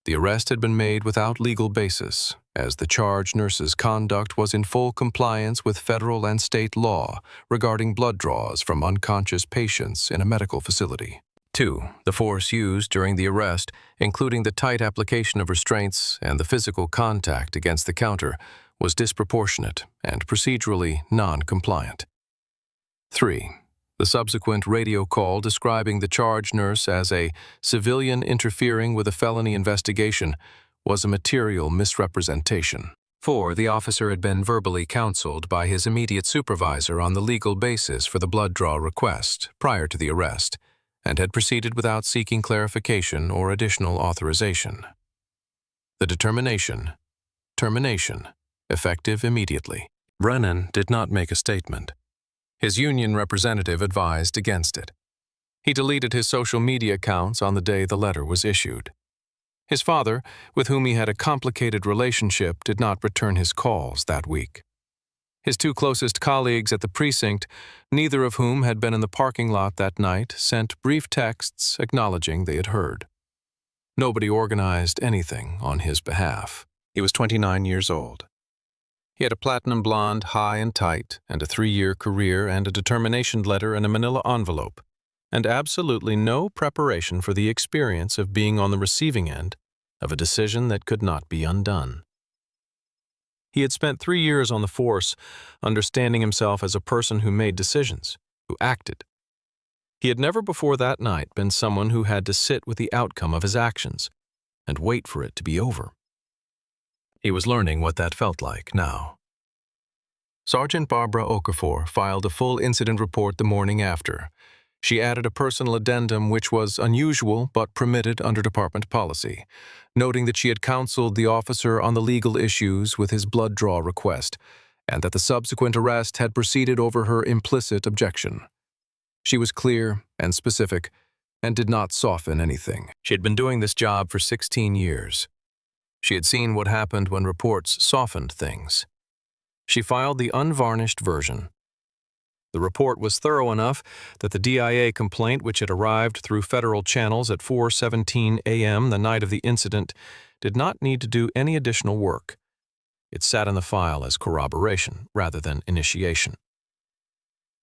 S5: The arrest had been made without legal basis, as the charge nurse's conduct was in full compliance with federal and state law regarding blood draws from unconscious patients in a medical facility. 2. The force used during the arrest, including the tight application of restraints and the physical contact against the counter, was disproportionate and procedurally non-compliant. 3. The subsequent radio call describing the charge nurse as a civilian interfering with a felony investigation was a material misrepresentation. 4. The officer had been verbally counseled by his immediate supervisor on the legal basis for the blood draw request prior to the arrest, and had proceeded without seeking clarification or additional authorization. The determination, termination, effective immediately. Brennan did not make a statement. His union representative advised against it. He deleted his social media accounts on the day the letter was issued. His father, with whom he had a complicated relationship, did not return his calls that week. His 2 closest colleagues at the precinct, neither of whom had been in the parking lot that night, sent brief texts acknowledging they had heard. Nobody organized anything on his behalf. He was 29 years old. He had a platinum blonde, high and tight, and a 3-year career and a determination letter in a manila envelope, and absolutely no preparation for the experience of being on the receiving end of a decision that could not be undone. He had spent 3 years on the force, understanding himself as a person who made decisions, who acted. He had never before that night been someone who had to sit with the outcome of his actions and wait for it to be over. He was learning what that felt like now. Sergeant Barbara Okafor filed a full incident report the morning after. She added a personal addendum which was unusual but permitted under department policy, noting that she had counseled the officer on the legal issues with his blood draw request, and that the subsequent arrest had proceeded over her implicit objection. She was clear and specific, and did not soften anything. She had been doing this job for 16 years. She had seen what happened when reports softened things. She filed the unvarnished version. The report was thorough enough that the DIA complaint, which had arrived through federal channels at 4:17 a.m. the night of the incident, did not need to do any additional work. It sat in the file as corroboration rather than initiation.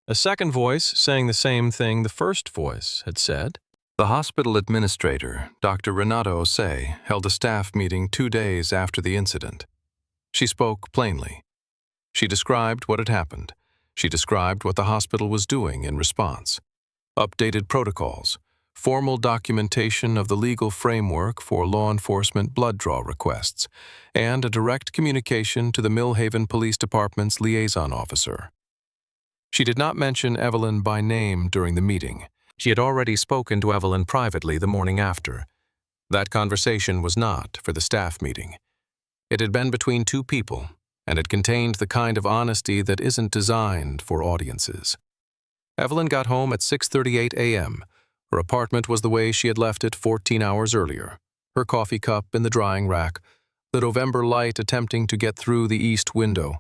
S5: A second voice saying the same thing the first voice had said. The hospital administrator, Dr. Renato Osei, held a staff meeting 2 days after the incident. She spoke plainly. She described what had happened. She described what the hospital was doing in response. Updated protocols, formal documentation of the legal framework for law enforcement blood draw requests, and a direct communication to the Millhaven Police Department's liaison officer. She did not mention Evelyn by name during the meeting. She had already spoken to Evelyn privately the morning after. That conversation was not for the staff meeting. It had been between 2 people, and it contained the kind of honesty that isn't designed for audiences. Evelyn got home at 6:38 a.m. Her apartment was the way she had left it 14 hours earlier, her coffee cup in the drying rack, the November light attempting to get through the east window,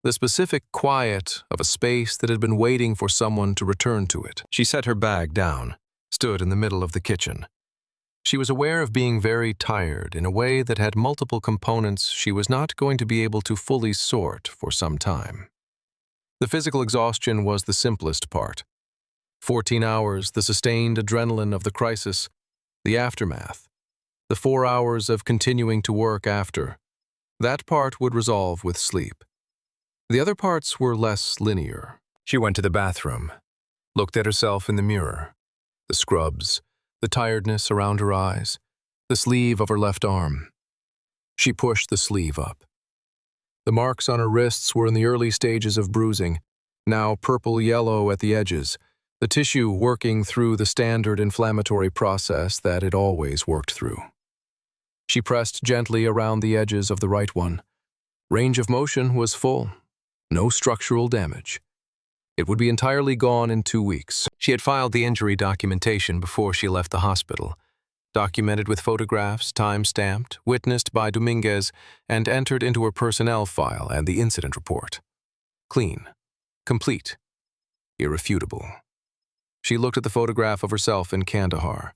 S5: the specific quiet of a space that had been waiting for someone to return to it. She set her bag down, stood in the middle of the kitchen. She was aware of being very tired in a way that had multiple components she was not going to be able to fully sort for some time. The physical exhaustion was the simplest part. 14 hours, the sustained adrenaline of the crisis, the aftermath, the 4 hours of continuing to work after. That part would resolve with sleep. The other parts were less linear. She went to the bathroom, looked at herself in the mirror, the scrubs, the tiredness around her eyes, the sleeve of her left arm. She pushed the sleeve up. The marks on her wrists were in the early stages of bruising, now purple-yellow at the edges, the tissue working through the standard inflammatory process that it always worked through. She pressed gently around the edges of the right one. Range of motion was full. No structural damage. It would be entirely gone in 2 weeks. She had filed the injury documentation before she left the hospital, documented with photographs, time-stamped, witnessed by Dominguez, and entered into her personnel file and the incident report. Clean. Complete. Irrefutable. She looked at the photograph of herself in Kandahar.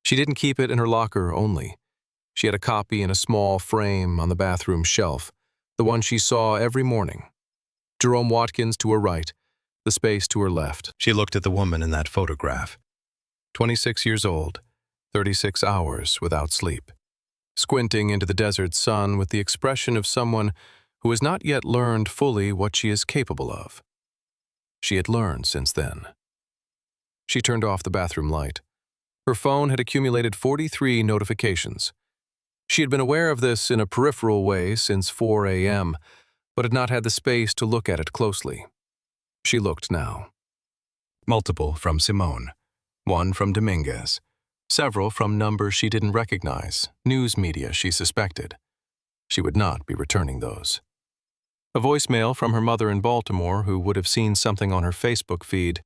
S5: She didn't keep it in her locker only. She had a copy in a small frame on the bathroom shelf, the one she saw every morning. Jerome Watkins to her right, the space to her left. She looked at the woman in that photograph. 26 years old, 36 hours without sleep, squinting into the desert sun with the expression of someone who has not yet learned fully what she is capable of. She had learned since then. She turned off the bathroom light. Her phone had accumulated 43 notifications. She had been aware of this in a peripheral way since 4 a.m., but had not had the space to look at it closely. She looked now. Multiple from Simone, one from Dominguez, several from numbers she didn't recognize, news media she suspected. She would not be returning those. A voicemail from her mother in Baltimore who would have seen something on her Facebook feed,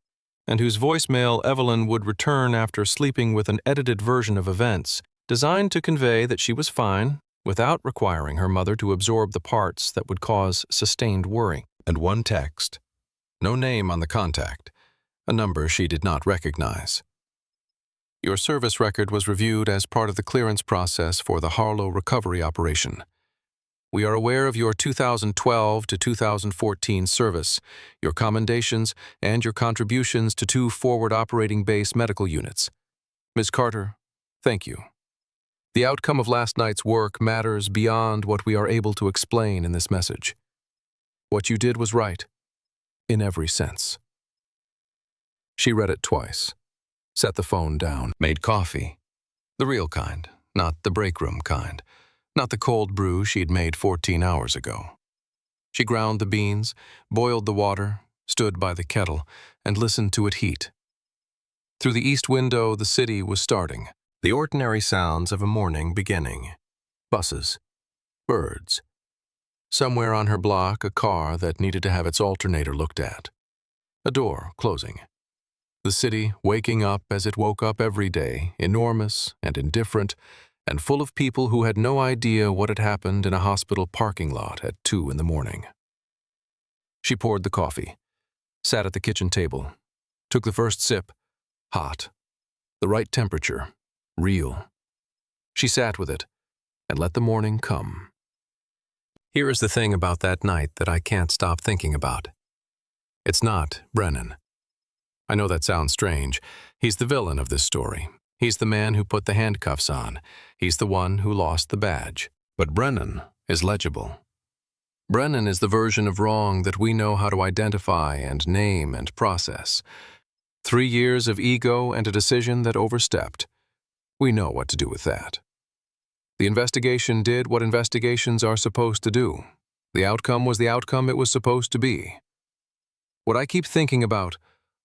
S5: and whose voicemail Evelyn would return after sleeping with an edited version of events, designed to convey that she was fine without requiring her mother to absorb the parts that would cause sustained worry. And one text. No name on the contact, a number she did not recognize. Your service record was reviewed as part of the clearance process for the Harlow recovery operation. We are aware of your 2012 to 2014 service, your commendations, and your contributions to 2 forward operating base medical units. Ms. Carter, thank you. The outcome of last night's work matters beyond what we are able to explain in this message. What you did was right, in every sense. She read it twice, set the phone down, made coffee. The real kind, not the break room kind. Not the cold brew she'd made 14 hours ago. She ground the beans, boiled the water, stood by the kettle, and listened to it heat. Through the east window, the city was starting, the ordinary sounds of a morning beginning. Buses, birds. Somewhere on her block, a car that needed to have its alternator looked at. A door closing. The city waking up as it woke up every day, enormous and indifferent, and full of people who had no idea what had happened in a hospital parking lot at 2 in the morning. She poured the coffee, sat at the kitchen table, took the first sip, hot, the right temperature, real. She sat with it and let the morning come. Here is the thing about that night that I can't stop thinking about. It's not Brennan. I know that sounds strange. He's the villain of this story. He's the man who put the handcuffs on. He's the one who lost the badge. But Brennan is legible. Brennan is the version of wrong that we know how to identify and name and process. 3 years of ego and a decision that overstepped. We know what to do with that. The investigation did what investigations are supposed to do. The outcome was the outcome it was supposed to be. What I keep thinking about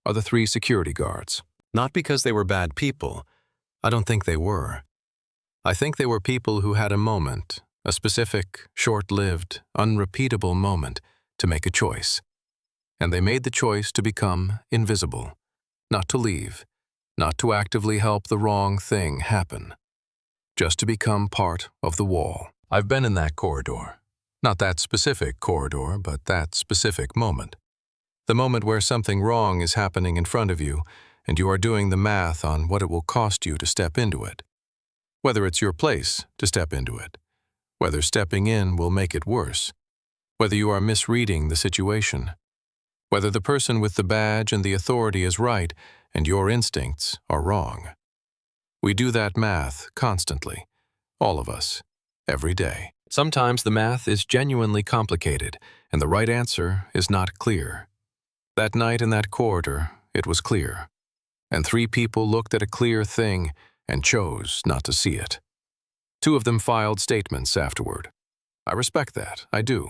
S5: are the 3 security guards. Not because they were bad people. I don't think they were. I think they were people who had a moment, a specific, short-lived, unrepeatable moment to make a choice. And they made the choice to become invisible, not to leave, not to actively help the wrong thing happen, just to become part of the wall. I've been in that corridor. Not that specific corridor, but that specific moment. The moment where something wrong is happening in front of you, and you are doing the math on what it will cost you to step into it. Whether it's your place to step into it. Whether stepping in will make it worse. Whether you are misreading the situation. Whether the person with the badge and the authority is right and your instincts are wrong. We do that math constantly. All of us. Every day. Sometimes the math is genuinely complicated and the right answer is not clear. That night in that corridor, it was clear. And 3 people looked at a clear thing and chose not to see it. 2 of them filed statements afterward. I respect that, I do.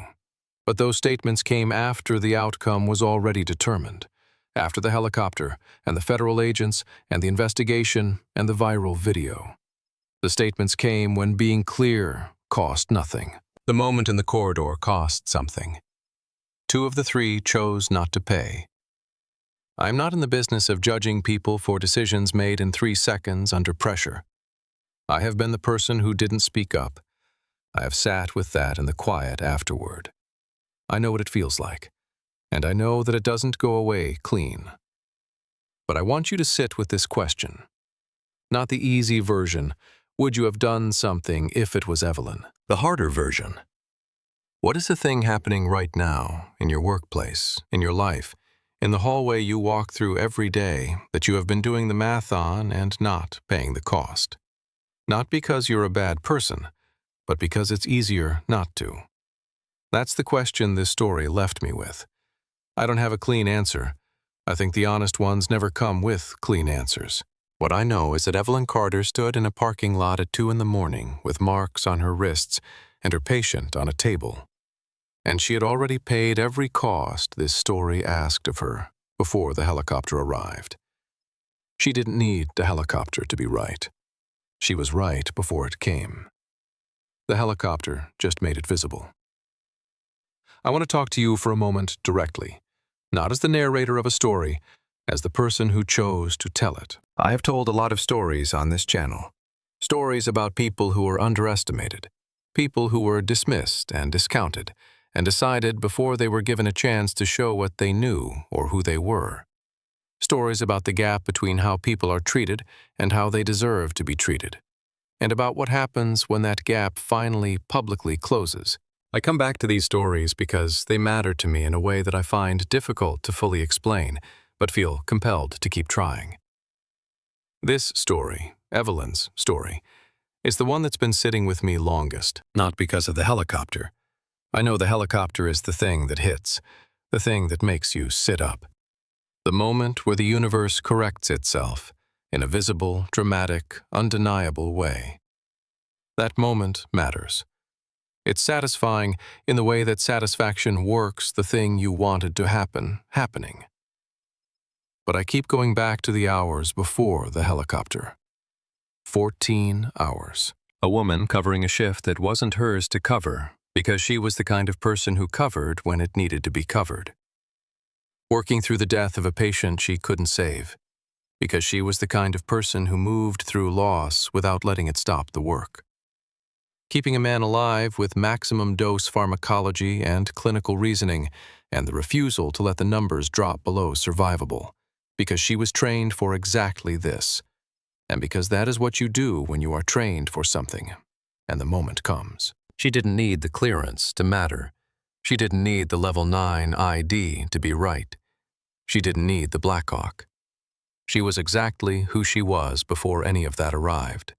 S5: But those statements came after the outcome was already determined, after the helicopter and the federal agents and the investigation and the viral video. The statements came when being clear cost nothing. The moment in the corridor cost something. 2 of the 3 chose not to pay. I am not in the business of judging people for decisions made in 3 seconds under pressure. I have been the person who didn't speak up. I have sat with that in the quiet afterward. I know what it feels like, and I know that it doesn't go away clean. But I want you to sit with this question. Not the easy version, would you have done something if it was Evelyn? The harder version. What is the thing happening right now, in your workplace, in your life, in the hallway you walk through every day that you have been doing the math on and not paying the cost. Not because you're a bad person, but because it's easier not to. That's the question this story left me with. I don't have a clean answer. I think the honest ones never come with clean answers. What I know is that Evelyn Carter stood in a parking lot at 2 in the morning with marks on her wrists and her patient on a table. And she had already paid every cost this story asked of her before the helicopter arrived. She didn't need the helicopter to be right. She was right before it came. The helicopter just made it visible. I want to talk to you for a moment directly, not as the narrator of a story, as the person who chose to tell it. I have told a lot of stories on this channel. Stories about people who were underestimated, people who were dismissed and discounted, and decided before they were given a chance to show what they knew or who they were. Stories about the gap between how people are treated and how they deserve to be treated, and about what happens when that gap finally publicly closes. I come back to these stories because they matter to me in a way that I find difficult to fully explain, but feel compelled to keep trying. This story, Evelyn's story, is the one that's been sitting with me longest, not because of the helicopter. I know the helicopter is the thing that hits, the thing that makes you sit up. The moment where the universe corrects itself in a visible, dramatic, undeniable way. That moment matters. It's satisfying in the way that satisfaction works the thing you wanted to happen, happening. But I keep going back to the hours before the helicopter. 14 hours. A woman covering a shift that wasn't hers to cover because she was the kind of person who covered when it needed to be covered. Working through the death of a patient she couldn't save because she was the kind of person who moved through loss without letting it stop the work. Keeping a man alive with maximum dose pharmacology and clinical reasoning and the refusal to let the numbers drop below survivable because she was trained for exactly this. And because that is what you do when you are trained for something, and the moment comes. She didn't need the clearance to matter. She didn't need the level 9 ID to be right. She didn't need the Blackhawk. She was exactly who she was before any of that arrived.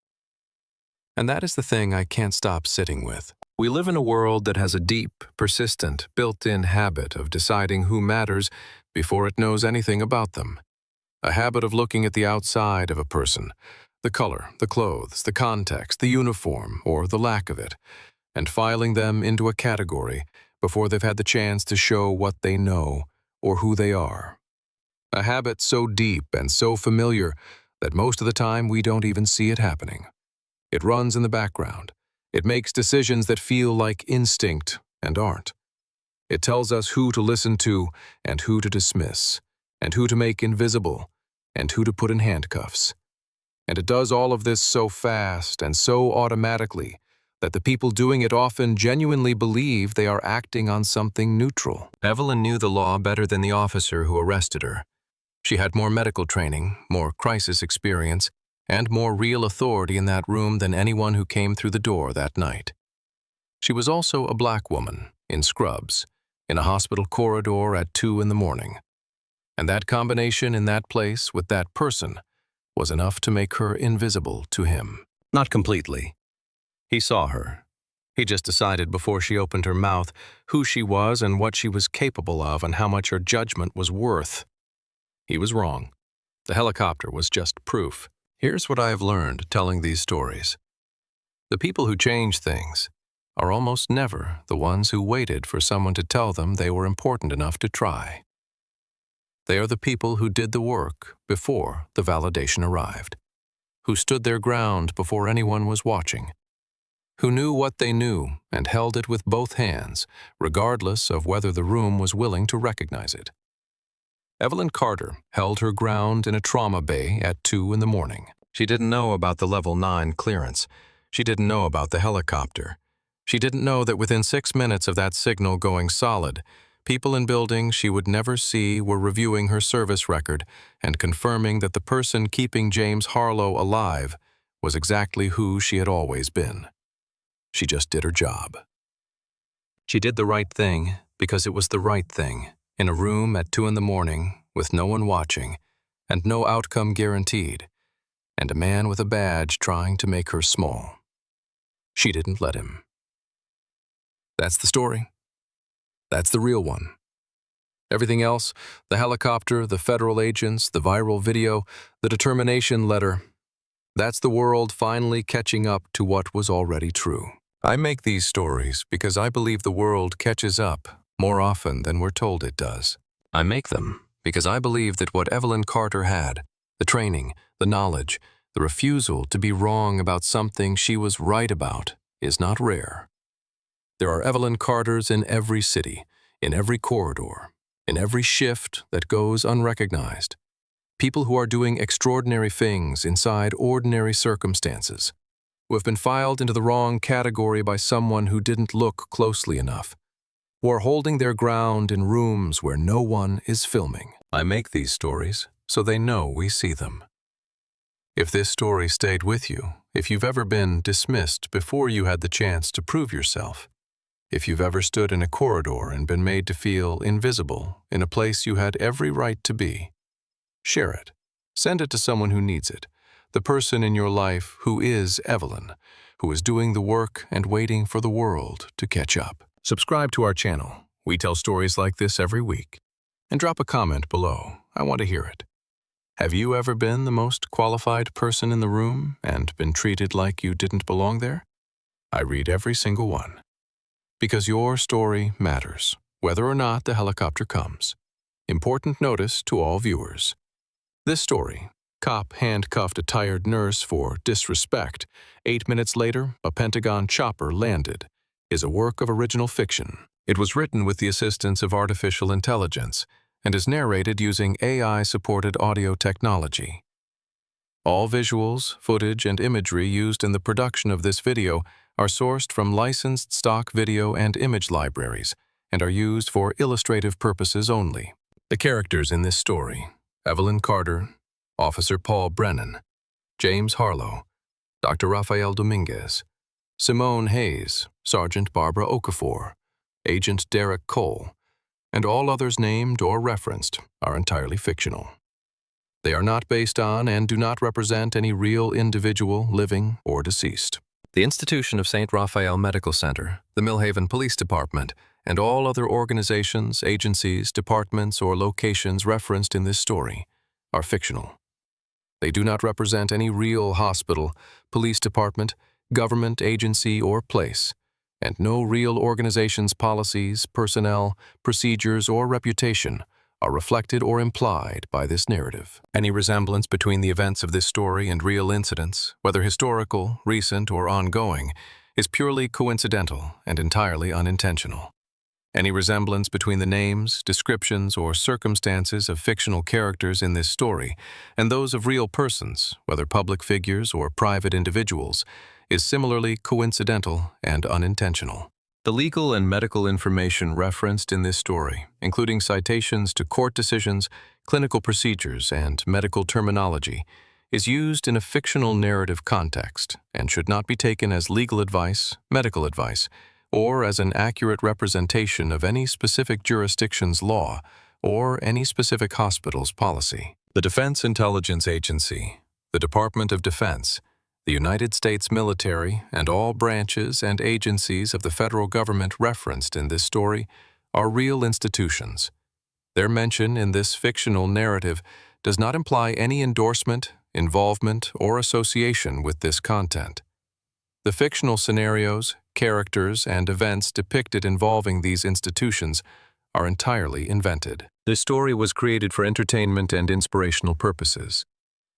S5: And that is the thing I can't stop sitting with. We live in a world that has a deep, persistent, built-in habit of deciding who matters before it knows anything about them. A habit of looking at the outside of a person, the color, the clothes, the context, the uniform, or the lack of it, and filing them into a category before they've had the chance to show what they know or who they are. A habit so deep and so familiar that most of the time we don't even see it happening. It runs in the background. It makes decisions that feel like instinct and aren't. It tells us who to listen to and who to dismiss, and who to make invisible, and who to put in handcuffs. And it does all of this so fast and so automatically that the people doing it often genuinely believe they are acting on something neutral. Evelyn knew the law better than the officer who arrested her. She had more medical training, more crisis experience, and more real authority in that room than anyone who came through the door that night. She was also a black woman, in scrubs, in a hospital corridor at 2 in the morning. And that combination in that place with that person was enough to make her invisible to him. Not completely. He saw her. He just decided before she opened her mouth who she was and what she was capable of and how much her judgment was worth. He was wrong. The helicopter was just proof. Here's what I have learned telling these stories. The people who change things are almost never the ones who waited for someone to tell them they were important enough to try. They are the people who did the work before the validation arrived, who stood their ground before anyone was watching, who knew what they knew and held it with both hands, regardless of whether the room was willing to recognize it. Evelyn Carter held her ground in a trauma bay at 2 in the morning. She didn't know about the level 9 clearance. She didn't know about the helicopter. She didn't know that within 6 minutes of that signal going solid, people in buildings she would never see were reviewing her service record and confirming that the person keeping James Harlow alive was exactly who she had always been. She just did her job. She did the right thing because it was the right thing, in a room at 2 in the morning with no one watching and no outcome guaranteed, and a man with a badge trying to make her small. She didn't let him. That's the story. That's the real one. Everything else, the helicopter, the federal agents, the viral video, the determination letter, that's the world finally catching up to what was already true. I make these stories because I believe the world catches up more often than we're told it does. I make them because I believe that what Evelyn Carter had, the training, the knowledge, the refusal to be wrong about something she was right about, is not rare. There are Evelyn Carters in every city, in every corridor, in every shift that goes unrecognized. People who are doing extraordinary things inside ordinary circumstances, who have been filed into the wrong category by someone who didn't look closely enough, who are holding their ground in rooms where no one is filming. I make these stories so they know we see them. If this story stayed with you, if you've ever been dismissed before you had the chance to prove yourself, if you've ever stood in a corridor and been made to feel invisible in a place you had every right to be, share it. Send it to someone who needs it, the person in your life who is Evelyn, who is doing the work and waiting for the world to catch up. Subscribe to our channel. We tell stories like this every week. And drop a comment below. I want to hear it. Have you ever been the most qualified person in the room and been treated like you didn't belong there? I read every single one. Because your story matters, whether or not the helicopter comes. Important notice to all viewers. This story, cop handcuffed a tired nurse for disrespect. 8 minutes later, a Pentagon chopper landed, is a work of original fiction. It was written with the assistance of artificial intelligence and is narrated using AI-supported audio technology. All visuals, footage, and imagery used in the production of this video are sourced from licensed stock video and image libraries and are used for illustrative purposes only. The characters in this story: Evelyn Carter, Officer Paul Brennan, James Harlow, Dr. Rafael Dominguez, Simone Hayes, Sergeant Barbara Okafor, Agent Derek Cole, and all others named or referenced are entirely fictional. They are not based on and do not represent any real individual, living or deceased. The institution of St. Raphael Medical Center, the Millhaven Police Department, and all other organizations, agencies, departments, or locations referenced in this story are fictional. They do not represent any real hospital, police department, government agency, or place, and no real organization's policies, personnel, procedures, or reputation are reflected or implied by this narrative. Any resemblance between the events of this story and real incidents, whether historical, recent, or ongoing, is purely coincidental and entirely unintentional. Any resemblance between the names, descriptions, or circumstances of fictional characters in this story and those of real persons, whether public figures or private individuals, is similarly coincidental and unintentional. The legal and medical information referenced in this story, including citations to court decisions, clinical procedures, and medical terminology, is used in a fictional narrative context and should not be taken as legal advice, medical advice, or as an accurate representation of any specific jurisdiction's law or any specific hospital's policy. The Defense Intelligence Agency, the Department of Defense, the United States military, and all branches and agencies of the federal government referenced in this story are real institutions. Their mention in this fictional narrative does not imply any endorsement, involvement, or association with this content. The fictional scenarios, characters, and events depicted involving these institutions are entirely invented. This story was created for entertainment and inspirational purposes.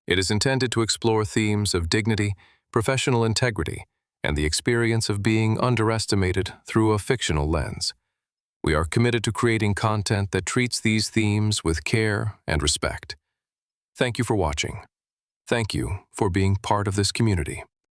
S5: It is intended to explore themes of dignity, professional integrity, and the experience of being underestimated through a fictional lens. We are committed to creating content that treats these themes with care and respect. Thank you for watching. Thank you for being part of this community.